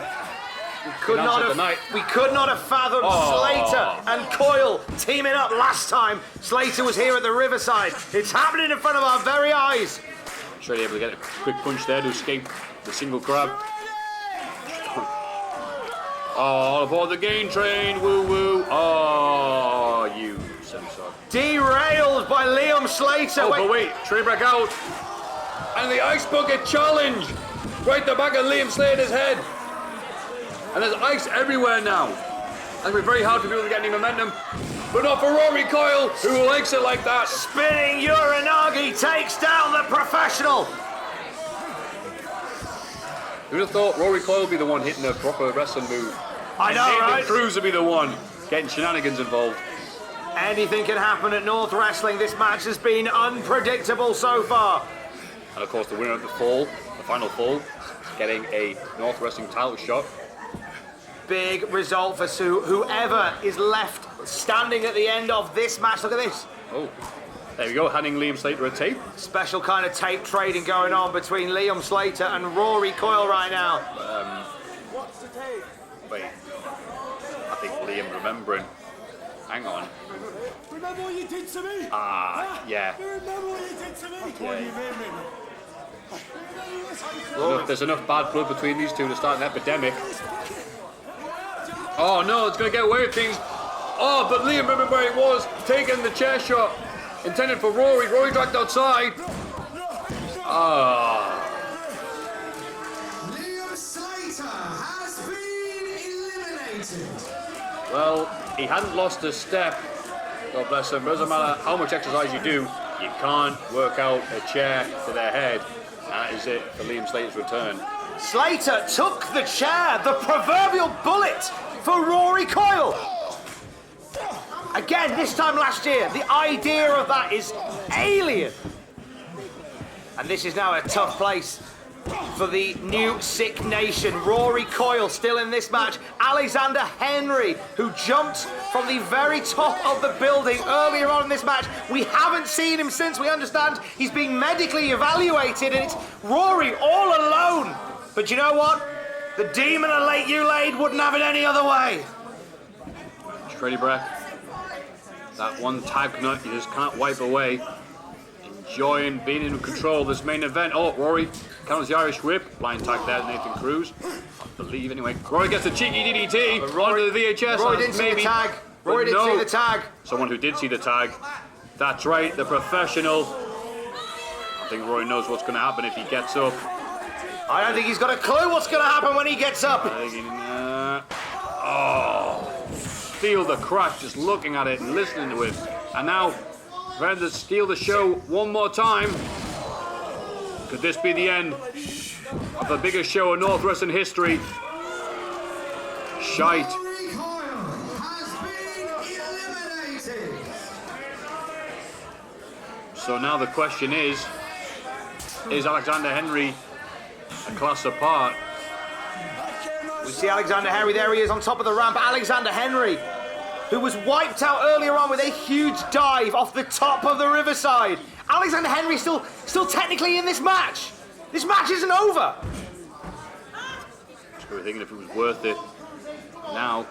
we could not have fathomed Slater and Coyle teaming up last time Slater was here at the Riverside. It's happening in front of our very eyes. Shreddy able to get a quick punch there to escape the single grab. Oh, aboard the gain train, woo woo. Oh, you sensor. Derailed by Liam Slater. Oh, but wait, Shreddybrek out. And the ice bucket challenge. Right the back of Liam Slater's head. And there's ice everywhere now. It's going to be very hard for people to get any momentum. But not for Rory Coyle, who likes it like that. Spinning Uranagi takes down the professional. Who'd have thought Rory Coyle would be the one hitting a proper wrestling move? I know, right? Cruz would be the one getting shenanigans involved. Anything can happen at North Wrestling. This match has been unpredictable so far. And of course, the winner of the final fall, getting a North Wrestling title shot. Big result for whoever is left standing at the end of this match. Look at this. Oh, there we go, handing Liam Slater a tape. Special kind of tape trading going on between Liam Slater and Rory Coyle right now. What's the tape? Wait, I think Liam remembering. Hang on. Remember what you did to me? Yeah. You remember what you did to me? What do you mean? There's enough bad blood between these two to start an epidemic. Oh no, it's going to get away with things. Oh, but Liam, remember where he was, taking the chair shot, intended for Rory. Rory dragged outside. Liam Slater has been eliminated. Well, he hadn't lost a step. God bless him. Doesn't matter how much exercise you do, you can't work out a chair to their head. That is it for Liam Slater's return. Slater took the chair, the proverbial bullet for Rory Coyle. Again, this time last year, the idea of that is alien. And this is now a tough place for the new Sick Nation. Rory Coyle still in this match. Alexander Henry, who jumped from the very top of the building earlier on in this match. We haven't seen him since. We understand he's being medically evaluated, and it's Rory all alone. But you know what? The demon of Lake Ulade wouldn't have it any other way. Shreddybrek, that one tag nut you just can't wipe away. Enjoying being in control of this main event. Oh, Rory counters the Irish whip. Blind tag there, Nathan Cruz. I believe anyway. Rory gets a cheeky DDT. Rory, onto the VHS. Rory didn't see the tag. Rory didn't see the tag. Someone who did see the tag. That's right, the professional. I think Rory knows what's going to happen if he gets up. I don't think he's got a clue what's going to happen when he gets up. Feel the crash just looking at it and listening to it. And now, ready to steal the show one more time. Could this be the end of the biggest show in North Wrestling history? Shite. Rory Coyle has been eliminated. So now the question is Alexander Henry a class apart? We see Alexander Henry, there he is on top of the ramp. Alexander Henry, who was wiped out earlier on with a huge dive off the top of the Riverside. Alexander Henry still technically in this match. This match isn't over. Just thinking if it was worth it Now,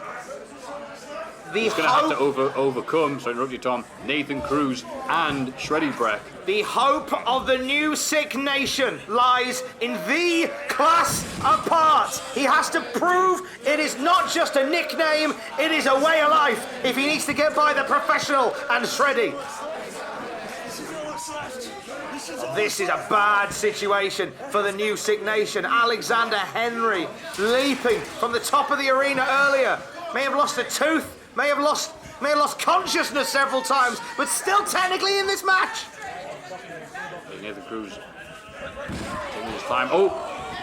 he's going to have to overcome, sorry to interrupt you, Tom, Nathan Cruz and Shreddybrek. The hope of the new Sick Nation lies in the class apart. He has to prove it is not just a nickname, it is a way of life if he needs to get by the professional and Shreddy. This is a bad situation for the new Sick Nation. Alexander Henry leaping from the top of the arena earlier. May have lost a tooth, may have lost consciousness several times, but still technically in this match. Nathan Cruz taking his time. Oh,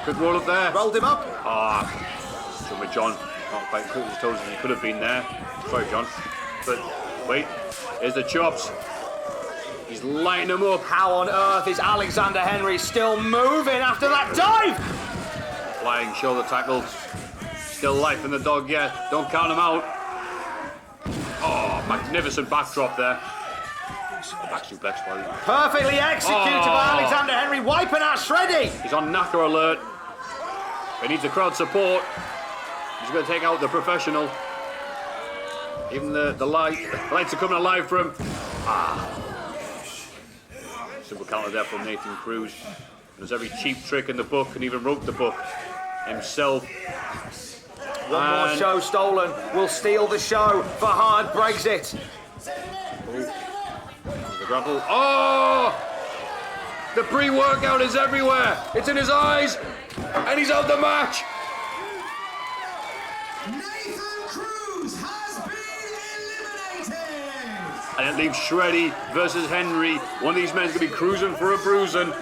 good roll up there. Rolled him up. Jump with John. Not quite quick as toes as he could have been there. Sorry, John. But wait, here's the chops. He's lighting him up. How on earth is Alexander Henry still moving after that dive? Flying shoulder tackle. Still life in the dog yet. Don't count him out. Oh, magnificent backdrop there. Back suplex for you. Perfectly executed by Alexander Henry, wiping out Shreddy. He's on knacker alert. He needs the crowd support. He's going to take out the professional. Even the lights are coming alive for him. Simple counter there from Nathan Cruz. There's every cheap trick in the book and even wrote the book himself. One more show stolen will steal the show for hard Brexit. The grapple. Oh! The pre-workout is everywhere. It's in his eyes. And he's out the match. Nathan Cruz has been eliminated. And it leaves Shreddy versus Henry. One of these men's going to be cruising for a bruising.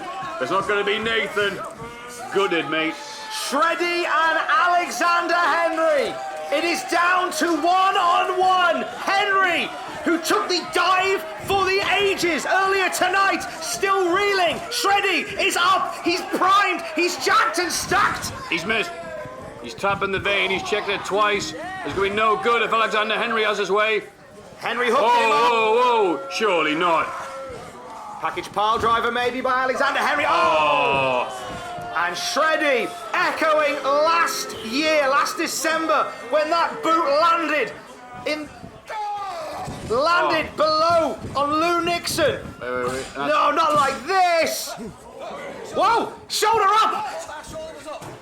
It's not going to be Nathan. Gooded, mate. Shreddy and Alexander Henry. It is down to one-on-one. Henry, who took the dive for the ages earlier tonight, still reeling. Shreddy is up. He's primed. He's jacked and stacked. He's missed. He's tapping the vein. He's checked it twice. There's going to be no good if Alexander Henry has his way. Henry hooked him up. Whoa. Surely not. Package pile driver maybe by Alexander Henry. And Shreddy echoing last December when that boot landed below on Lou Nixon. Wait. No, not like this. Whoa, shoulder up.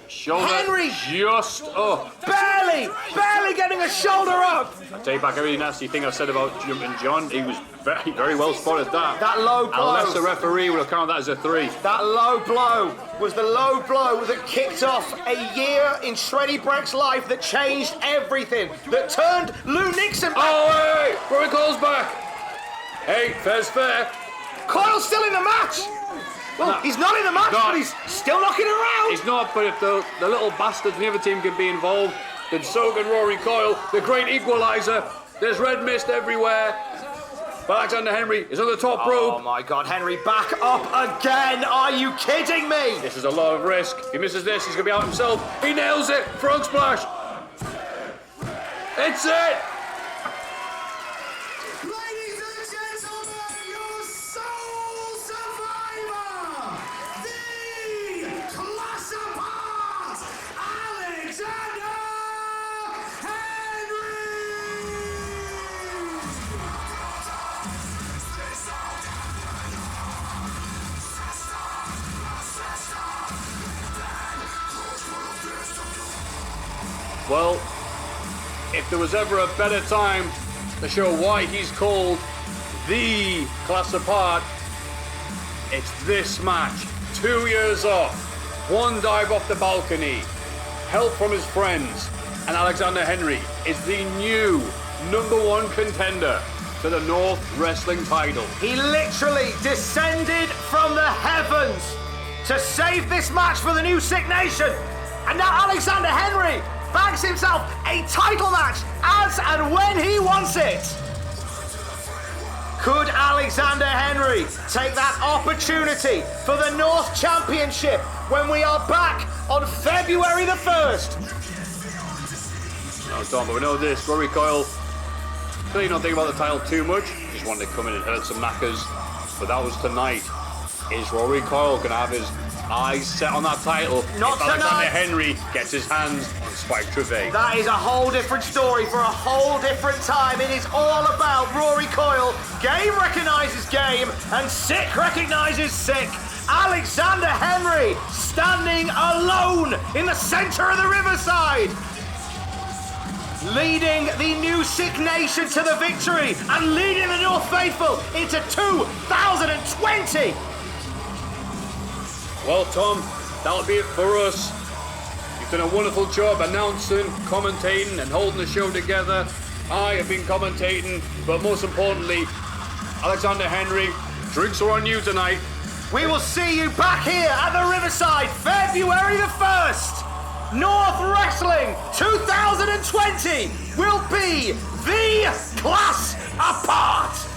Shoulder Henry just up. Barely getting a shoulder up. I take back every nasty thing I've said about Jumping John. He was very, very well spotted that. That low blow. Unless the referee would have counted that as a 3. That low blow was the low blow that kicked off a year in Shreddybrek's life that changed everything, that turned Lou Nixon back. Oh, hey! Rory Coyle's back. Hey, fair's fair. Coyle's still in the match. Well, he's not in the match, but he's still knocking around. He's not, but if the little bastards from the other team can be involved, then so can Rory Coyle, the great equaliser. There's red mist everywhere. But Alexander Henry is on the top rope. Oh my God, Henry back up again. Are you kidding me? This is a lot of risk. If he misses this, he's going to be out himself. He nails it. Frog splash. It's it. Ladies and gentlemen, your sole survivor, the class apart, Alexander Henry! Well, if there was ever a better time to show why he's called the class apart, it's this match. 2 years off, one dive off the balcony, help from his friends, and Alexander Henry is the new #1 contender to the North Wrestling title. He literally descended from the heavens to save this match for the new Sick Nation. And now Alexander Henry bags himself a title match as and when he wants it. Could Alexander Henry take that opportunity for the North Championship when we are back on February the 1st? No, Tom, but we know this. Rory Coyle clearly not thinking about the title too much. Just wanted to come in and hurt some knackers. But that was tonight. Is Rory Coyle going to have his eyes set on that title. Not if Alexander tonight. Henry gets his hands on Spike Trevay. That is a whole different story for a whole different time. It is all about Rory Coyle. Game recognises game, and sick recognises sick. Alexander Henry standing alone in the centre of the Riverside, leading the new Sick Nation to the victory and leading the North Faithful into 2020. Well, Tom, that'll be it for us. You've done a wonderful job announcing, commentating, and holding the show together. I have been commentating, but most importantly, Alexander Henry, drinks are on you tonight. We will see you back here at the Riverside, February the 1st. North Wrestling 2020 will be the class apart.